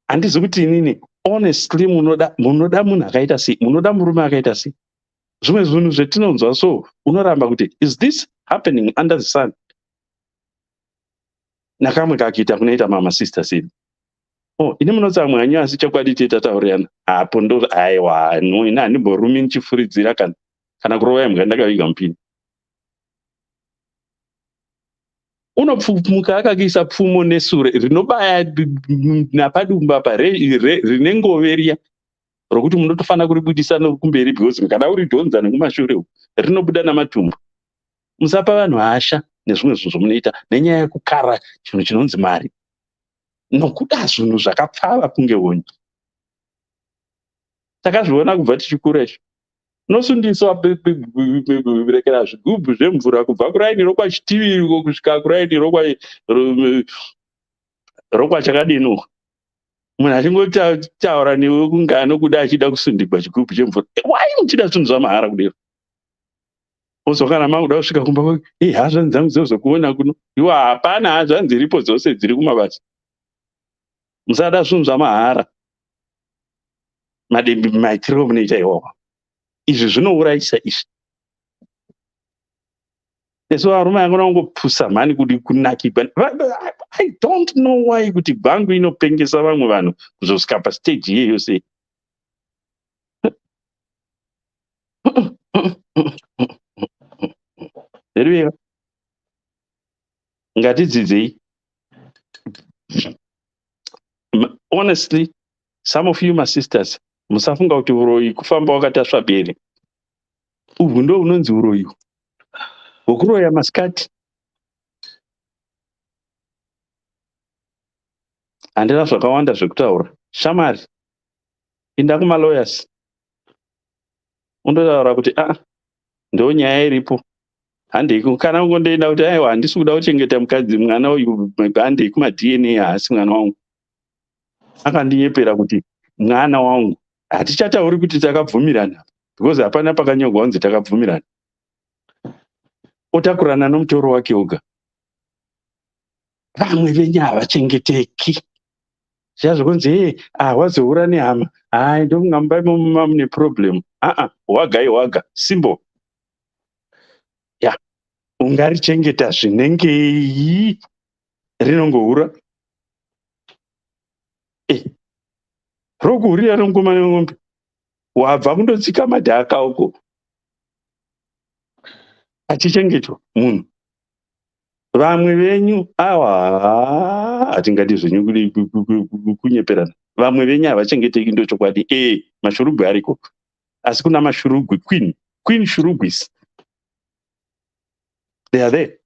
Handizi kuti inini honestly munoda munhu akaita sei, munoda murume akaita sei. Zvimwe zvinhu zvetinonzwa so unoramba kuti is this happening under the sun? Nakamwe kakuita kunoita mama sisters edu. Ini munotsa mwanyu asi chokwadi titatauriyana. Apo ndo aiwa no ina handimborumi nichifuridzira kana kuroya mga ndakaviga mupini. Unopfumuka akakiisa pfumo nesure rinobaya napadumba apa rine ngove riya rokuti munotofana kuribudisa nokumberi because kana uri dhonza nekumashure uku rinobuda namatumbu. Musapa vanhu hasha nezvimwe zvinhu zvomunoita nenyaya yekukara chinhu chinonzi mari. Nokuda zvinhu zvakapfava kunge honye. Takazviona kubva tichikura izvo. Unosundiswa kurekera zvigubhu zvemvura kubva kuraini rokwachitivi kusvika kuraini rokwachakadino. Munhu achingotaura newe kunge anokuda achida kusundikwa chigubhu chemvura. Wai muchida zvinhu zvamahara kudero? Ozokana makuda kusvika kumba kwako, hazvanzi dzangu dzozokuona kuno. Iwe hapana hazvanzi iripo dzose dziri kumabasa. Musada zvinhu zvamahara. Madembi maitiro munoita iwawa. Izvi zvinourayisa izvi. Nesu varume angona kungopusa mhani kuti kunakirwa. I don't know why kuti bhangu inopengesa vamwe vanhu kuzosvika pastage iyeyo sei. Zveriveka. ngatidzidzei. Honestly, some of you, my sisters, musafunga kuti uroyi kufamba wakatasva bere. Uhu ndo unonzi uroyi. Wokuroya masikati. Handina zvakawanda zvekutaura. Shamari, inda kuma-lawyers. Undotaura kuti ndo nyaya iripo. Handei kana ungondoenda kuti aiwa handisi kuda kuchengeta mukadzi mwana uyu handei kuma-DNA haasi mwana wangu. Akandinyepera kuti mwana wangu. Hatichatauri kuti takabvumirana. Because hapana pakanyorwa kunzi takabvumirana. Otakurana nomutoro wake oga. Vamwe venyu havachengeteki. Zvazvokunzi wazoura nehama. Ndomungamba mune problem. Waga simple. Ungarichengeta zvinengei rinongoura. Rokuurira rongoma nemombe. Wabva kundotsika madhaka uko. Achichengetwa munhu. Vamwe venyu hatingati zvenyu kunyeperana. Vamwe venyu havachengeteki ndochokwadi. Mashurugwi ariko. Asi kuna mashurugwi queen shurugwis. They are there.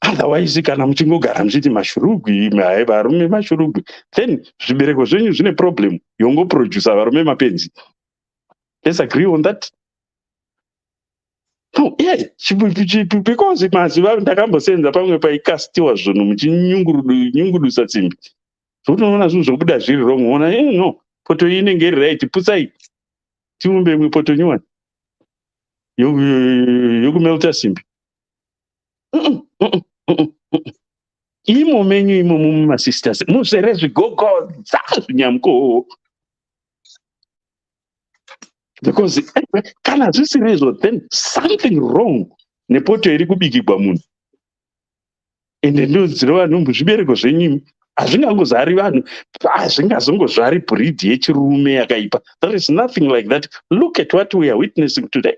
Otherwise, kana muchingogara muchiti mashurugwi, varume mashurugwi, then zvibereko zvenyu zvine problem. Yongoproducer varume mapenzi. Let's agree on that. No, because maziva ndakambosenza pamwe paikastiwa zvinhu muchinyungudusa tsimbi. Zvotoona zvinhu zvobuda zviri wrong. Ona no, poto inenge iri right. Putsai. Tiumbe imwe poto nyuwani. Yokumelta simbi. Imo menyu imo mumasisters. Muzere zvigogodza zvinyamko. Because kana zvisirezvo, then something wrong nepoto iri kubikigwa munhu. Ende ndodzirova nhumbu zvibereko zvenyu hazvingangozvari vanhu, hazvingazongozvari breed yechirume yakaipa. There is nothing like that. Look at what we are witnessing today.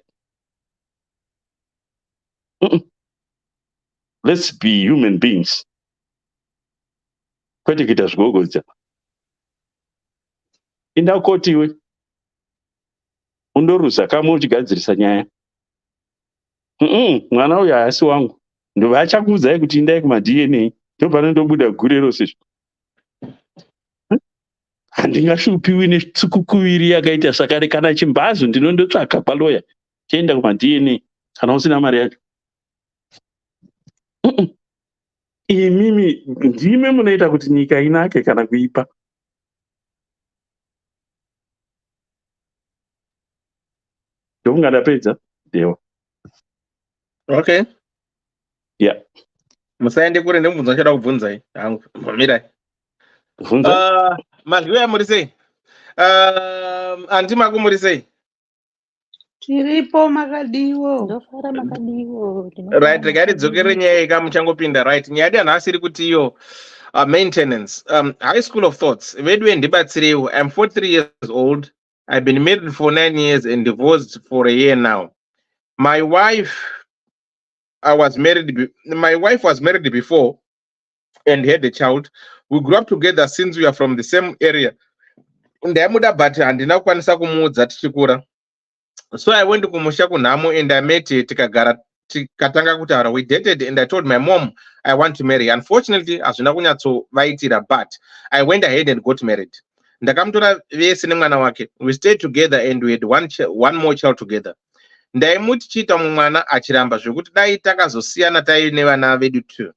Let's be human beings. Kwete kuita zvigogodza. Inda kotiwe. Undoruza kama uchigadzirisa nyaya. Mwana uyu haasi wangu. Ndovachakuudzai kuti indai kuma-DNA. Ndopanondobuda gure rose. Handingashupiwi netsukukuviri yakaita sakare. Kana chimbazo ndinondotsvaka paloya. Tienda kuma-DNA. Kana usina mari yacho. Imimi ndime munoita kuti nyika inake kana kuipa. Ndokungandapedza dewa. Okay. Yeah. Musaende kure nemubvunzo ndoda kubvunzai. Mamirai. Bvunza. Madliwa muri sei? Anti mako muri sei? Tiripo makadiwo. Ndofara makadiwo. Right, regarding dzokere nyaya ikamuchangopinda. Right, nyaya yanhasi iri kuti iyo maintenance. High School of Thoughts. Vedwe ndibatsirewo. I'm 43 years old. I've been married for 9 years and divorced for a year now. My wife was married before and had a child. We grew up together since we are from the same area. Ndamuda but handina kukwanisa kumuudza tichikura. So I went to kumusha kunhamo and I met her, tikatanga kutaura. We dated and I told my mom I want to marry. Unfortunately, hazvina kunyatsovaitira, but I went ahead and got married. Ndakamutora vese nemwana wake. We stayed together and we had one more child together. Ndaimuti chita mwana achiramba zvokuti dai takazosiyana taine vana vedu 2.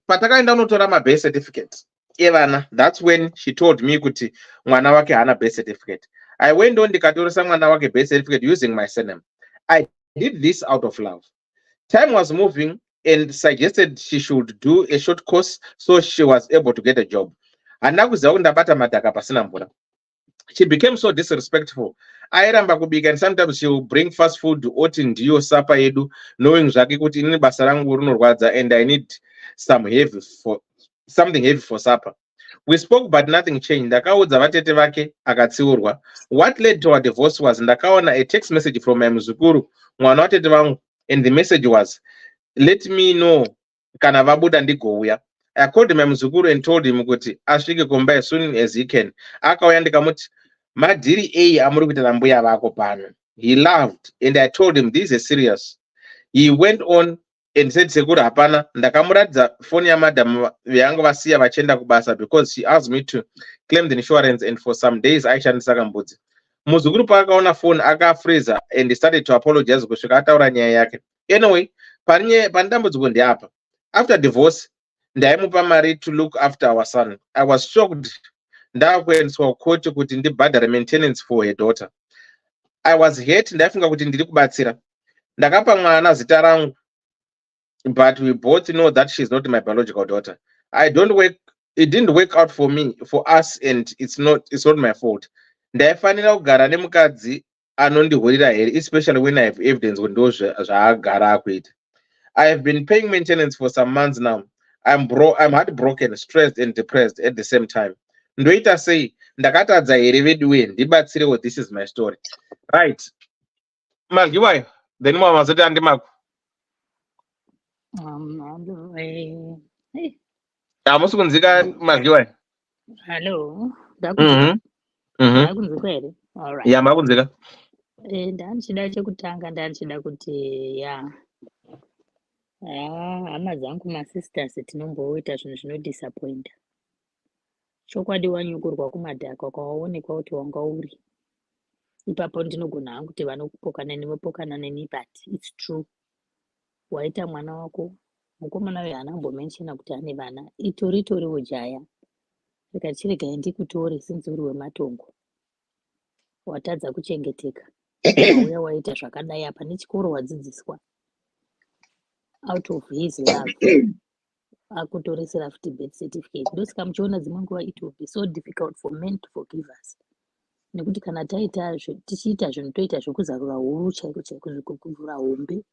Patakaenda kunotora ma-birth certificate evana, that's when she told me kuti mwana wake hana birth certificate. I went on ndikatoresa mwana wake birth certificate using my surname. I did this out of love. Time was moving and suggested she should do a short course so she was able to get a job. Handina kuziva kuti ndabata madhaka pasina mvura. She became so disrespectful. Airamba kubika and sometimes she will bring fast food oti ndiyo sapa yedu, knowing zvake kuti ini basa rangu rinorwadza and I need something heavy for supper. We spoke but nothing changed. Ndakaudza vatete vake akatsiurwa. What led to our divorce was ndakaona a text message from my muzukuru, mwana watete vangu, and the message was, let me know kana vabuda ndigouya. I called my muzukuru and told him kuti asvike kumba as soon as he can. Akauya ndikamuti madhiri ei amuri kuita mbuya vako pano. He laughed and I told him this is serious. He went on and said sekuru hapana. Ndakamuradza phone yamadam yanga vasiya vachienda kubasa because she asked me to claim the insurance and for some days aishandisa kambudzi. Muzukuru paakaona phone akafreezer and he started to apologize kusvika ataura nyaya yake. Anyway, pandambudziko ndeapa. After divorce, ndaimupa mari to look after our son. I was shocked. Ndakuendeswa koti kuti ndibhadhare maintenance for her daughter. I was hurt. Ndaifunga kuti ndiri kubatsira. Ndakapa mwana zita rangu, but we both know that she's not my biological daughter. It didn't work out for us, and it's not my fault. Ndaifanira kugara nemukadzi anondihurira here, especially when I have evidence when those zvaagara akuita. I have been paying maintenance for some months now. I'm heartbroken, stressed and depressed at the same time. Ndoita sei ndakatadza here veduwe ndibatsirewo. This is my story. Right. Magiwayo. Then mamazoti andimako. Hamusi kunzika Magiwayo. Hello. Ndakunzika here. All right. Yeah, makunzika. Ndanchida chekutanga ndanchida kuti hama dzangu masisters tinomboita zvinhu zvinodisappointa. Chokwadi wanyukurwa kumadhaka kwaonekwa kuti wanga uri. Ipapo ndinogona hangu kuti vanokupokana nevopokana neni, but it's true. Waita mwana wako, mukomana uyu haana kumbomenshena kuti ane vana. Itoriwo jaya. Saka chiregai ndikutore sinzi uri wematongo. Watadza kuchengeteka. Wauya waita zvakadai apa nechikoro wadzidziswa. Out of his love. Akutoresera futi birth certificate. Ndosaka muchiona dzimwe nguva it will be so difficult for men to forgive us. Nekuti kana tichiita zvinhu toita zvekuzarura huru chaiko kuvhura hombe.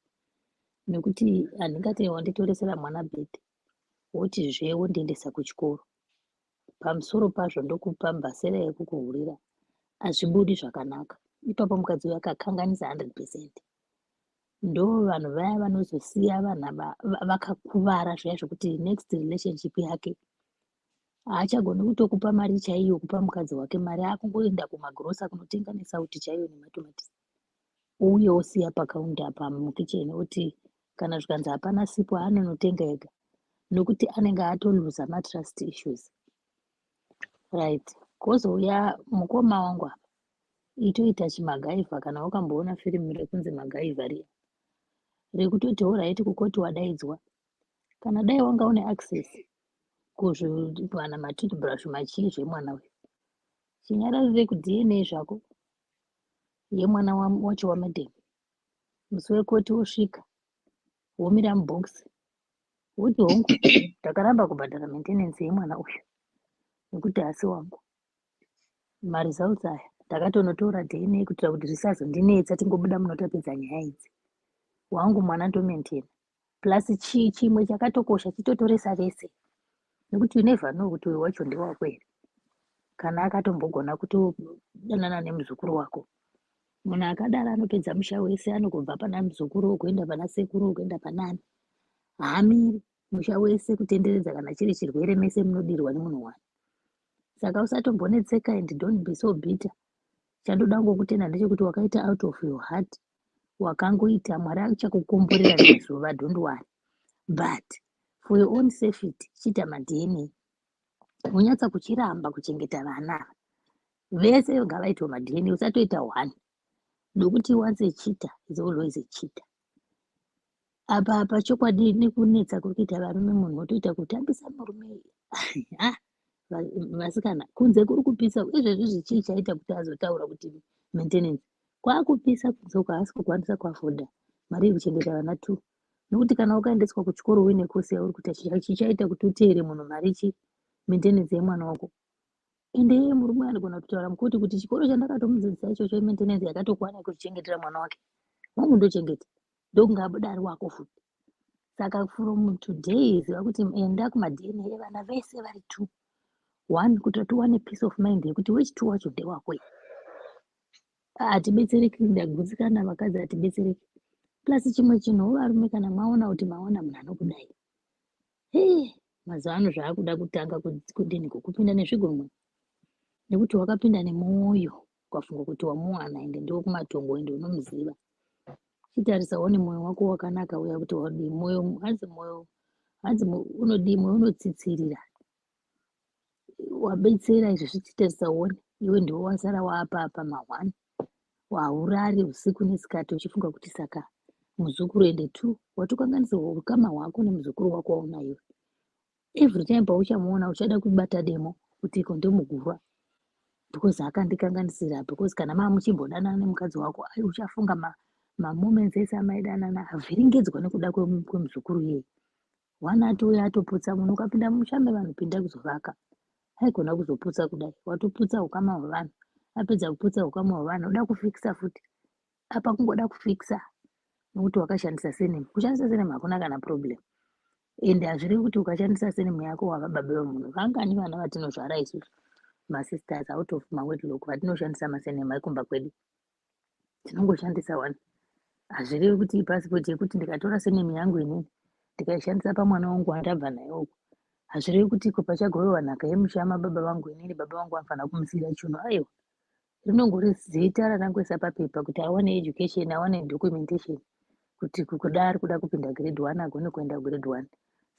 Nekuti handingati wanditoresera mwana birth woti zvewo ndiendesa kuchikoro. Pamusoro pazvo ndokupa mbasera yekukuhurira. Hazvibudi zvakanaka. Ipapo mukadzi uyu akakanganisa 100%. Ndo vanhu vaya vanozosiya vanhu vakakuvara zviya zvokuti next relationship yake haachagoni kutokupa mari chaiyo, kupa mukadzi wake mari, akungoenda kumagirosa kunotenga nesauti chaiyo nematomatisi. Uye osiya pakaunda apa mukicheni oti kana zvikanzi hapana sipo anonotenga ega. Nokuti anenge atoluza matrust issues. Right. Kozouya mukoma wangu apa. Itoita chimagaiva kana wakamboona firimu rekunzi magaiva riya. Rekutoti alright kukoti wadaidzwa. Kana dai wanga une access kuzvivana matoothbrush machii zvemwana uyu. Chinyararire kuDNA zvako yemwana wacho wamadheni. Musi wekoti wosvika womira mubhokisi woti hongu ndakaramba kubhadhara maintenance yemwana uyu nekuti hasi wangu. Maresults aya ndakatonotora DNA kuitira kuti zvisazondinetsa tingobuda munotapedza nyaya idzi. Wangu mwana ndomaintaina. Plus chimwe chakatokosha chitotoresa vese. Nekuti you never know kuti uyu wacho ndewako here. Kana akatombogona kutodanana nemuzukuru wako. Munhu akadaro anopedza musha wese, anogobva pana muzukuru kuenda pana sekuru kuenda panani. Haamiri musha wese kutenderedza kana chiri chirwere mese munodirwa nemunhu wani. Saka usatombonetseka and don't be so bitter. Chandoda ngokutenda ndechekuti wakaita out of your heart. Wakangoita Mwari achakukomborera mazuva, don't worry. But for your own safety, chita maDNA. Unyatsa kuchiramba kuchengeta vana. Vese ngavaitwa maDNA, usatoita one. Nokuti once a cheater is always a cheater. Apa chokwadi nekunetsa kurikuita varume munhu wotoita kutambisa murume. Vasikana kunze kuri kupisa izvezvi chii chaita kuti azotaura kuti maintenance kwakupisa kudzoka haasi kukwanisa kuafoda mari yekuchengeta vana tu. Nokuti kana ukaendeswa kuchikoro uine kosi yauri kuita chichaita kuti uteere munhu mari maintenance yemwana wako. Ende iye murume anogona kutaura mukoti kuti chikoro chandakatomudzidzisa ichocho maintenance yakatokwana kuchengetera mwana wake. Wangu ndochengeta ndokunge abuda ari wako futi. Saka from today ziva kuti enda kumaDNA evana vese vari two. One kuti tiwane peace of mind yekuti which two wacho ndewako. Hatibetsereki, ndagutsikana vakadzi hatibetsereki. plus chimwe chinhu varume kana maona kuti maona munhu anokudai mazuva ano zvaakuda kutanga kudini kukupinda nezvigomwe nekuti wakapinda nemwoyo ukafunga kuti wamuwana ende ndo kumatongo ende unomuziva chitarisawo nemwoyo wako wakanaka uya kuti wadii mwoyo hanzi unodii mwoyo unotsitsirira wabetsera izvo zvichitarisawo iwe ndiwo wasara waapa mahwani waurari usiku nesikati uchifunga kuti saka muzukuru ende 2 watokanganisa ukama hwako nemuzukuru wako waunayo every time pauchamuona uchada kubata demo kuti iko ndomugurwa because akandikanganisira because kana muchimbodanana nemukadzi wako uchafunga moments ese amaidanana avhiringedzwa nekuda kwemuzukuru yeye wanatouya atoputsa munhu ukapinda mushambe vanhu pinda kuzovaka haigona kuzoputsa kudai watoputsa ukama hwevanhu apedza kuputsa ukama hwevanhu uda kufikisa futi apa kungoda kufikisa nokuti wakashandisa senemu kushandisa senemu hakuna kana problem ende hazviri kuti ukashandisa senemu yako wavababa vemunhu vangani vana vatinozvara isusu masisters out of mawedlock vatinoshandisa masenemu aikumba kwedu tinongoshandisa one hazviri kuti pasipoti yekuti ndikatora senemu yangu inini ndikaishandisa pamwana wangu wandabva naye uku hazviri kuti iko pachagovewa nhaka yemushama baba vangu inini baba vangu vanofanira kumusiyira chiuno aiwa rinongori zita rakangoisa papepa kuti awane education awane documentation kuti kudari kuda kupinda grade 1 agone kuenda grade 1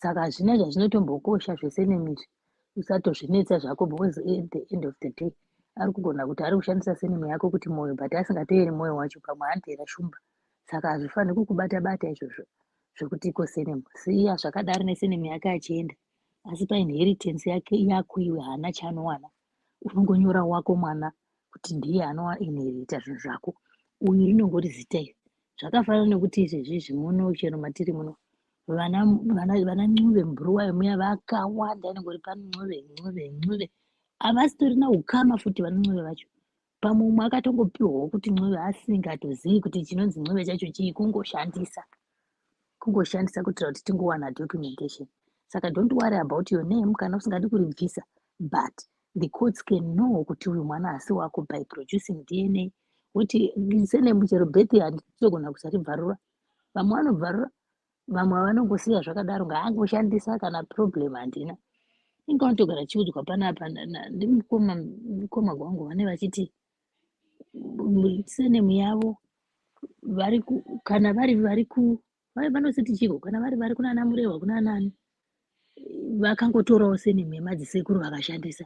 saka hazvina zvazvinotombokosha zvesenemu izvi usatozvinetsa zvako because at the end of the day ari kugona kuti ari kushandisa senemu yako kuti mwoyo but asingatoeri mwoyo wacho pamwe anoteera shumba saka hazvifaniri kukubata izvozvo zvokuti iko senemu siya zvakadaro nesenemu yake achienda asi painheritance yako iwe haana chaanowana unongonyora wako mwana kuti ndiye anoinherita zvinhu zvako uyu rinongori zita iri zvakafanana nekuti izvezvizvi muno chero matiri muno vana ncube mubhuruwayo muya vakawanda inongori pano ncube havasitorina ukama futi vana ncube vacho pamwe umwe akatongopiwawo kuti ncube asingatozivi kuti chinonzi ncube chacho chii kungoshandisa kuitira kuti tingowana documentation saka don't worry about your name kana usingadi kuribvisa but the courts can know kuti uyu mwana hasi wako by producing DNA kuti senemu chero birthday handitogona kusaribvarura vamwe vanobvarura vamwe vanongosiya zvakadaro ngaangoshandisa kana problem handina inga vanotogara chiudzwa panapa ndimukoma gwangu vane vachiti senemu yavo kana vanositi chiko kana vari kunana murehwa kuna nani vakangotorawo senemu yemadzisekuru vakashandisa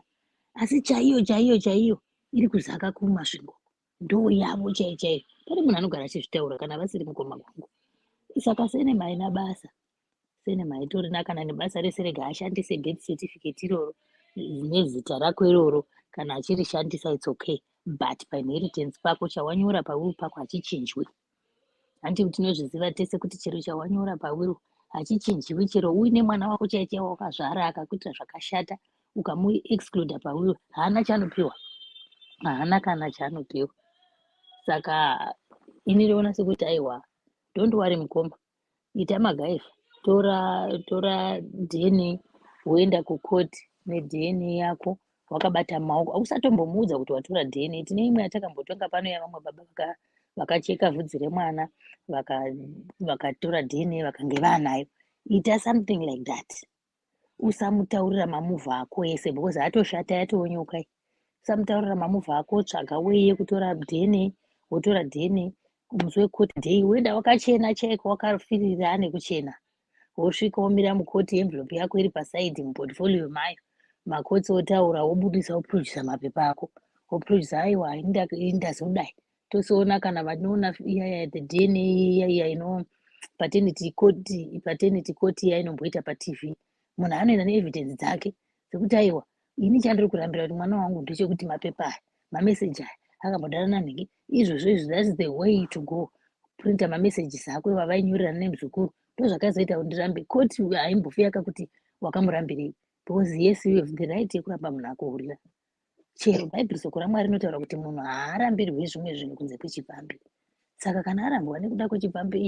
asi chaiyo iri kuzaka kumasvingo ndo yavo chaiyo pane munhu anogara achizvitaura kana vasiri mukoma gwangu saka senemu haina basa senemu haitorina kana nebasa rese rega ashandise birth certificate iroro nezita rako iroro kana achirishandisa its okay but painheritance pako chawanyora pawiru pako hachichinjwi handi tinozviziva tese kuti chero chawanyora pawiru hachichinjiwi chero uine mwana wako chaichaiwo wakazvara akakuitira zvakashata ukamuexcluda pawiru haana chaanopiwa haana kana chaanopiwa saka ini rinoona sekuti aiwa don't worry mukoma ita magaiva tora DNA woenda kukoti neDNA yako wakabata maoko ausatombomuudza kuti watora DNA tine imwe yatakambotonga pano yavamwe baba vakacheka vhudzi remwana vakatora DNA vakange vanayo ita something like that usamutaurira mamuvha ako ese because atoshata yatoonyoka usamutaurira mamuvha ako tsvaga weye kutora DNA wotora DNA musi wekoti day wenda wakachena chaiko wakafirira nekuchena wosvika womira mukoti envelope yako iri pasaidi muportfolio mayo makotsi otaura wobudisa woprodusa mapepa ako woprodusa aiwa indazodai tosiona kana vanoona iyaya the DNA iya ino paternity court iya inomboita patv munhu anoenda neevidence dzake dzekuti aiwa ini chandiri kurambira kuti mwana wangu ndechekuti mapepa aya mameseji aya akambodanana nhingi izvozvo that's the way to go printa mameseji ako vavainyorerana nemuzukuru ndozvakazoita kuti ndirambe koti haimbofi yakakuti wakamurambirei because yes you have the right yekuramba munhu akuurira chero bhaibheri soko ramwari rinotaura kuti munhu haarambirwi zvimwe zvinhu kunze kwechipambi saka kana arambwa nekuda kwechipambi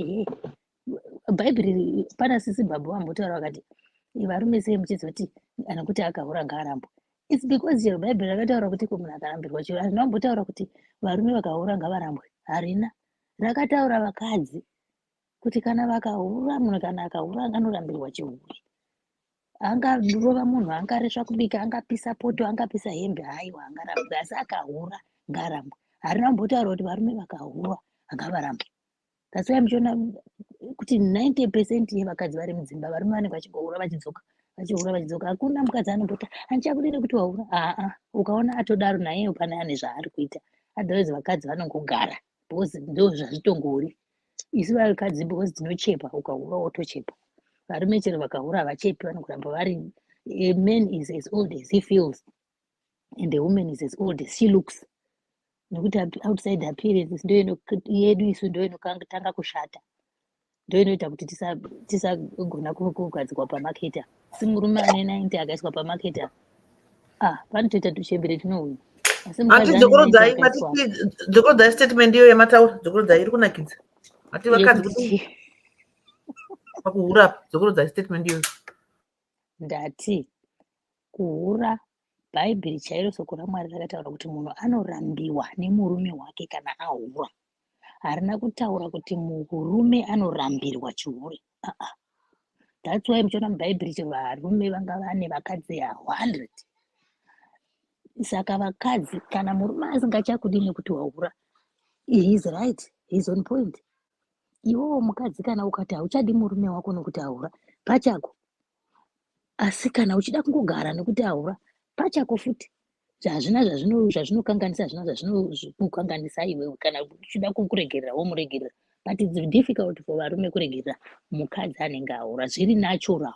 bhaibheri pana sisi bhabha vambotaura vakati varume sei muchizoti kana kuti akaura ngaarambwa its because chero bhaibheri rakataura kuti ko munhu akarambirwa chero hazvina kumbotaura kuti varume vakaura ngavarambwe harina rakataura vakadzi kuti kana vakahura munhu kana akahura anorambirwa chihuri. Angarova munhu, angaresva kubika, angapisa poto, angapisa hembe, haiwa angarambwa. Asi akahura ngarambwa. Harina kumbotaura kuti varume vakahura ngavarambe. That's why muchiona kuti 90% yevakadzi vari mudzimba varume vanenge vachihura vachidzoka vachihura vachidzoka. Hakuna mukadzi anomboti handichakudire kuti wahura. Ukaona atodaro naye pane ane zvaari kuita. Otherwise vakadzi vanongogara because ndo zvazvitongori. Isu vakadzi because tinochepa, ukahura wotochepa. Varume chero vakahura havachepi, vanogoramba vari. A man is as old as he feels and a woman is as old as she looks. Nekuti outside her periods ndio yedu isu ndio inotanga kushata. Ndio inoita kuti tisagona kugadzikwa pamaketa. Si murume ane 90 akaiswa pamaketa. Panotoita tuchembere tunouya. Asi mukadzi ane 90 akaiswa. Dzokorodza statement iyo yematauro, dzokorodza iri kunakidza. Ati vakadzi kuti pakuhura dzokorodza statement iyo. Ndati kuhura Bhaibheri chairo soko raMwari rakataura kuti munhu anorambiwa nemurume wake kana ahura. Harina kutaura kuti murume anorambirwa chihuri. That's why muchiona muBhaibheri chero varume vanga vane vakadzi 100. Saka vakadzi kana murume asingachakudini kuti wahura, he is right, he is on point. Iwewo mukadzi kana ukati hauchadi murume wako nekuti ahura, pachako. Asi kana uchida kungogara nekuti ahura, pachako futi. Hazvina zvazvinokanganisa, hazvina zvazvinokukanganisa iwewe. Kana uchida kukuregerera womuregerera. But it's difficult for varume kuregerera mukadzi anenge ahura. Zviri natural.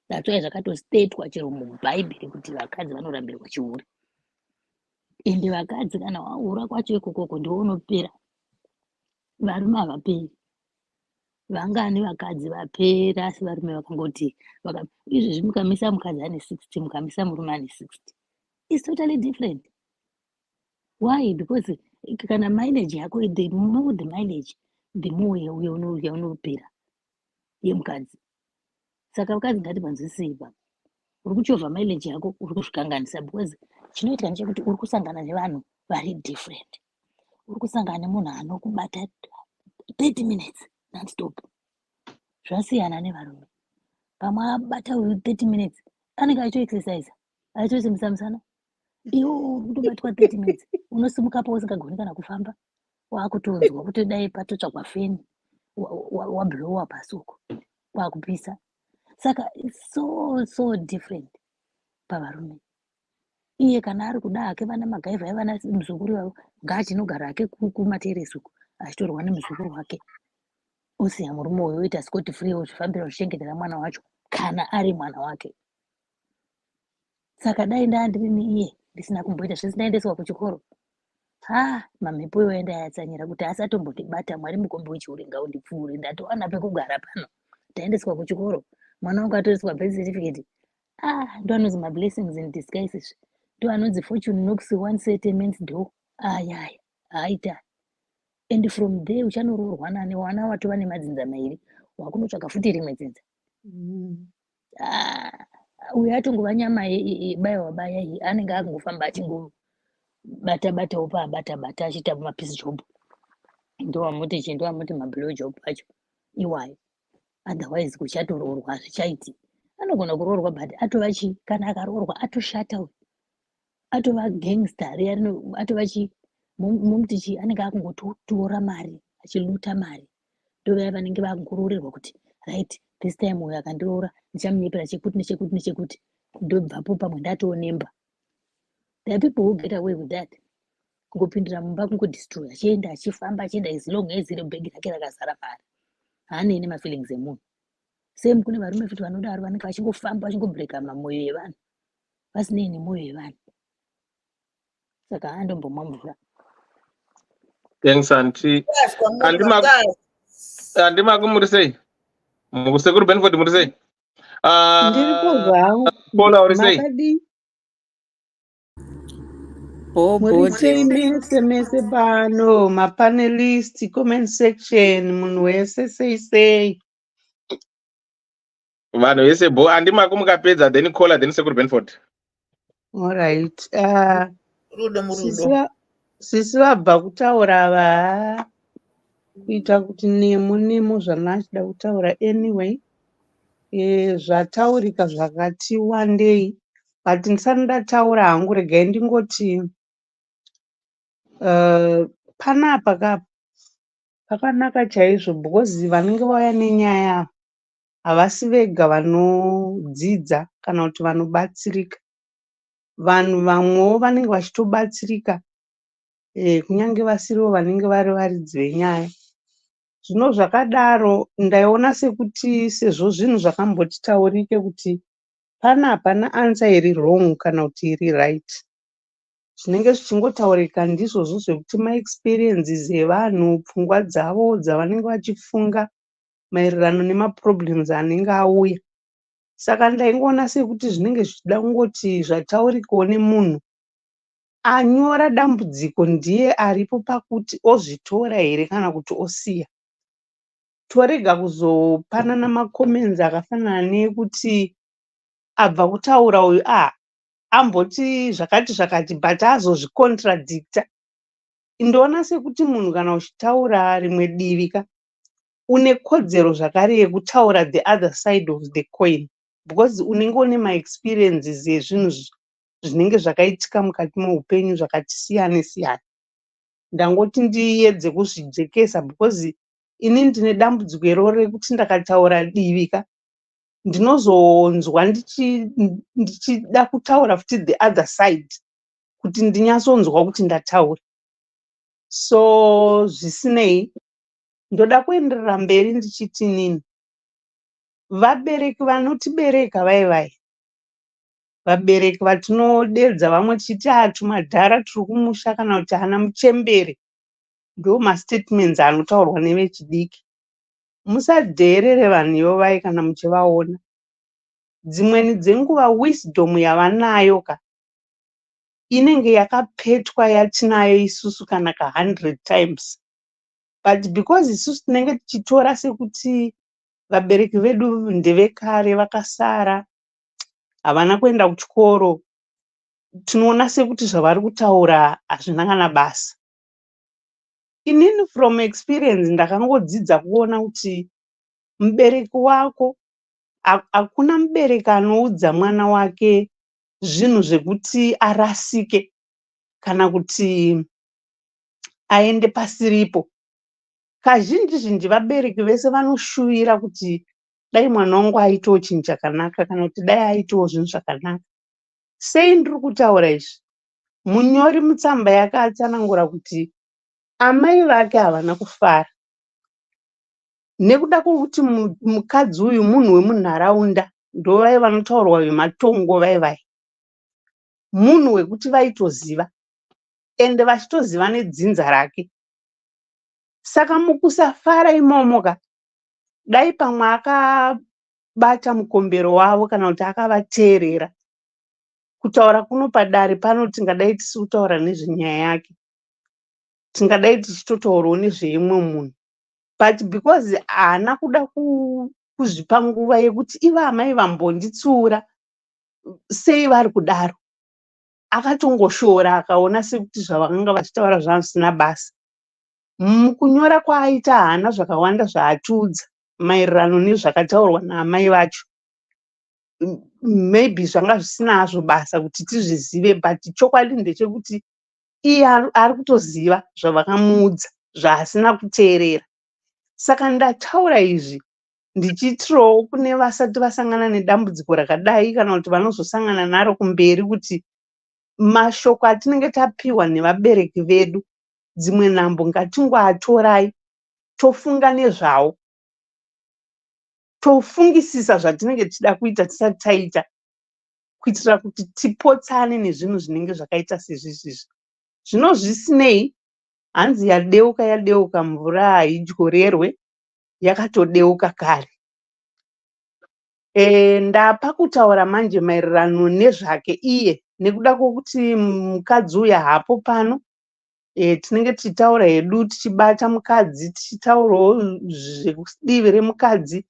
That's why zvakatostatewa chero muBhaibheri kuti vakadzi vanorambirwa chihuri. Ende vakadzi kana wahura kwacho ikokoko ndiwo unopera. Varume havaperi. Vangani vakadzi vapera asi varume vakangoti izvezvi mukamisa mukadzi ane 60 mukamisa murume ane 60. It's totally different. Why? Because kana mileage yako, the more the mileage, the more yaunopera yemukadzi. Saka vakadzi ngatibanzwisei pa. Uri kuchovha mileage yako, uri kuzvikanganisa because chinoitika ndechekuti uri kusangana nevanhu vari different. Uri kusangana nemunhu anokubata 30 minutes non-stop. Zvasiyana nevarume. Pamwe abata 30 minutes anenge achiexercise, achisimusa musana. Iwe unobatwa 30 minutes unosimukapo usingagoni kana kufamba, wakutonzwa kuti dai patotsvagwa feni wablowa pasi uko kwakupisa. Saka it's so different pavarume. Iye kana ari kuda hake vana magaivha evana muzukuru wavo ngaachinogara hake kumateresi uko achitorwa nemuzukuru wake. Usiya murume uyu oita Scott free uzvifambira uchichengetera mwana wacho kana ari mwana wake. Saka dai ndandiri iye ndisina kumboita zvese ndaendeswa kuchikoro. Mamhepo yoenda yatsanyira kuti asatombondibata, Mwari mukombe wechihuri ngaundipfuure. Ndatowana pekugara pano. Ndaendeswa kuchikoro. Mwana wangu atoiswa birth certificate. Ndo anonzi my blessings in disguise. Ndo anonzi fortune knocks one settlement door. Aita. And from there uchanoroorwa nane wana watova nemadzinza mairi. Wakunotsvaka futi rimwe dzinza. Uyu atongova nyama baya iyi anenge akungofamba achingobata-batawo paabata-bata achiita mapiece job. Ndo wamoti mablow job acho iwayo. Otherwise kuchatoroorwa hazvichaiti. Anogona kuroorwa but atova kana akaroorwa atoshata uyu. Atova gangster, atova mumuti anenge akungotora mari, achiluta mari. Ndo vaya vanenge vakungoroorerwa kuti right, this time uyu akandiroora ndichamunyepera chekuti nechekuti nechekuti. Ndobvapo pamwe ndatoonemba. There are people who get away with that. Kungopindira mumba kungodestroy, achienda achifamba achienda as long as iro bhegi rake rakazara mari. Haanei nemafeelings emunhu. Same kune varume futi vanodaro vanenge vachingofamba vachingobreaka mamwoyo yevanhu. Vasinei nemwoyo yevanhu. Saka andombomwa mvura. Thanks auntie. Andima kumurisei. Musekuru Benford murisei. Ndiripo zvangu. Paula urisei. Makadi. Murisei mese pano, mapanelist, comment section, munhu wese sei. Vanhu vese bo andima kumukapedza then Paula then Sekuru Benford. All right. Sisi vabva kutaura kuita kuti nemo zvana achida kutaura anyway. Zvataurika zvakati wandei, but ndisati ndataura hangu regai ndingoti panapa pakanaka chaizvo because vanenge vauya nenyaya havasi vega vanodzidza kana kuti vanobatsirika. Vanhu vamwewo vanenge vachitobatsirika kunyange vasirivo vanenge vari varidzi venyaya. Zvino zvakadaro ndaiona sekuti sezvo zvinhu zvakamboti taurike kuti hapana answer iri wrong kana kuti iri right. Zvinenge zvichingotaurika ndizvozvo zvekuti maexperiences evanhu, pfungwa dzavo dzavanenge vachifunga maererano nemaproblems anenge auya. Saka ndaingoona sekuti zvinenge zvichida kungoti zvataurikawo nemunhu anyora dambudziko ndiye aripo pakuti ozvitora here kana kuti osiya. Torega kuzopanana makomenzi akafanana nekuti abva kutaura uyu amboti zvakati but azozvicontradicta. Ndoona sekuti munhu kana uchitaura rimwe divika une kodzero zvakare yekutaura the other side of the coin because unenge une maexperiences ezvinhu zvinenge zvakaitika mukati meupenyu zvakati siyane siyane. Ndangoti ndiedze kuzvijekesa because ini ndine dambudziko iroro rekuti ndakataura divika ndinozonzwa ndichida kutaura futi the other side kuti ndinyatsonzwa kuti ndataura. So zvisinei ndoda kuenderera mberi ndichiti nini, vabereki vanotibereka vai vabereki vatinodedza vamwe tichiti tumadhara turi kumusha kana kuti ana muchembere, ndo mastatements anotaurwa nevechidiki. Musadheerere vanhu ivo kana muchivaona. Dzimweni dzenguva wisdom yavanayo inenge yakapetwa yatinayo isusu kana 100 times, but because isusu tinenge tichitora sekuti vabereki vedu ndevekare vakasara, havana kuenda kuchikoro, tinoona sekuti zvavari kutaura hazvina kana basa. Inini from experience ndakangodzidza kuona kuti mubereki wako, hakuna mubereki anoudza mwana wake zvinhu zvekuti arasike kana kuti aende pasiripo. Kazhinji vabereki vese vanoshuvira kuti dai mwana wangu aitawo chinhu chakanaka kana kuti dai aitawo zvinhu zvakanaka. Sei ndiri kutaura izvi? Munyori mutsamba yakatsanangura kuti amai vake havana kufara nekuda kwokuti mukadzi uyu munhu wemunharaunda, ndo vai vanotaurwa vematongo vai munhu wekuti vaitoziva ende vachitoziva nedzinza rake. Saka mukusafara imomo dai pamwe akabata mukombero wavo kana kuti akavateerera, kutaura kuno padare pano tingadai tisi kutaura nezvenyaya yake, tingadai tichitotaurawo nezveimwe munhu, but because haana kuda kuzvipa nguva yekuti iva amai vambonditsiura sei vari kudaro, akatongoshora akaona sekuti zvavakanga vachitaura zvisina basa. Mukunyora kwaaita haana zvakawanda zvaatiudza maererano nezvakataurwa naamai vacho. Maybe zvanga zvisina hazvo basa kuti tizvizive, but chokwadi ndechekuti iye ari kutoziva zvavakamuudza zvaasina kuteerera. Saka ndataura izvi ndichitirawo kune vasati vasangana nedambudziko rakadai kana kuti vanozosangana naro kumberi kuti mashoko atinenge tapiwa nevabereki vedu dzimwe nhambo ngatingoatorai tofunga nezvawo, tofungisisa zvatinenge tichida kuita tisati taita, kuitira kuti tipotsane nezvinhu zvinenge zvakaita sezvizvizvi. Zvino zvisinei, hanzi yadeuka mvura haidyorerwe, yakatodeuka kare. Ndapa kutaura manje maererano nezvake iye nekuda kwokuti mukadzi uya hapo pano, tinenge tichitaura hedu tichibata mukadzi, tichitaurawo zvekudivi remukadzi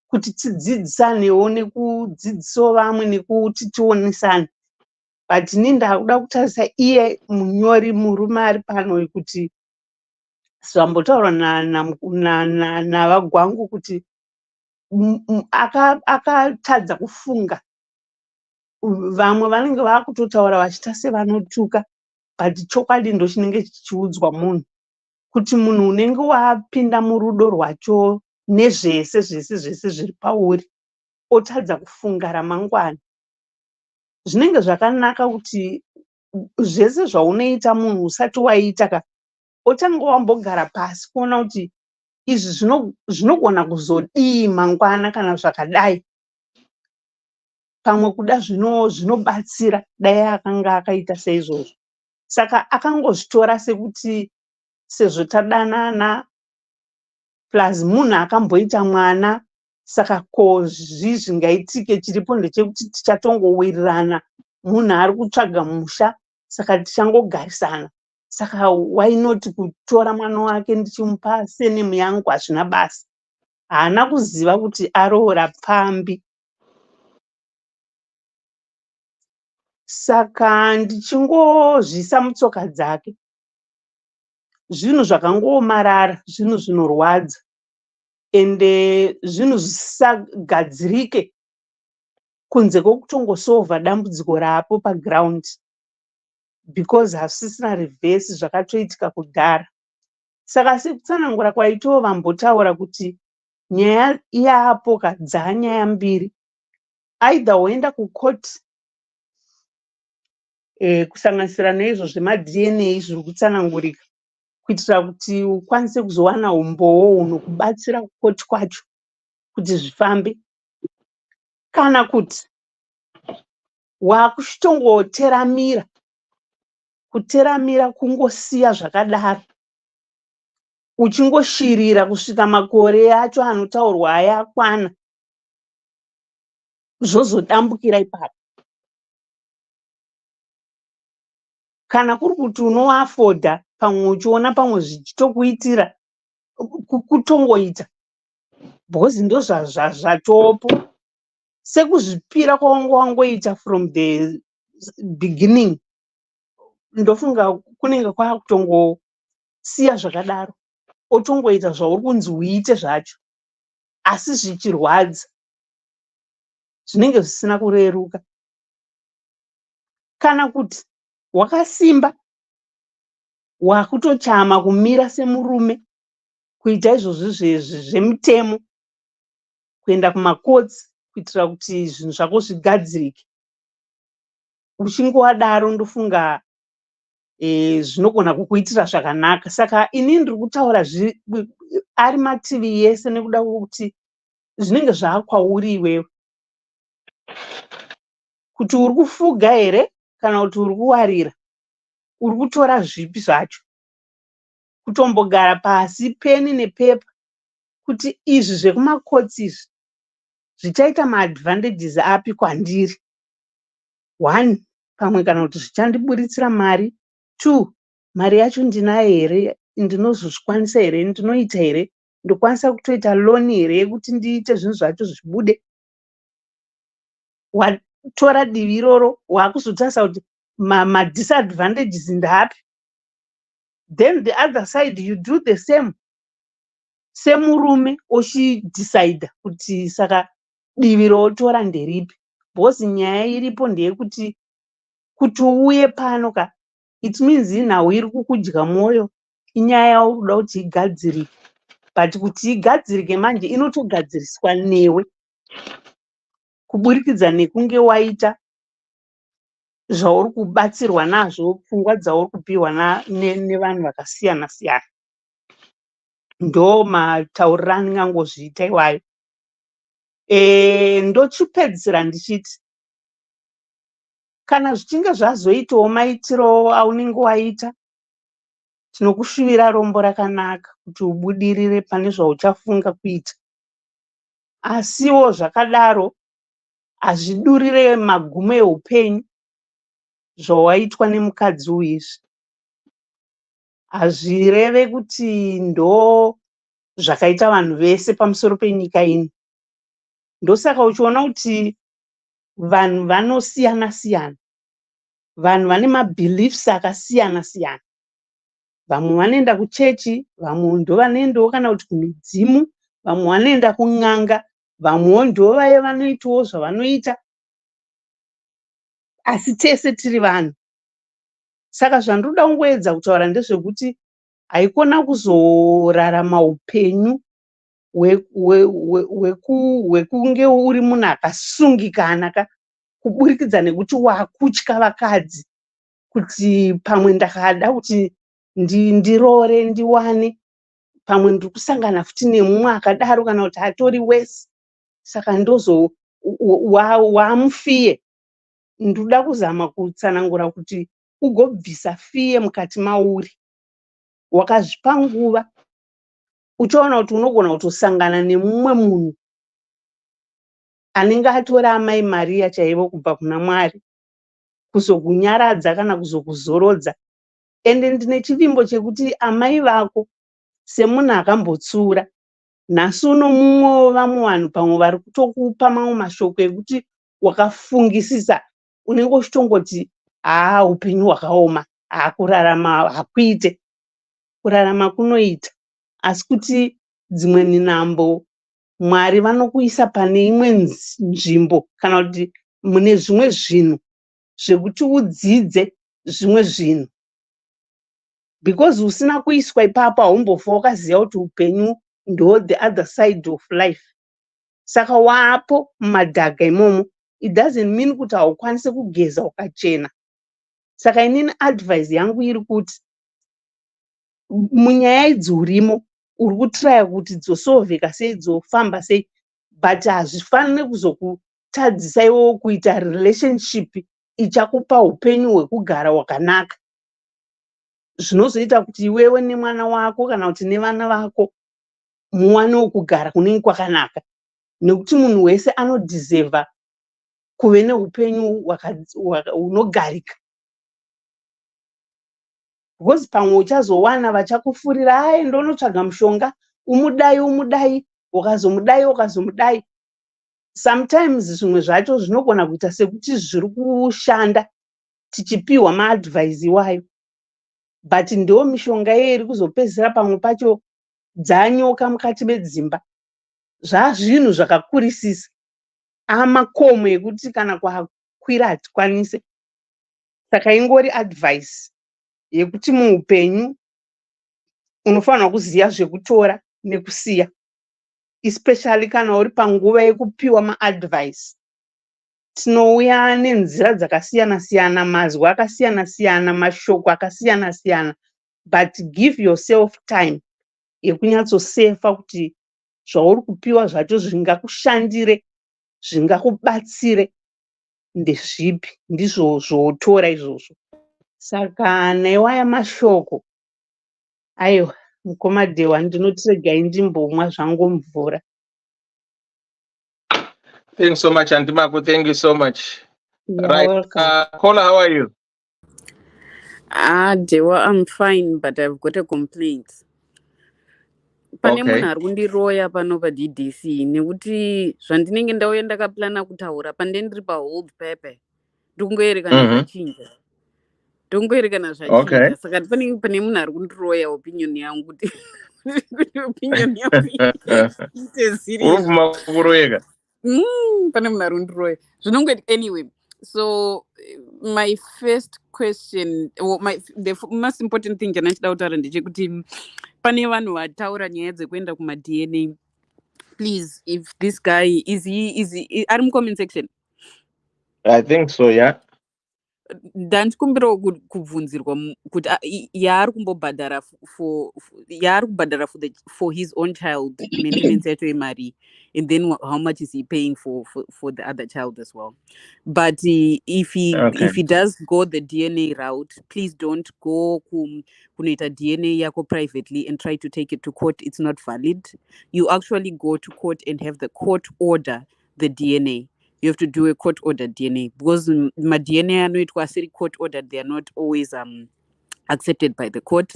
kuti tidzidzisanewo nekudzidzisawo vamwe nekuti tionesane. But ini ndakuda kutarisa iye munyori murume ari pano kuti zvambotaura navagwangu kuti akatadza kufunga. Vamwe vanenge vakutotaura vachita sevanotuka, but chokwadi ndo chinenge chichiudzwa munhu kuti munhu unenge wapinda murudo rwacho nezvese zviri pauri otadza kufunga ramangwana. Zvinenge zvakanaka kuti zvese zvaunoita munhu usati waita otanga wambogara pasi kuona kuti izvi zvinogona kuzodii mangwana kana zvakadai. Pamwe kuda zvinobatsira dai akanga akaita seizvozvo. Saka akangozvitora sekuti sezvo tadanana plus munhu akamboita mwana, saka ko zvingaitike chiripo ndechekuti tichatongowirirana. Munhu ari kutsvaga musha, saka tichangogarisana. Saka why not kutora mwana wake ndichimupa senemu yangu hazvina basa. Haana kuziva kuti aroora pfambi. Saka ndichingozvisa mutsoka dzake. Zvinhu zvakangomarara, zvinhu zvinorwadza. Ende zvinhu zvisagadzirike kunze kwokutongosovha dambudziko rapo paground. Because hazvisisina reverse zvakatoitika kudhara. Saka sekutsanangura kwaitoo vambotaura kuti nyaya yapo dzanyaya mbiri. Aidha woenda kukoti kusanganisira neizvo zvemaDNA zviri kutsanangurika kuitira kuti ukwanise kuzowana umbowo hunokubatsira kukoti kwacho kuti zvifambe. Kana kuti wakuchitongoteramira. Kuteramira kungosiya zvakadaro. Uchingoshirira kusvika makore acho anotaurwa aya akwana. Zvozodambukira ipapo. Kana kuri kuti unoafodha pamwe uchiona pamwe zvichitokuitira kutongoita. Bhozi ndo zvatopo. Sekuzvipira kwawanga wangoita from the beginning. Ndofunga kunenge kwakutongosiya zvakadaro. Otongoita zvauri kunzi uite zvacho. Asi zvichirwadza. Zvinenge zvisina kureruka. Kana kuti wakasimba, wakutochama kumira semurume, kuita izvozvo zvemutemo, kuenda kumakotsi kuitira kuti zvinhu zvako zvigadzirike. Uchingowadaro ndofunga zvinogona kukuitira zvakanaka. Saka ini ndiri kutaura ari mativi yese nekuda kwokuti zvinenge zvakwauri iwewe. Kuti uri kufuga here kana kuti uri kuwarira. Uri kutora zvipi zvacho. Kutombogara pasi peni nepepa kuti izvi zvekumakotsi izvi zvichaita maadvantages api kwandiri. 1, pamwe kana kuti zvichandiburitsira mari. 2, mari yacho ndinayo here, ndinozozvikwanisa here, ndinoita here, ndokwanisa kutoita loan here yekuti ndiite zvinhu zvacho zvibude. Watora divi iroro wakuzotarisa kuti madisadvantages ndapi. Then the other side you do the same. Semurume ochidecide kuti saka divi rotora nderipi. Bhosi nyaya iripo ndeyekuti kuti uuye pano it means inhau iri kukudya mwoyo. Inyaya yauri kuda kuti igadzirike. But kuti igadzirike manje inotogadziriswa newe. Kuburikidza nekunge waita zvauri kubatsirwa nazvo, pfungwa dzauri kupiwa nevanhu vakasiyana siyana. Ndo matauriro andingangozviita iwayo. Ndochipedzisira ndichiti kana zvichinge zvazoitawo maitiro aunenge waita, tinokushuvira rombo rakanaka kuti ubudirire pane zvauchafunga kuita. Asiwo zvakadaro hazvidurire magumo eupenyu zvawaitwa nemukadzi uyu izvi. Hazvireve kuti ndo zvakaita vanhu vese pamusoro penyika ino. Ndosaka uchiona kuti vanhu vanosiyana siyana. Vanhu vane mabeliefs akasiyana siyana. vamwe vanoenda kuchechi, vamwe ndo vanoendawo kana kuti kumidzimu, vamwe vanoenda kun'anga, vamwewo ndo vaye vanoitawo zvavanoita, asi tese tiri vanhu. Saka zvandoda kungoedza kutaura ndezvekuti haikona kuzorarama upenyu hwekunge uri munhu akasungikana kuburikidza nekuti wakutya vakadzi, kuti pamwe ndakada kuti ndirore ndiwane, pamwe ndiri kusangana futi nemumwe akadaro kana kuti atori wese, saka ndozo wamufiye. Ndoda kuzama kutsanangura kuti ugobvisa fiye mukati mauri, wakazvipa nguva, uchaona kuti unogona kutosangana nemumwe munhu anenge atora amai Mariya chaivo kubva kuna Mwari, kuzokunyaradza kana kuzokuzorodza. Ende ndine chivimbo chekuti amai vako semunhu akambotsura, nhasi uno mumwe vamwe vanhu pamwe vari kutokupa mamwe mashoko ekuti wakafungisisa, unenge uchitongoti upenyu hwakaoma, kurarama hakuite. Kurarama kunoita, asi kuti dzimwe ninambo Mwari vanokuisa pane imwe nzvimbo kana kuti mune zvimwe zvinhu zvekuti udzidze zvimwe zvinhu. Because usina kuiswa ipapo haumbofa wakaziva kuti upenyu ndo the other side of life. Saka wapo mumadhaga imomo, it doesn't mean kuti haukwanise kugeza ukachena. Saka inini advice yangu iri kuti munyaya idzi urimo, uri kutraya kuti dzosovheka sei, dzofamba sei, but hazvifaniri kuzokutadzisa iwewo kuita relationship ichakupa upenyu hwekugara hwakanaka. Zvinozoita kuti iwewe nemwana wako kana kuti nevana vako muwanewo kugara kunenge kwakanaka, nekuti munhu wese anodhizevha kuve neupenyu hunogarika. Because pamwe uchazowana vachakufurira, enda unotsvaga mushonga, umudai, ukazomudai. Sometimes zvimwe zvacho zvinogona kuita sekuti zviri kushanda tichipiwa maadvice iwayo, but ndo mishonga iri kuzopedzisira pamwe pacho dzanyoka mukati medzimba. Zvazvinhu zvakakurisisa, amakomo ekuti kana kwakwira hatikwanise. Saka ingori advice yekuti muupenyu unofanirwa kuziva zvekutora nekusiya, especially kana uri panguva yekupiwa maadvice. Tinouya nenzira dzakasiyana-siyana, mazwi akasiyana-siyana, mashoko akasiyana-siyana, but give yourself time yekunyatsosefa kuti zvauri kupiwa zvacho zvingakushandire, zvingakubatsire ndezvipi, ndizvo zvotora izvozvo. Saka naiwaya mashoko, aiwa mukomadewa, ndinotiregai ndimbomwa zvangu mvura. Thanks so much, Auntie Marco. Thank you so much. You're Right. welcome. Kola, how are you? Dewa, I'm fine, but I've got a complaint. Pane munhu Okay. ari kundiroya pano paDDC nekuti zvandinenge ndauya ndakaplana kutaura pande ndiri pahold pepe ndokungoerekana zvachinja. Okay. Saka pane munhu ari kundiroya opinion yangu kuti opinion yangu ite serious. Urikuma kuroyeka. Pane munhu ari kundiroya. Zvinongoti anyway. So my first question, or the most important thing chandinoda kutaura ndechekuti pane vanhu vataura nyaya dzekuenda kumaDNA. Please, if this guy is he ari mucomment section? I think so, yeah. Ndanchikumbirawo kubvunzirwa kuti yaari kumbobhadhara for his own child maintenance yacho yemari, and then how much is he paying for the other child as well. But if he does go the DNA route, please don't go kunoita DNA yako privately and try to take it to court. It's not valid. You actually go to court and have the court order the DNA. You have to do a court ordered DNA, because my DNA anoitwa asiri court ordered, they are not always accepted by the court.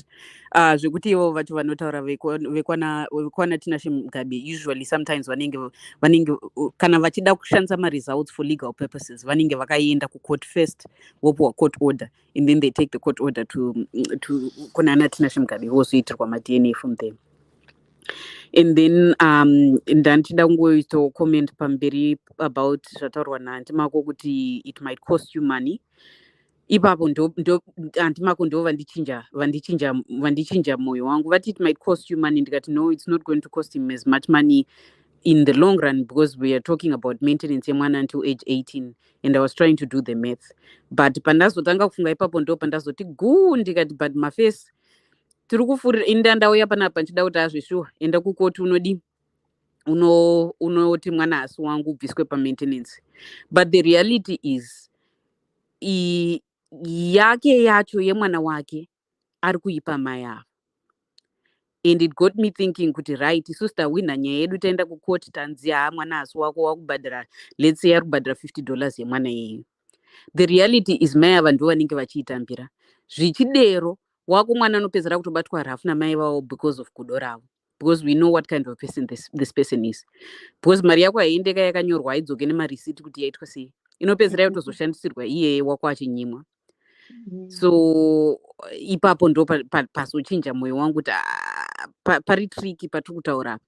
Zvekuti ivo vacho vanotaura vekwana Tinashe Mugabe usually sometimes vanenge kana vachida kushandisa results for legal purposes vanenge vakaenda court first vopuwa court order and then they take the court order to kunana Tinashe Mugabe vozoitirwa ma-DNA from there. And then ndandichida kungoita comment pamberi about zvataurwa nahandimako kuti it might cost you money. Ipapo handimako ndo vandichinja moyo wangu vati it might cost you money, ndikati no, it's not going to cost him as much money in the long run because we are talking about maintenance yemwana until age 18 and I was trying to do the math, but pandazotanga kufunga ipapo ndo pandazoti ndikati but mafesi tiri kufurira indandauya panapa nchida kuti azvishuwa enda kukoti unodi unoti mwana asi wangu ubviswe pamaintenance, but the reality is yake yacho yemwana wake ari kuipa mai avo. And it got me thinking kuti right, isusu tawina nyaya yedu taenda kukoti tanzi mwana asi wako wakubhadhara, let's say ari kubhadhara $50 yemwana yeyu. The reality is mai ava ndo vanenge vachiitambira zvichidero wako mwana anopedzera kutobatwa rafu namai vavo because of kudo ravo, because we know what kind of person this person is, because mari yako haiendeka yakanyorwa haidzoke nemarisiti kuti yaitwa sei, inopedzera yotozoshandisirwa iyeye wako achinyimwa. So ipapo ndo pasochinja moyo wangu kuti pari tricky patiri kutaura,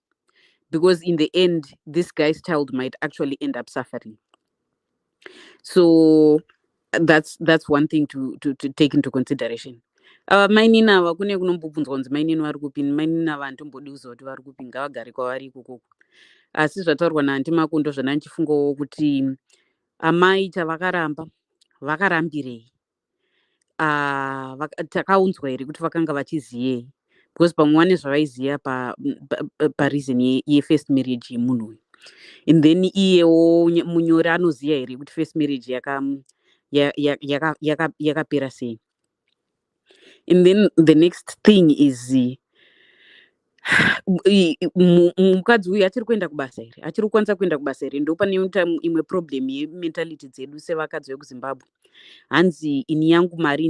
because in the end this guy's child might actually end up suffering. So that's one thing to take into consideration. Mainini ava kune kunombobvunzwa kunzi mainini vari kupi, mainini ava handimbodiuza kuti vari kupi, ngavagare kwavari ikokoko. Asi zvataurwa nahandimako ndo zvanandichifungawo kuti amai chavakaramba vakarambirei, takaunzwa here kuti vakanga vachiziyei, because pamwe wane zvavaiziya pareason ye-first marriage yemunhu uyu, and then iyewo munyori anoziya here kuti first marriage yakapera sei. And then the next thing is mukadzi uyu achiri kuenda kubasa here, achiri kukwanisa kuenda kubasa here, ndo pane imwe problem yementality dzedu sevakadzi vekuzimbabwe. Hanzi ini yangu mari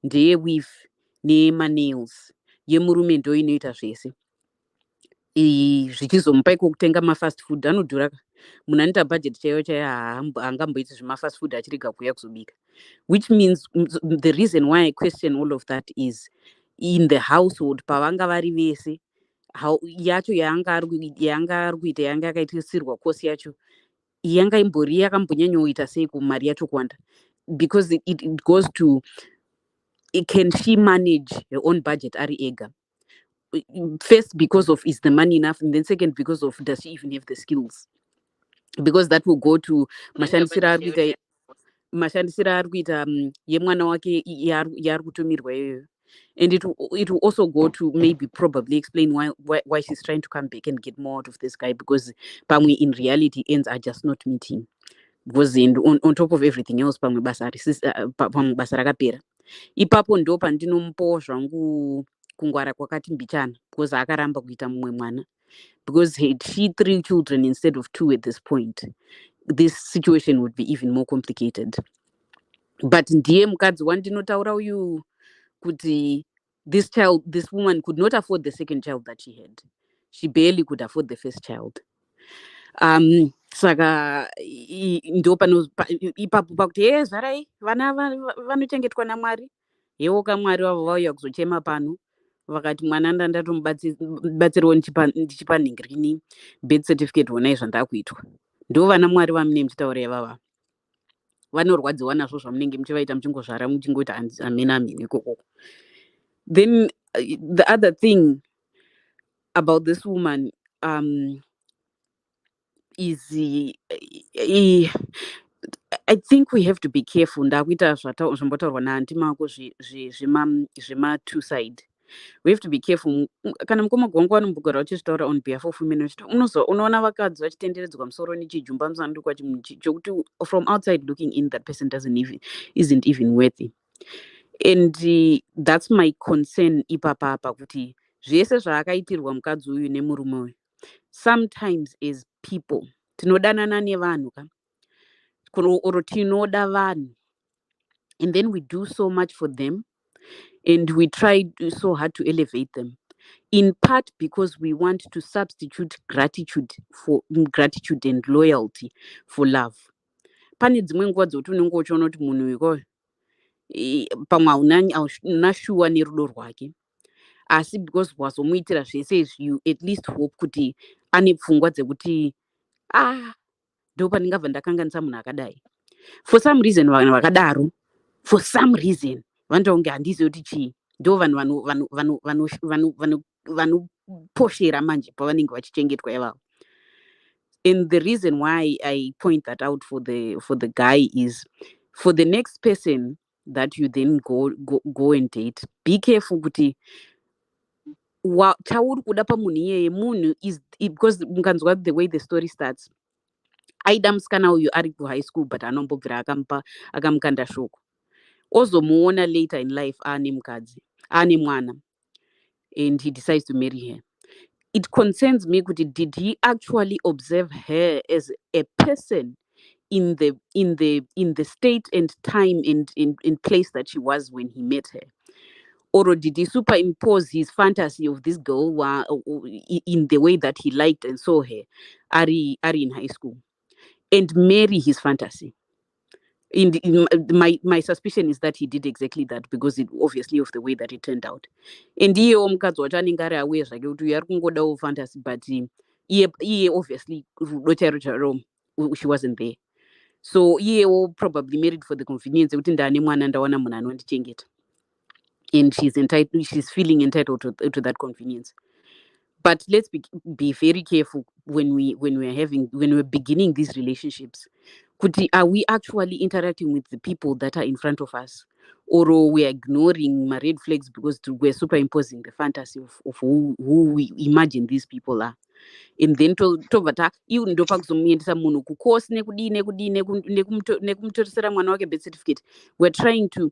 ndeye-weave nema-nails, yemurume ndo inoita zvese. Zvichizomupa ikokutenga mafast food anodhura. Munhu anoita budget chaiyo chaiyo haangamboiti zvemafast food achirega kuuya kuzobika, which means the reason why I question all of that is in the household pavanga vari vese yacho yaanga ari kuita yanga yakaitisirwa kosi yacho yanga imbori yakambonyanyoita sei kumari yacho kuwanda, because it goes to can she manage her own budget ari ega. First because of is the money enough, and then second because of does she even have the skills, because that will go to mashandisira ari kuita yemwana wake yaari kutumirwa iyoyo, and it will also go to maybe probably explain why she's trying to come back and get more out of this guy, because pamwe in reality ends are just not meeting, because on top of everything else pamwe basa rakapera. Ipapo ndo pandinomupawo zvangu kungwara kwakati mbichana, because akaramba kuita mumwe mwana, because had she 3 children instead of 2 at this point, this situation would be even more complicated. But ndiye mukadzi wandinotaura uyu kuti this woman could not afford the second child that she had. She barely could afford the first child. Saka ndo ipapo pakuti zvarai vana vanochengetwa naMwari, yewo kamwari wavo vauya kuzochema pano vakati mwana ndandatomubatsirawo ndichipa nhingirini birth certificate honai zvandakuitwa. Ndo vana Mwari vamunenge muchitaura ivava vanorwadziwa nazvo zvamunenge muchivaita muchingozvara muchingoti amena ikokoko. Then the other thing about this woman is I think we have to be careful. Ndakuita zvambotaurwa nahandimako zvema two side. We have to be careful. Kana mukoma gwangu anombogara vachizvitaura on behalf of women, unoona vakadzi vachitenderedzwa musoro nechijumba musanduku chokuti from outside looking in, that person isn't even worthy. And that's my concern ipapapa, kuti zvese zvaakaitirwa mukadzi uyu nemurume uyu, sometimes as people tinodanana nevanhu or tinoda vanhu, and then we do so much for them, and we try so hard to elevate them, in part because we want to substitute gratitude and loyalty for love. Pane dzimwe nguva dzekuti unenge uchiona kuti munhu uyu pamwe hauna shuwa nerudo rwake, asi because wazomuitira zvese izvi, you at least hope kuti ane pfungwa dzekuti ndo pandingabva ndakanganisa munhu akadai. For some reason vanhu vakadaro, for some reason vanoita kunge handizivi kuti chii, ndo vanhu vanoposhera manje pavanenge vachichengetwa ivavo. And the reason why I point that out for the guy is, for the next person that you then go and date, be careful kuti chauri kuda pamunhu iyeye munhu is, because mukanzwa the way the story starts, aida musikana uyu ari kuhigh school but anombobvira akamukanda shoko, ozomuona later in life aane mukadzi, aane mwana, and he decides to marry her. It concerns me kuti, did he actually observe her as a person in the state and time and in place that she was when he met her? Or did he superimpose his fantasy of this girl in the way that he liked and saw her Ari in high school, and marry his fantasy? My suspicion is that he did exactly that, because it obviously of the way that it turned out. And iye mukadzi wacho anenge ari aware zvake kuti uyu ari kungodawo fantasy, but iye obviously rudo chairo she wasn't there. So iyewo probably married for the convenience kuti ndane mwana ndawana munhu anondichengeta, and she's feeling entitled to that convenience. But let's be very careful when we're beginning these relationships. Are we actually interacting with the people that are in front of us, or we're ignoring my red flags because we're superimposing the fantasy of who we imagine these people are? And then tovata iu ndo pakuzomuendesa munhu kucourse nekumutoresera mwana wake birth certificate. We're trying to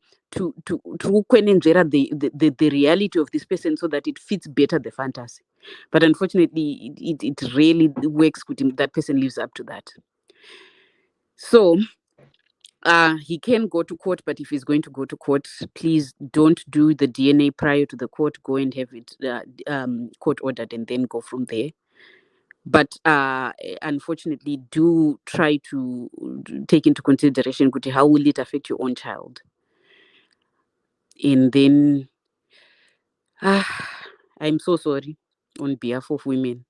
kwenenzvera the reality of this person so that it fits better the fantasy. But unfortunately, it rarely works kuti that person lives up to that. So he can go to court, but if he's going to go to court, please don't do the DNA prior to the court. Go and have it court ordered and then go from there. But unfortunately, do try to take into consideration how will it affect your own child. And then I'm so sorry on behalf of women.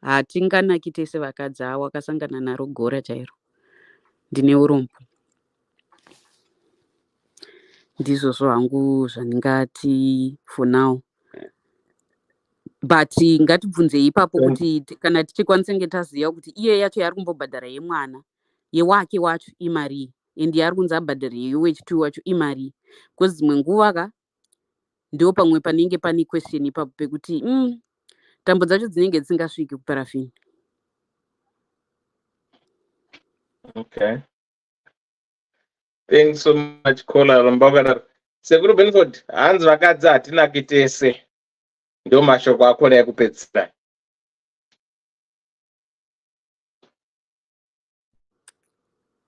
Hatinganaki tese vakadzi avo akasangana naro gora chairo. Ndine urombo. Ndizvo hangu zvandingati for now. But ngatibvunze ipapo kuti kana tichikwanisa kunge taziva kuti iye yacho yari kumbobhadhara yemwana yewake wacho imari, and yari kunzi abhadhare yewechitu wacho imari, because dzimwe nguva ndo pamwe panenge pane question ipapo pekuti tambo dzacho dzinenge dzisingasviki kuparafini. Okay. Thanks so much, Kola Rambagana. Sekuru Benford, hands vakadzi hatinaki tese. Ndo mashoko akona ekupedzisira.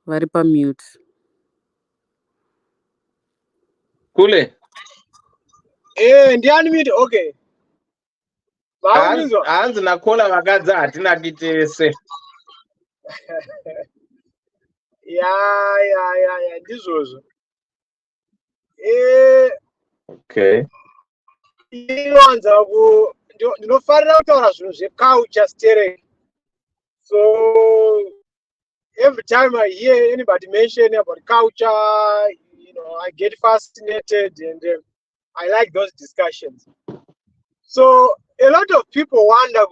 Vari pamute. Kule. Ndiani mute? Okay. Hands nakola vakadzi hatinaki tese. ya ndizvozvo. Okay. Inowanza ndinofarira kutaura zvinhu zveculture steering. So every time I hear anybody mention about culture, I get fascinated, and I like those discussions. So a lot of people wonder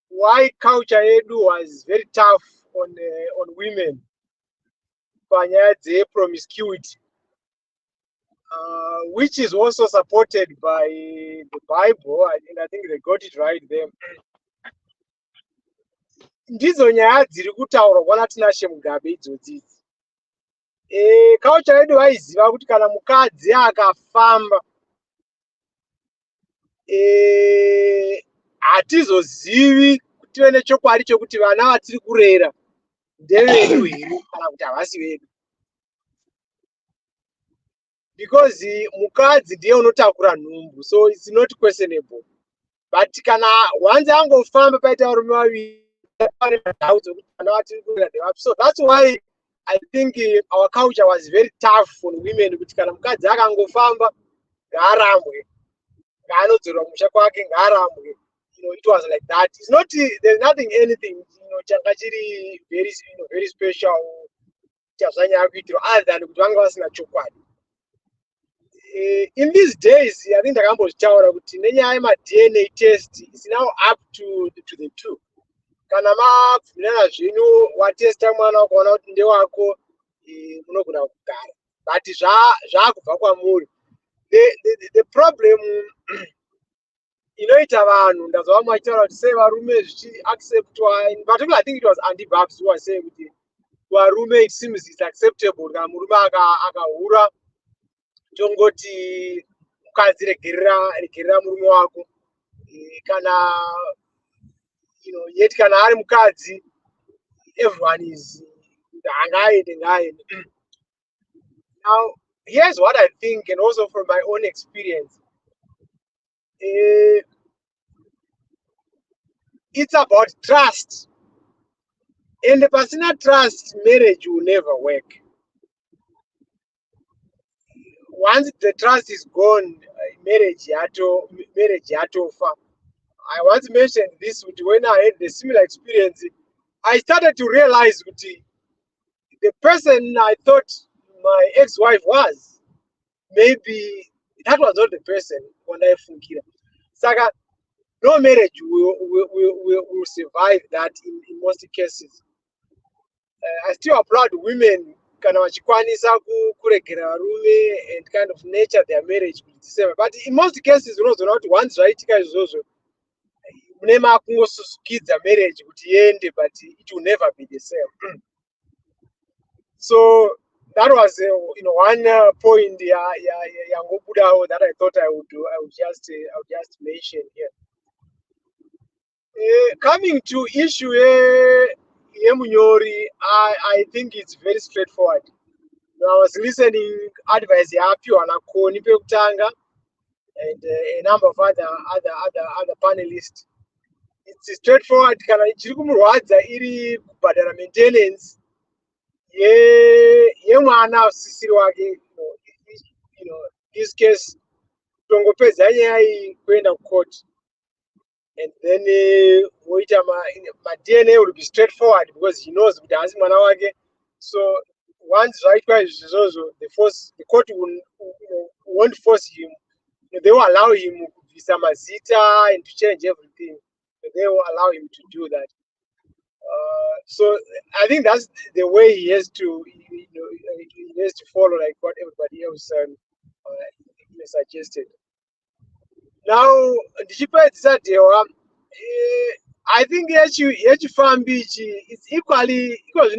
why culture edu was very tough on women. Panyaya dze promiscuity. Which is also supported by the Bible, and I think they got it right there. Ndizo nyaya dziri kutaurwa kwana Tinashe Mugabe idzodzi. Culture yedu vaiziva kuti kana mukadzi akafamba hatizozivi kuti tive nechokwadi chokuti vana vatiri kurera ndevedu here kana kuti havasi vedu. because mukadzi ndiye unotakura nhumbu, so it's not questionable. But kana once angofamba paita varume vaviri, so that's why I think our culture was very tough on women, kuti kana mukadzi akangofamba ngaarambwe, ngaanodzorwa kumusha kwake ngaarambwe. It was like that. It's not, there's nothing, anything, changa chiri very, very special, chazvanyanya kuitirwa other than kuti vanga vasina chokwadi. In these days, I think ndakambozvitaura kuti nenyaya yema-DNA test is now up to the two. Kana mabvumirana zvenyu watesta mwana ukaona kuti ndewako, munogona kugara. But zvakubva kwamuri. The problem inoita vanhu, ndazova machitaura kuti sei varume zvichiacceptwa, in particular I think it was Andy Babs who was saying kuti varume it seems it's acceptable kana murume akahura tongoti mukadzi regerera murume wako, kana yet kana ari mukadzi everyone is ngaende. Now here's what I think, and also from my own experience, it's about trust, and the personal trust, marriage will never work. Once the trust is gone, marriage yatofa. I once mentioned this when I had the similar experience. I started to realize that the person I thought my ex-wife was, maybe that was not the person when I funkira. Saka, no marriage will survive that in most cases. I still applaud women kana vachikwanisa kuregera varume and kind of nature their marriage kuti dziseva, but in most cases unozoona kuti once zvaitika izvozvo mune makungosusukidza marriage kuti iende, but it will never be the same. So that was one point yangobudawo that I thought I would just mention here. Coming to issue yemunyori, I think it's very straightforward. I was listening advice yapiwa na Koni pekutanga and a number of other panelists. It's straightforward. Kana chiri kumurwadza iri kubhadhara maintenance yemwana usisiri wake, this case tongopedza nyaya iyi kuenda kucourt, and then woita ma DNA will be straightforward because he knows kuti haasi mwana wake. So once zvaitwa izvozvo, the court won't force him. They will allow him kubvisa mazita and to change everything. They will allow him to do that. So I think that's the way he has to, he has to follow, like what everybody else suggested. Now, I think it's equally, because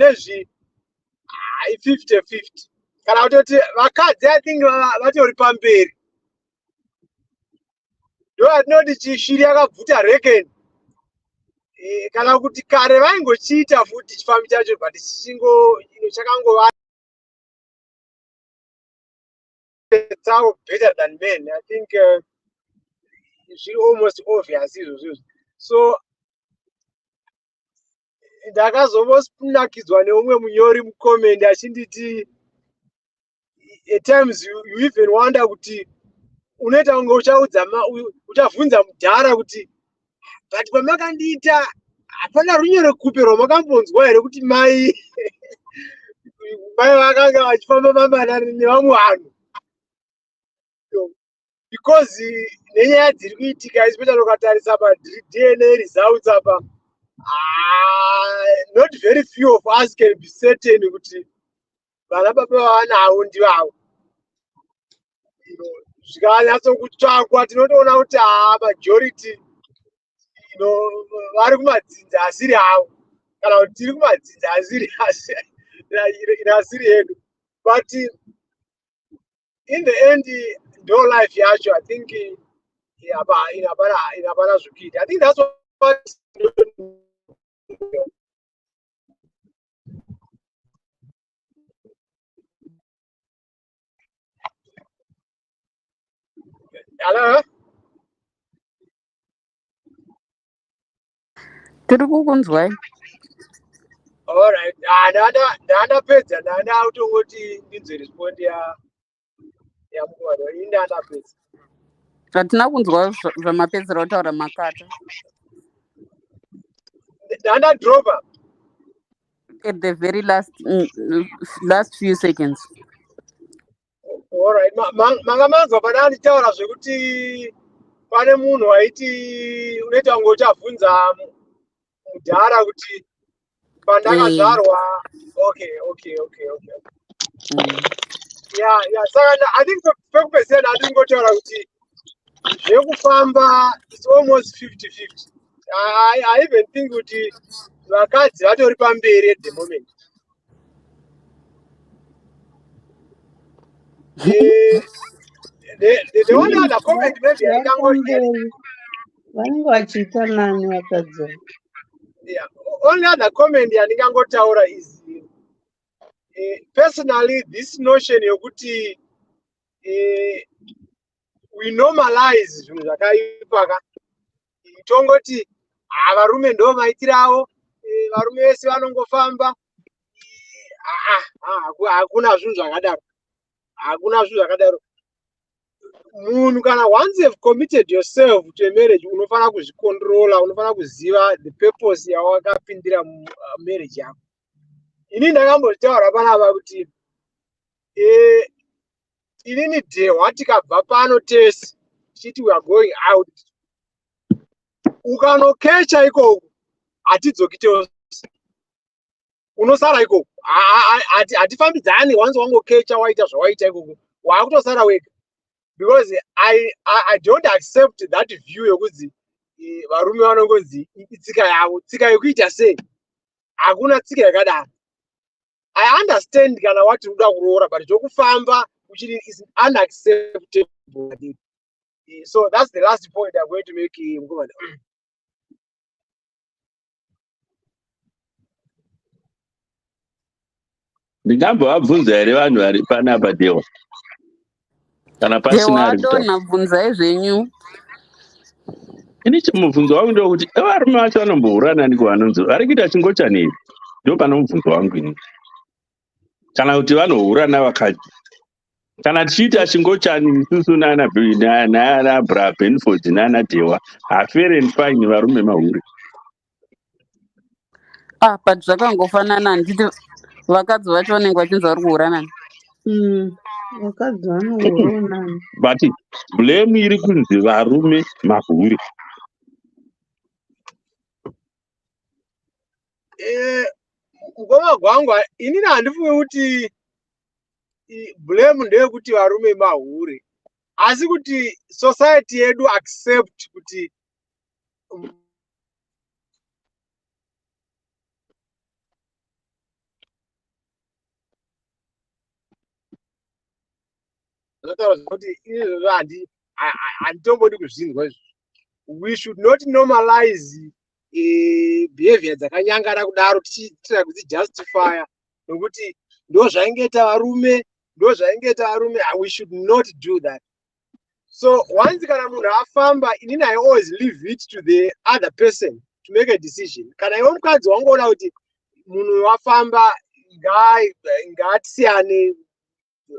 50-50. Kana kutoti vakadzi I think vatori pamberi. Ndo atinoti shiri yakabvuta reckon. Kana kuti kare vaingochiita futi chifambi chacho, but chakangova better than men. I think it's almost obvious. So ndakazombonakidzwa neumwe munyori mucomment achinditi at times you even wonder kuti unoita kunge uchavhunza mudhara kuti but pamakandiita hapana runyoro kupe rwamakambonzwa here kuti mai vakanga vachifamba famba nevamwe vanhu, because nenyaya dziri kuitika especially ukatarisa pa-DNA results apa, not very few of us can be certain kuti vana baba vavanavo ndivavo. Zvikanyatsokutsvakwa tinotoona kuti majority vari kumadzinza asiri avo, kana kuti tiri kumadzinza asiri hedu. But in the end, ndo life yacho. I think inapana zvukuita. I think that's what Hello? tiri kukunzwai. All right. Ndandapedza ndanda utongoti ndinzwe respond ya mukoma ini ndandapedza. Zvatina kunzwa zvamapedzera kutaura makata. Ndandadropa. At the very last few seconds. All right. Manga manzwa pandanditaura zvekuti pane munhu waiti unoita kunge uchabvunza mudhara kuti pandakazvarwa. Okay. Yeah. Saka I think pekupedzisira ndati ngotaura kuti zvekufamba it's almost 50-50. I even think kuti vakadzi vatori pamberi at the moment. The only other comment maybe vanenge vachiita nani vakadzi. Yeah, only other comment yandingangotaura is personally this notion yokuti we normalize zvinhu zvakaipa tongoti varume ndo maitiro avo, varume vese vanongofamba. Hakuna zvinhu zvakadaro. Munhu kana once you've committed yourself to a marriage unofana kuzvicontrola, unofana kuziva the purpose yawakapindira marriage yako. Ini ndakambotaura panapa kuti inini dhehwa tikabva pano tese tichiti we are going out, ukanokecha ikoko hatidzoki tose, unosara ikoko. Hatifambidzani once wangokecha waita zvawaita ikoko wakutosara wega. Because I don't accept that view yokuti varume vanongozi itsika yavo. Tsika yekuita sei? Hakuna tsika yakadaro. I understand kana wati uda kuroora, but zvokufamba which is unacceptable. So that's the last point I'm going to make. Ndingambovabvunza here vanhu vari panapa Dhewa kana pasina ari kutaura. Nabvunzai zvenyu. Ini chimubvunzo wangu ndokuti varume vacho vanombourana ndiko vanonzi vari kuita chingochanei, ndo pane mubvunzo wangu ini. Kana kuti vanourana vakadzi, kana tichiita chingochani isusu nana Bra Benford nana Dhewa fair and fine, varume mahure. But zvakangofanana nditi vakadzi vacho vanenge vachinzi vari kuurana. Vakadzi vanourana. But blame iri kunzi varume mahure. Ngoma gwangu inini handifunge kuti blame ndeyekuti varume mahure, asi kuti society yedu accept kuti handitombodi kuzvinzwa izvo. We should not normalize behavior dzakanyangara kudaro tichiitira kuti justify nokuti ndo zvaingeita varume. We should not do that. So once kana munhu afamba, inini I always leave it to the other person to make a decision. Kana iwe mukadzi wangoona kuti munhu wafamba ngatisiyane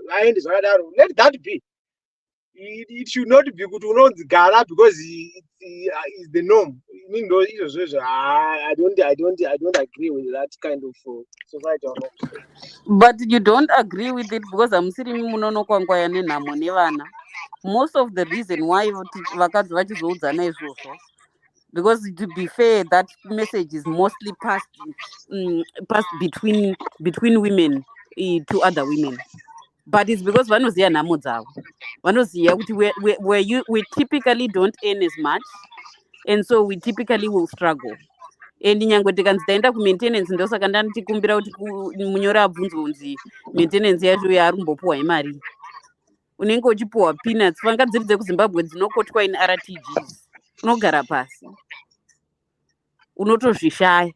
vaende zvakadaro, let that be. It should not be kuti unonzi gara because he is the norm. I don't agree with that kind of society. But you don't agree with it because hamusiri munonokwankwaya nenhamo nevana. Most of the reason why vakadzi vachizoudzana izvozvo, because to be fair, that message is mostly passed between women to other women. But it's because vanoziya nhamo dzavo, vanoziya kuti we typically don't earn as much, and so we typically will struggle. And nyangwe tikanzi taenda kumaintenance, ndosaka ndanitikumbira kuti munyori abvunzwa unzi maintenance yacho yaarumbopuwa imari, unenge uchipuwa peanuts. Fanga dziri dzekuzimbabwe dzinokotwa in RTGs, unogara pasi unotozvishaya.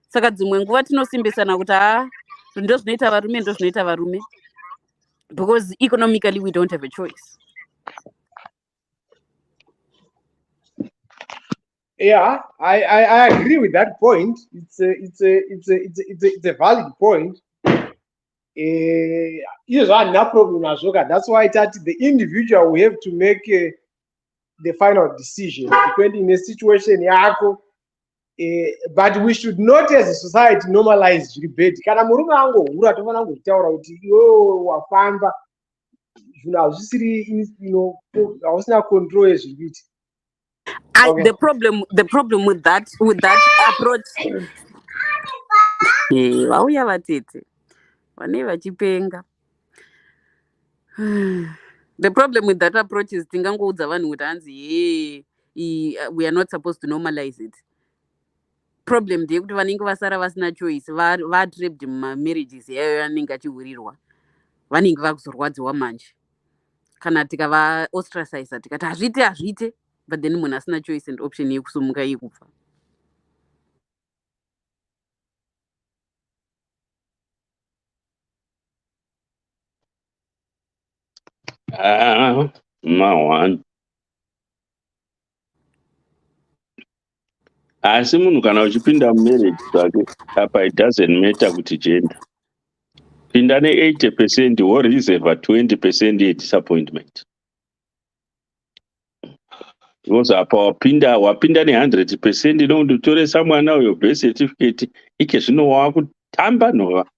Saka dzimwe nguva tinosimbisana kuti ndozvinoita varume, because economically we don't have a choice. Yeah, I agree with that point. It's a valid point. No problem as well. That's why the individual will have to make the final decision depending on the situation. But we should not, as a society, normalize rebate. Kana murume angohura tofana kutaura kuti iwewe wafamba zvinhu hazvisiri hausina control yezviri kuita. Okay. The problem with that approach. Vauya vatete vane vachipenga. The problem with that approach is tingangoudza vanhu kuti hanzi we are not supposed to normalize it. Problem ndeyekuti vanenge vasara vasina choice vatrapped mumarriages yayo anenge achihurirwa vanenge vakuzorwadziwa manje kana tikava ostracize tikati hazviite but then munhu asina choice and option yekusumuka yekufa. Mawani asi munhu kana uchipinda mumarriage zvake apa it doesn't matter kuti gender, pinda ne-80% woreserva 20% yedisappointment, because apa wapinda ne-100% nokundotoresa mwana uyo birth certificate ike zvino wakutamba nhova.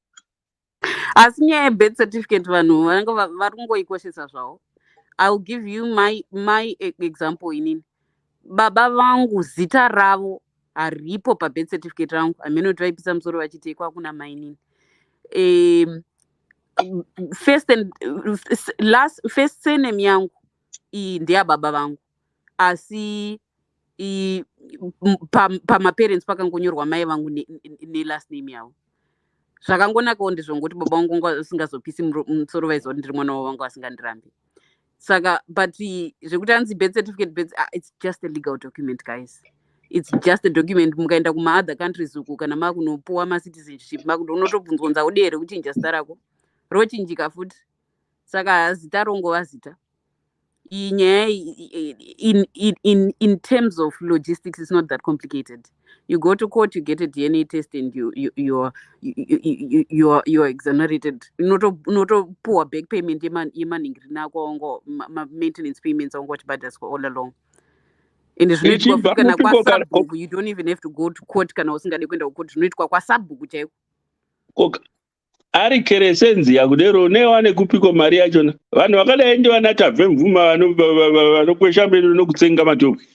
Asi nyaya yebirth certificate vanhu vanenge vari kungoikoshesa zvavo. I'll give you my example inini. Baba vangu zita ravo haripo pabirth certificate rangu. Amene kuti vaipisa musoro vachiti kwakuna mainini. First surname yangu ndeya baba vangu. Asi pamaparents pakangonyorwa mai vangu ne-last name yavo. Zvakangonakawo ndezvongoti baba vangu asingazopisi musoro vaiziva kuti ndiri mwana wavangu asingandirambi. Saka but zvekuti hanzi birth certificate it's just a legal document, guys. It's just a document. Mukaenda kuma-other countries uku kana makunopuwa ma-citizenship unotobvunzwa kuti here kuchinja zita rako rochinjika futi. Saka zita rongova zita. Nyaya in terms of logistics, it's not that complicated. You go to court, you get a DNA test, and you're exonerated. Notopuwa back payment yemaningiri nako maintenance payments ongotibhadhaswa all along. And zvinoitwa kana kwasabhuku, you don't even have to go to court kana usingade kuenda kucourt. Zvinoitwa kwasabhuku chaiko. Ari keresenzi yakudero newane kupiko mari yachona vanhu vakadai ndi vanatabve mvuma vanokwesha mberi nokutsenga matoki.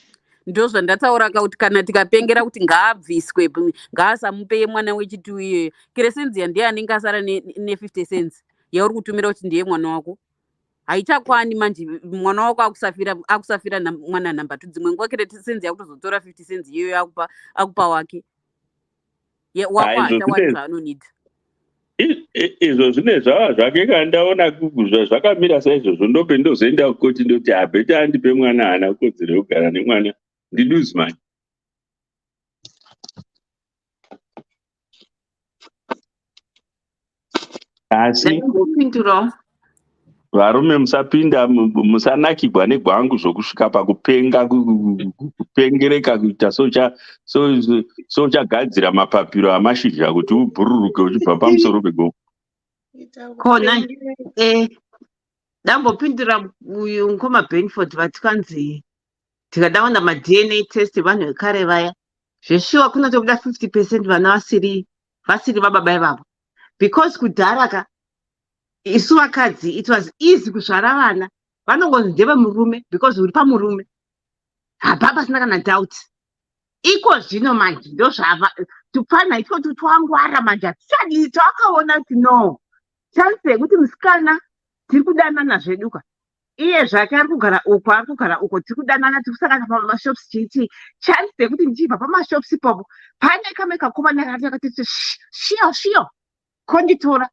Ndo zvandataura kuti kana tikapengera kuti ngaabviswe ngaasamupe mwana wechitu iye keresenzi ndiye anenge asara ne50 cents yauri kutumira kuti ndiye mwana wako haichakwani manje. Mwana wako akusafira mwana namba 2 dzimwe nguva keresenzi yakutozotora 50 cents iyoyo akupa wake wako hachawani zvaanonida. Izvo zvine zvava zvake kandaona zvakamira saizvozvo ndope ndozoenda kukoti ndoti habheta andipe mwana haana kodzero yekugara nemwana ndiduzi manje. Asi varume musapinda musanakigwa negwangu zvokusvika pakupenga kupengereka kuita sochagadzira mapapiro amashizha kuti ubhururuke uchibva pamusoro pegomo. Kona dambopindura uyu ngoma Benford vatikanzi tikadaona ma-DNA test vanhu vekare vaya zveshuwa kunotobuda 50% vana vasiri vababa ivavo, because kudhara isu vakadzi it was easy kuzvara vana vanongonzi ndeve murume because uri pamurume hapa pasina kana doubt. Iko zvino manje ndo zvava tupana itiko tutwangwara manje hatisadi takaona kuti no chance yekuti musikana tiri kudanana zveduka iye zvake ari kugara uko tiri kudanana tiri kusangana pamashops chiti chance yekuti ndichibva pamashops ipopo pane kamwe kakomana kakati shiyo konditora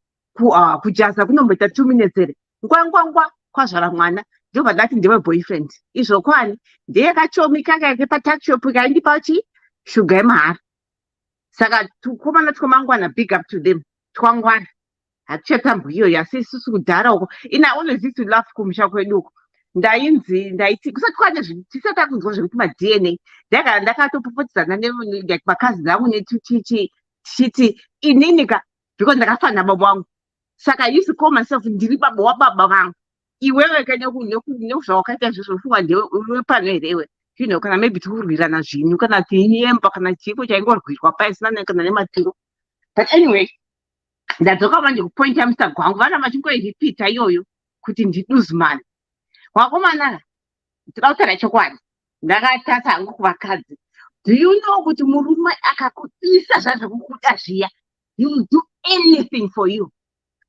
kujaza kunomboita 2 minutes here ngwangwangwa kwazvara mwana ndobva ndati ndewe boyfriend izvo kwani ndeye kachomi kakaeke patuckshop kaindipa shuga yemahara. Saka tukomana twomangwana big up to them twangwana hatichatambo iyoyo asi isusu kudhara uko ina always used to laugh kumusha kwedu uko ndaiti kusati kwane tisati takunzwa zvekuti ma-DNA ndagara ndakatopopotedzana like makazi angu tichiti ininika because ndakafa nababa vangu saka I used to call myself ndiri baba wababa vangu iwewe ka nezvawakaita izvozvofunga ndiwe pano here iwe kana maybe tikurwirana zvinhu kana tinyemba kana chipo chaingorwirwa paisina kana nematiro but anyway ndadzoka manje kupointa Mr. Gwangu vana vachingoizvipita iyoyo kuti ndiduzman wakomana ndikautaura chokwadi ndakatasa hangu kuvakadzi do you know kuti murume akakupisa zvazvokukuda zviya he will do anything for you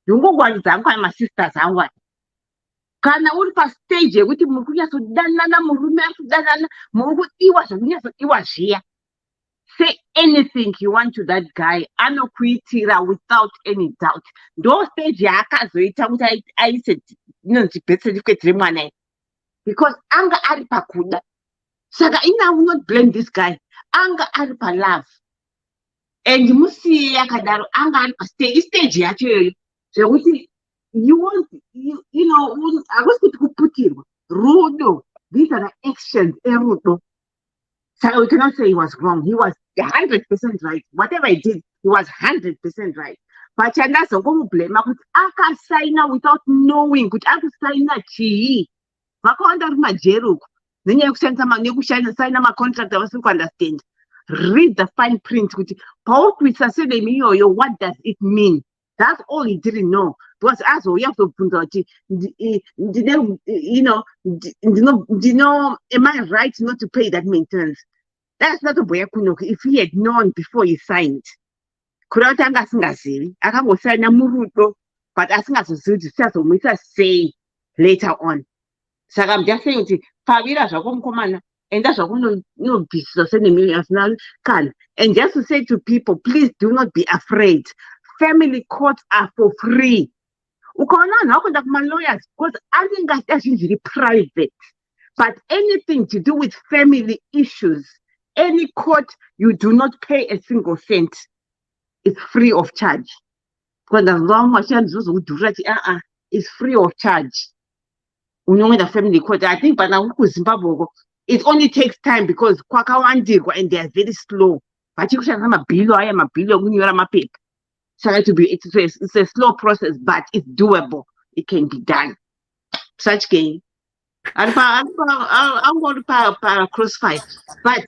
ndingogwanidza hangu kana masisters angu kana uri pastage yekuti muri kunyatsodanana murume ari kudanana muri kudiwa zvakunyatsoiwa zviya say anything you want to that guy anokuitira without any doubt ndo stage yaakazoita kuti aise inonzi birth certificate remwana iyi because anga ari pakuda saka I will not blame this guy anga ari palove and musiye yakadaro anga ari pastage yacho iyoyo zvekuti hakusi kuti kuputirwa rudo these are the actions erudo saka we cannot say he was wrong he was 100% right whatever he did he was 100% right but chandazongomublema kuti akasaina without knowing kuti akusaina chii vakawanda uri majeri uku nenyaya yekushaina macontract avasiri kuunderstand read the fine print kuti paurikuisa sedemi iyoyo what does it mean that's all he didn't know because azouya kutobvunza kuti am I right not to pay that maintenance that's not a kunoku if he had known before he signed kuda kuti anga asingazivi akangosaina murudo but asingazozivi kuti sichazomuisa sei later on saka I'm just saying kuti pavira zvako mukomana enda zvakunobvisisa senemi asina kana and just to say to people please do not be afraid family courts are for free ukaona vanhu vakuenda kuma-lawyers because anenge azvinjiri private but anything to do with family issues any court you do not pay a single cent it's free of charge because ndazvamwe vachiyandizvozokudhurira ti it's free of charge unoenda family court I think pana uri kuZimbabwe it only takes time because kwakawandirwa and they are very slow vachikushandisa mabhilo aya mabhilo ekunyora mapepa saka it's a slow process but it's doable it can be done such game angori pa crossfire but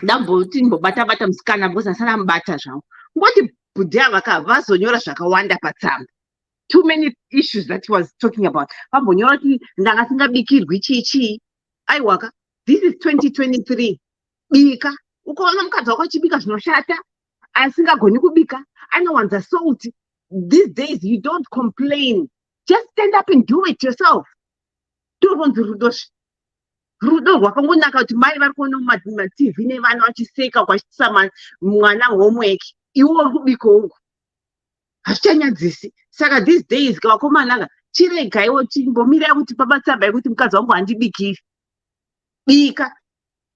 ndamboti ndimbobata musikana because asana mubata zvangu ngoti bhudhi ava vazonyora zvakawanda patsamba too many issues that he was talking about vambonyora kuti ndanga singabikirwi chichi aiwaka this is 2023 bika ukaona mukadzi wako achibika zvinoshata asingagoni kubika anowanza salt these days you don't complain just stand up and do it yourself toronzi rudo rwakangonaka kuti mai vari kuona matv nevana vachiseka kwachitisa mwana homework iwo uri kubika uku hazvichanyadzisi saka these days vakomana chiregaiwo chimbomirai kuti pabatsamba yekuti mukadzi wangu handibikiri bika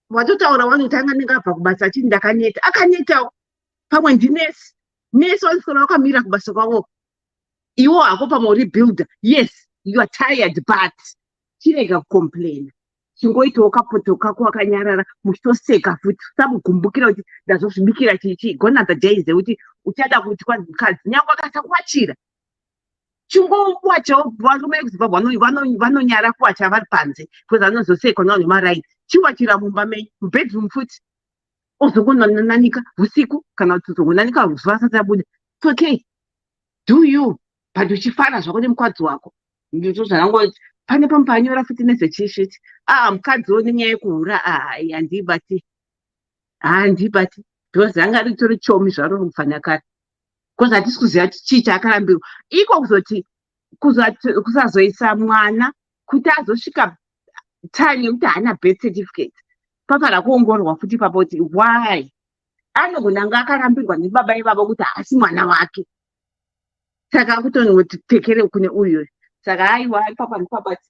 watotaura wanotanga ndingabva kubasa chii ndakaneta akanetawo pamwe ndinesi nesi wanisora wakamira kubasa kwavo iwo hako pamwe uri builder yes you are tired but chirega kucomplaina chingoitawo kapoto kako wakanyarara muchitoseka futi usamugumbukira kuti ndazozvibikira chichi gone are the days ekuti uchada kuti kwanzi mukadzi nyange akasakuwachira chingowachawo varume vekuzimbabwe vanonyara kuwacha vari panze because anozosekwa nawo nemaraini chiwachira mumba menyu mubedroom futi ozongonanika usiku kana kuti uzongonanika zuva asati abuda it's okay do you but uchifara zvako nemukadzi wako ndizvo zvanangoti pane pamupanyora futi nezvechishiti mukadziwo nenyaya yekuhura handibati because anga ritori chomi zvaro mufanyakare because hatisi kuziva kuti chii chaakarambirwa iko kuzoti kusazoisa mwana kuti azosvika time yekuti haana birth certificate papara kuongororwa futi ipapo kuti why anogona anga akarambirwa nebaba ivavo kuti haasi mwana wake saka akutonoti tekere kune uyu saka aiwa papa nepapati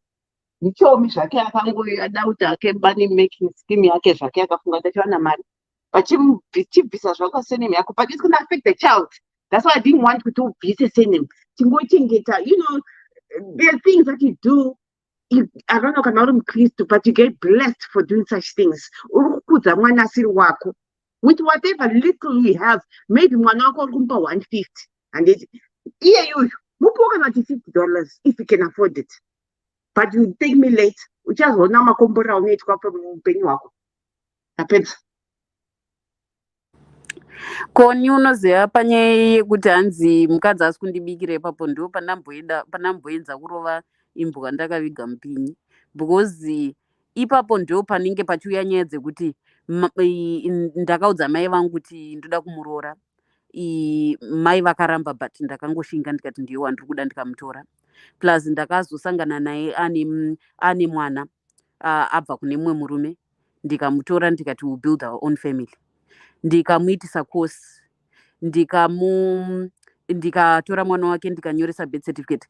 nichomi zvake akangoada kuti ake bani making scheme yake zvake akafunga tachiwana mari vachibvisa zvako sename yako but it's going to affect the child that's why I didn't want kuti ubvise sename tingochengeta there are things that you do I don't know kana uri mukristu, but you get blessed for doing such things. Uri kukudza mwana asiri wako. With whatever little we have, maybe mwana wako uri kumupa 150. And iye yuyu mupiwo kana $50 if you can afford it. But you take me late, uchazoona makombora unoitwa paupenyu hwako. Tapedza. Koni unoziva panyaya yekuti hanzi mukadzi asi kundibikira ipapo ndo panamboedza kurova imbwa ndakaviga mupinyi, because ipapo ndo panenge pachiuya nyaya dzekuti ndakaudza mai vangu kuti ndoda kumuroora. Mai vakaramba, but ndakangoshinga ndikati ndiyo wandiri kuda ndikamutora. Plus ndakazosangana naye ane mwana abva kune mumwe murume, ndikamutora ndikati we build our own family. Ndikamuitisa course, ndikatora mwana wake ndikanyoresa birth certificate.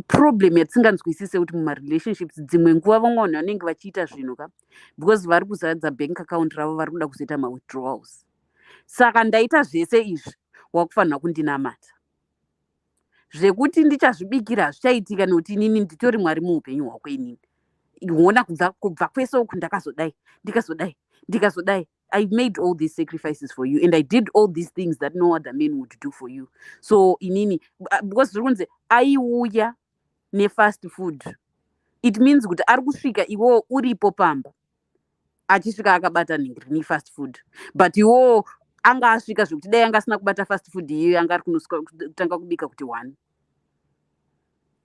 Problem yatisinganzwisise kuti mumarelationships dzimwe nguva vamwe vanhu vanenge vachiita zvinhu ka, because vari kuzadza bank account ravo vari kuda kuzoita mawithdrawals. Saka ndaita zvese izvi wakufanira kundinamata. Zvekuti ndichazvibikira hazvichaitika nekuti inini nditori Mwari muupenyu hwako inini. Uona kubva kwese uku ndakazodai, ndikazodai. I made all these sacrifices for you and I did all these things that no other man would do for you. So inini, because zvikunze aiuya ne-fast food, it means kuti ari kusvika iwo uripo pamba achisvika akabata ne-fast food, but iwo anga asvika zvekuti dai anga asina kubata fast food iyoyo anga ari kutanga kubika kuti 1.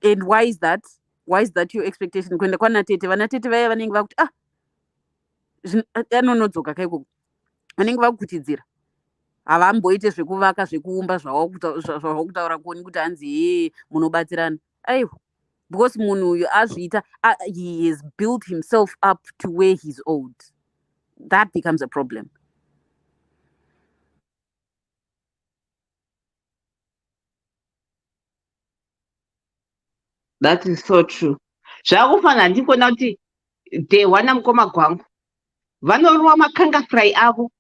And why is that? Why is that your expectation? Kuenda kwanatete, vanatete vaya vanenge vakuti anonodzoka kaikoko, vanenge vakutidzira, havamboite zvekuvaka zvekuumba zvawakutaura koni kuti hanzi munobatsirana. Aiwa, because munhu uyu azviita, he has built himself up to where he's old. That becomes a problem. That is so true. Zvakufana ndikona kuti day one mukoma gwangu vanorova makanga fry avo,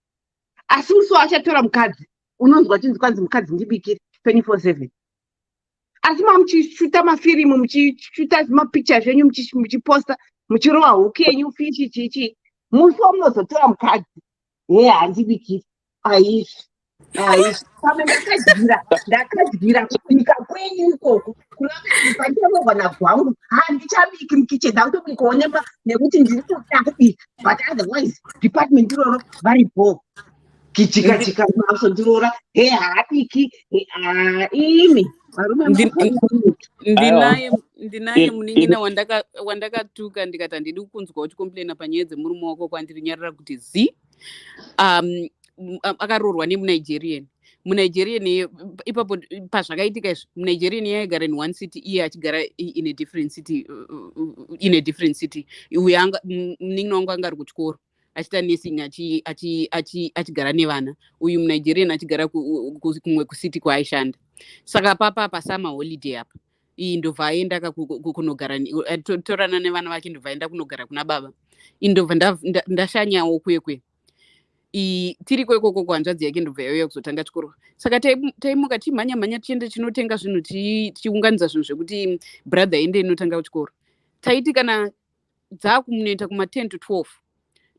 asi musi achatora mukadzi unonzwa chinzi kwanzi mukadzi ndibikire 24/7. Asi muchishuta mafirimu, muchishuta mapicture zvenyu, muchiposta, muchirova huku yenyu, fishi chichi, musi wamunozotora mukadzi handibikire. Aishi pamwe ndakadyira kubika kwenyu ikoko kunapandirovana gwangu handichabiki mukicheni, ndakutobikawo nekuti ndiri kuda kubika, but otherwise department iroro varipo kichikachika maso ndirora haabiki. Imi varume ndinaye munin'ina wandakatuka ndikati handidi kunzwa uchikomplaina panyaya dzemurume wako kwandiri nyarira kuti akaroorwa nemunigerian. Munigerian ipapo pazvakaitika izvi, munigerian yaigara in one city, iye achigara in a different city. Uyo munin'ina wangu anga ari kuchikoro achiita nursing achigara nevana. Uyu munigerian achigara kumwe kusiti kwaaishanda. Saka papa pasummer holiday apa ndobva aenda kunogara, torana nevana vake, ndobva aenda kunogara kuna baba. Ndobva ndashanyawo kwekwe. Tiri kwekoko kwanzvadzi yake ndobva yauya kuzotanga chikoro. Saka taimuka timhanya tichienda chinotenga zvinhu, tichiunganidza zvinhu zvekuti brother ende inotanga kuchikoro. Taiti kana dzakumunoita kuma 10 to 12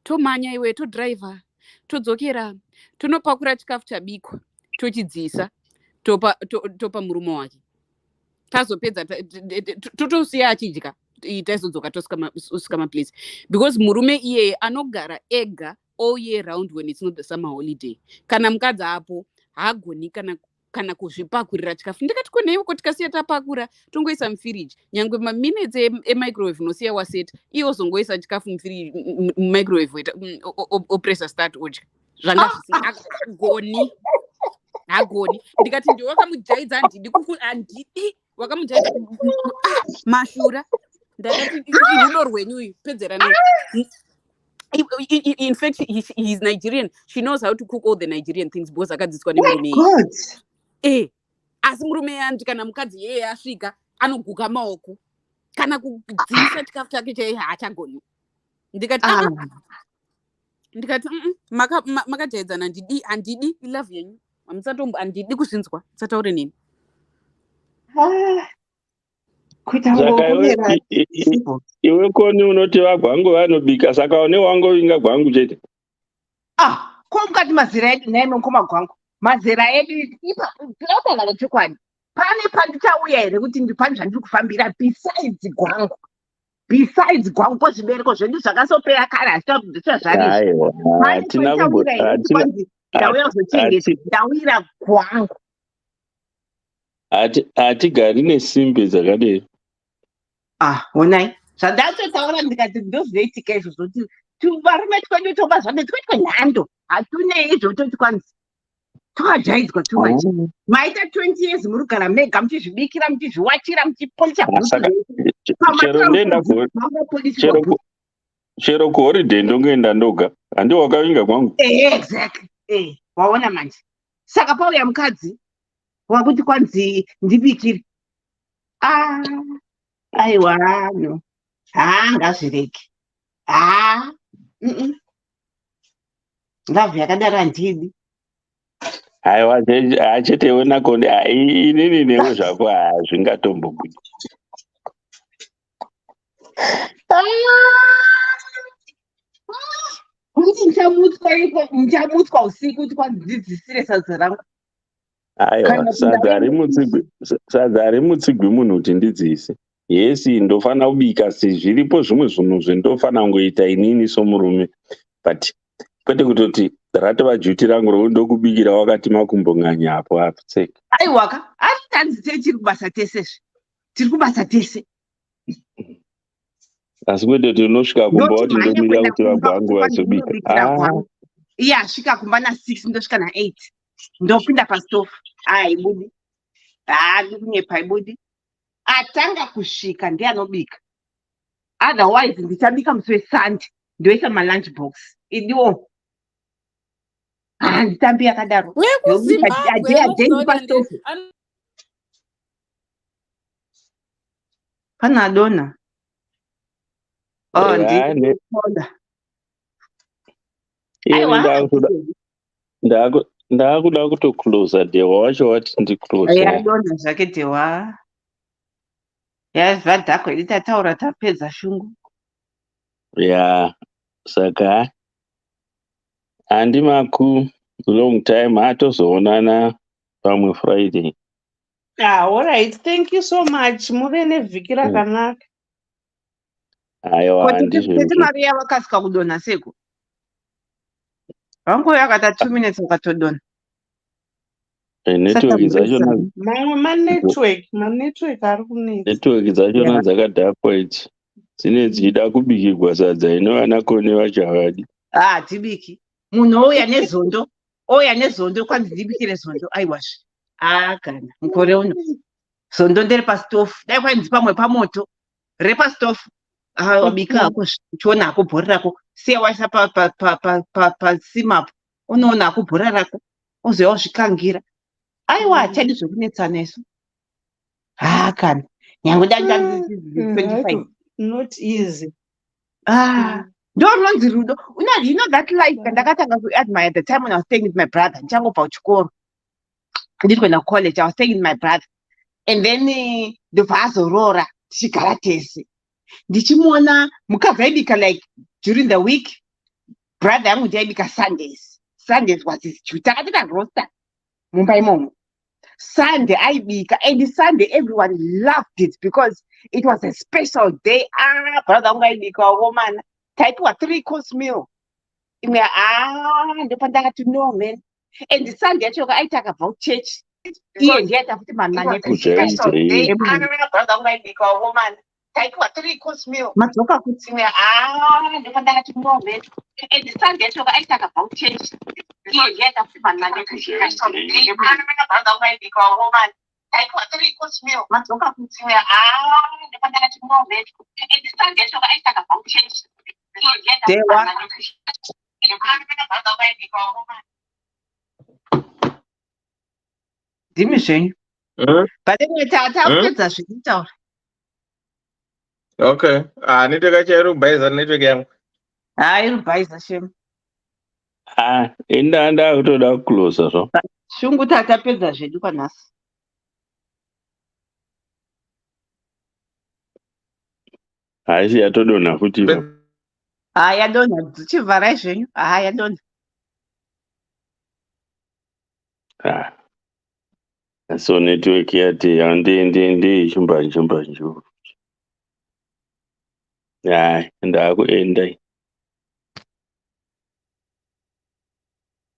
tomhanya iwe, todhiraivha, todzokera, tonopakura chikafu chabikwa, tochidziisa, topa murume wake. Tazopedza totosiya achidya, taizodzoka tosvika maplace, because murume iyeye anogara ega all year round when it's not the summer holiday. Kana mukadzi apo haagoni kana kuzvipakurira chikafu. Ndikati koneiwoko tikasiya tapakura tongoisa mufiriji, nyangwe maminutes emicrowave unosiya waseta, iye ozongoisa chikafu mumicrowave opressa start odya. Zvanga zvisina hagoni. Ndikati ndiwe wakamujaidza, handidi wakamujaidza mashura. Ndakati rudo rwenyuyu pedzera in fact he's Nigerian. She knows how to cook all the Nigerian things because akadzidziswa nemurume. Asi murume yandi kana mukadzi yeye asvika anoguka maoko kana kudziisa chikafu chake chaiye haachagoni. Ndikati makajaidzana, handidi ilove yenyu, handidi kuzvinzwa, musataure neni. kuita Saka ngokunyera iwe koni unoti vagwangu vanobika, saka une wangovinga gwangu chete. ko mukati mazera edu naimengoma gwangu mazera edu ipautaura chokwadi. Pane pandichauya here kuti pane zvandiri kufambira besides gwangu zvibereko zvedu zvakasopera kare hazvita zvarizvo. Pane pandichauira here kuti kwanzi ndauya kuzochengeta ndawira gwangu. Hatigari nesimbi dzakadero. Onai zvandatotaura ndikati ndozvinoitika izvozvo kuti varume twedu toba zvane totwe nhando hatunei izvo toti kwanzi twakajaidzwa too much. Maita 20 years muri kugara mega muchizvibikira muchizviwachira muchipolisha chero kuhoride ndongoenda ndoga handiwo wakavinga kwangu. Exactly. Waona manje saka pauya mukadzi wakuti kwanzi ndibikire aiwa no ngazvireke lavhu yakadaro handidi. Aiwa achetewo nakonde inini newe zvako hazvingatombokuti. Kuti ndichamutswa usiku kuti kwandidzidzisire sadza rangu. Aiwa sadza ari mutsigwi munhu kuti ndidzise. Yesi ndofana kubika zviripo zvimwe zvinhu zvendofana kungoita inini somurume, but kwete kutoti ratova juti rangu rokundokubikira wakati makumbonganya apo tseka. Aiwaka atitanzite tiri kubasa tesezve tiri kubasa tese. Asi kwete kuti unosvika kumba kuti ndomira kuti vagwangu vazobika. Iye asvika kumba na6 ndosvika na8 ndopinda pastofu haibudi kunyepa haibudi. Atanga kusvika ndiye anobika, otherwise ndichabika musi weSunday ndoisa malunch box idiwo. Handitambi yakadaro pana adona ndakuda kutoclosa dewa wacho wati ndiclose adona zvake dewa yazvadhako idi tataura tapedza shungu. Saka handi maku long time hatozoonana pamwe Friday. Alright, thank you so much. Muve nevhiki rakanaka. Aiwa ndizvo mari yavakasika kudonha seko vangu yakata 2 minutes wakatodonha. Network dzachona manetwork ari kunetsa. Network dzachona dzakadhakwa idzi dzine dzichida kubikirwa sadza inova nakone vachavadi. Tibiki munhu ouya nezondo kwanzi ndibikire zondo aiwazve kana mukore uno zondo ndere pastofu dai kwanzi pamwe pamoto repastofu wabika hako uchiona hako bhori rako siya waisa pasimapo unoona hako bhora rako uzoya uzvikangira. Aiwa hachadi zvekunetsana isu kana nyange dai 25 not easy. Ndononzi rudo. You know that life ndakatanga kuadmire the time when I was staying with my brother ndichangobva kuchikoro ndiri kuenda college. I was staying with my brother and then ndobva azorora tichigara tese ndichimuona mukadzi aibika like during the week. Brother yangu ndiaibika Sundays was his duty. Takati tarosta mumba imomo Sunday aibika and Sunday everyone loved it because it was a special day. Brother yangu aibika woman taipiwa 3-course meal imwe ndopandakati no man. And Sunday yacho aita akabva kuchechi iye ndiyaita futi manane brother yangu aibika woman taipiwa 3-course meal madzoka kuti imwe ndopandakati no man. And Sunday yacho aita akabva kuchechi iye ndiyaita futi manane brother yangu aibika woman taipiwa 3-course meal madzoka kuti imwe ndopandakati no man. And Sunday yacho aita akabva kuchechi dewa ndimi zvenyu tatakupedza zvekutaura. Okay, network yacho iri kubhaiza network yangu iri kubhaiza shemu inda kutoda kuclosa zvo shungu tatapedza zvedu kwanhasi. haisi yatodonha futi yadonha dzichivharai zvenyu yadonha. so network yati ndeichimbanjumbanju. Hai, ndakuendai.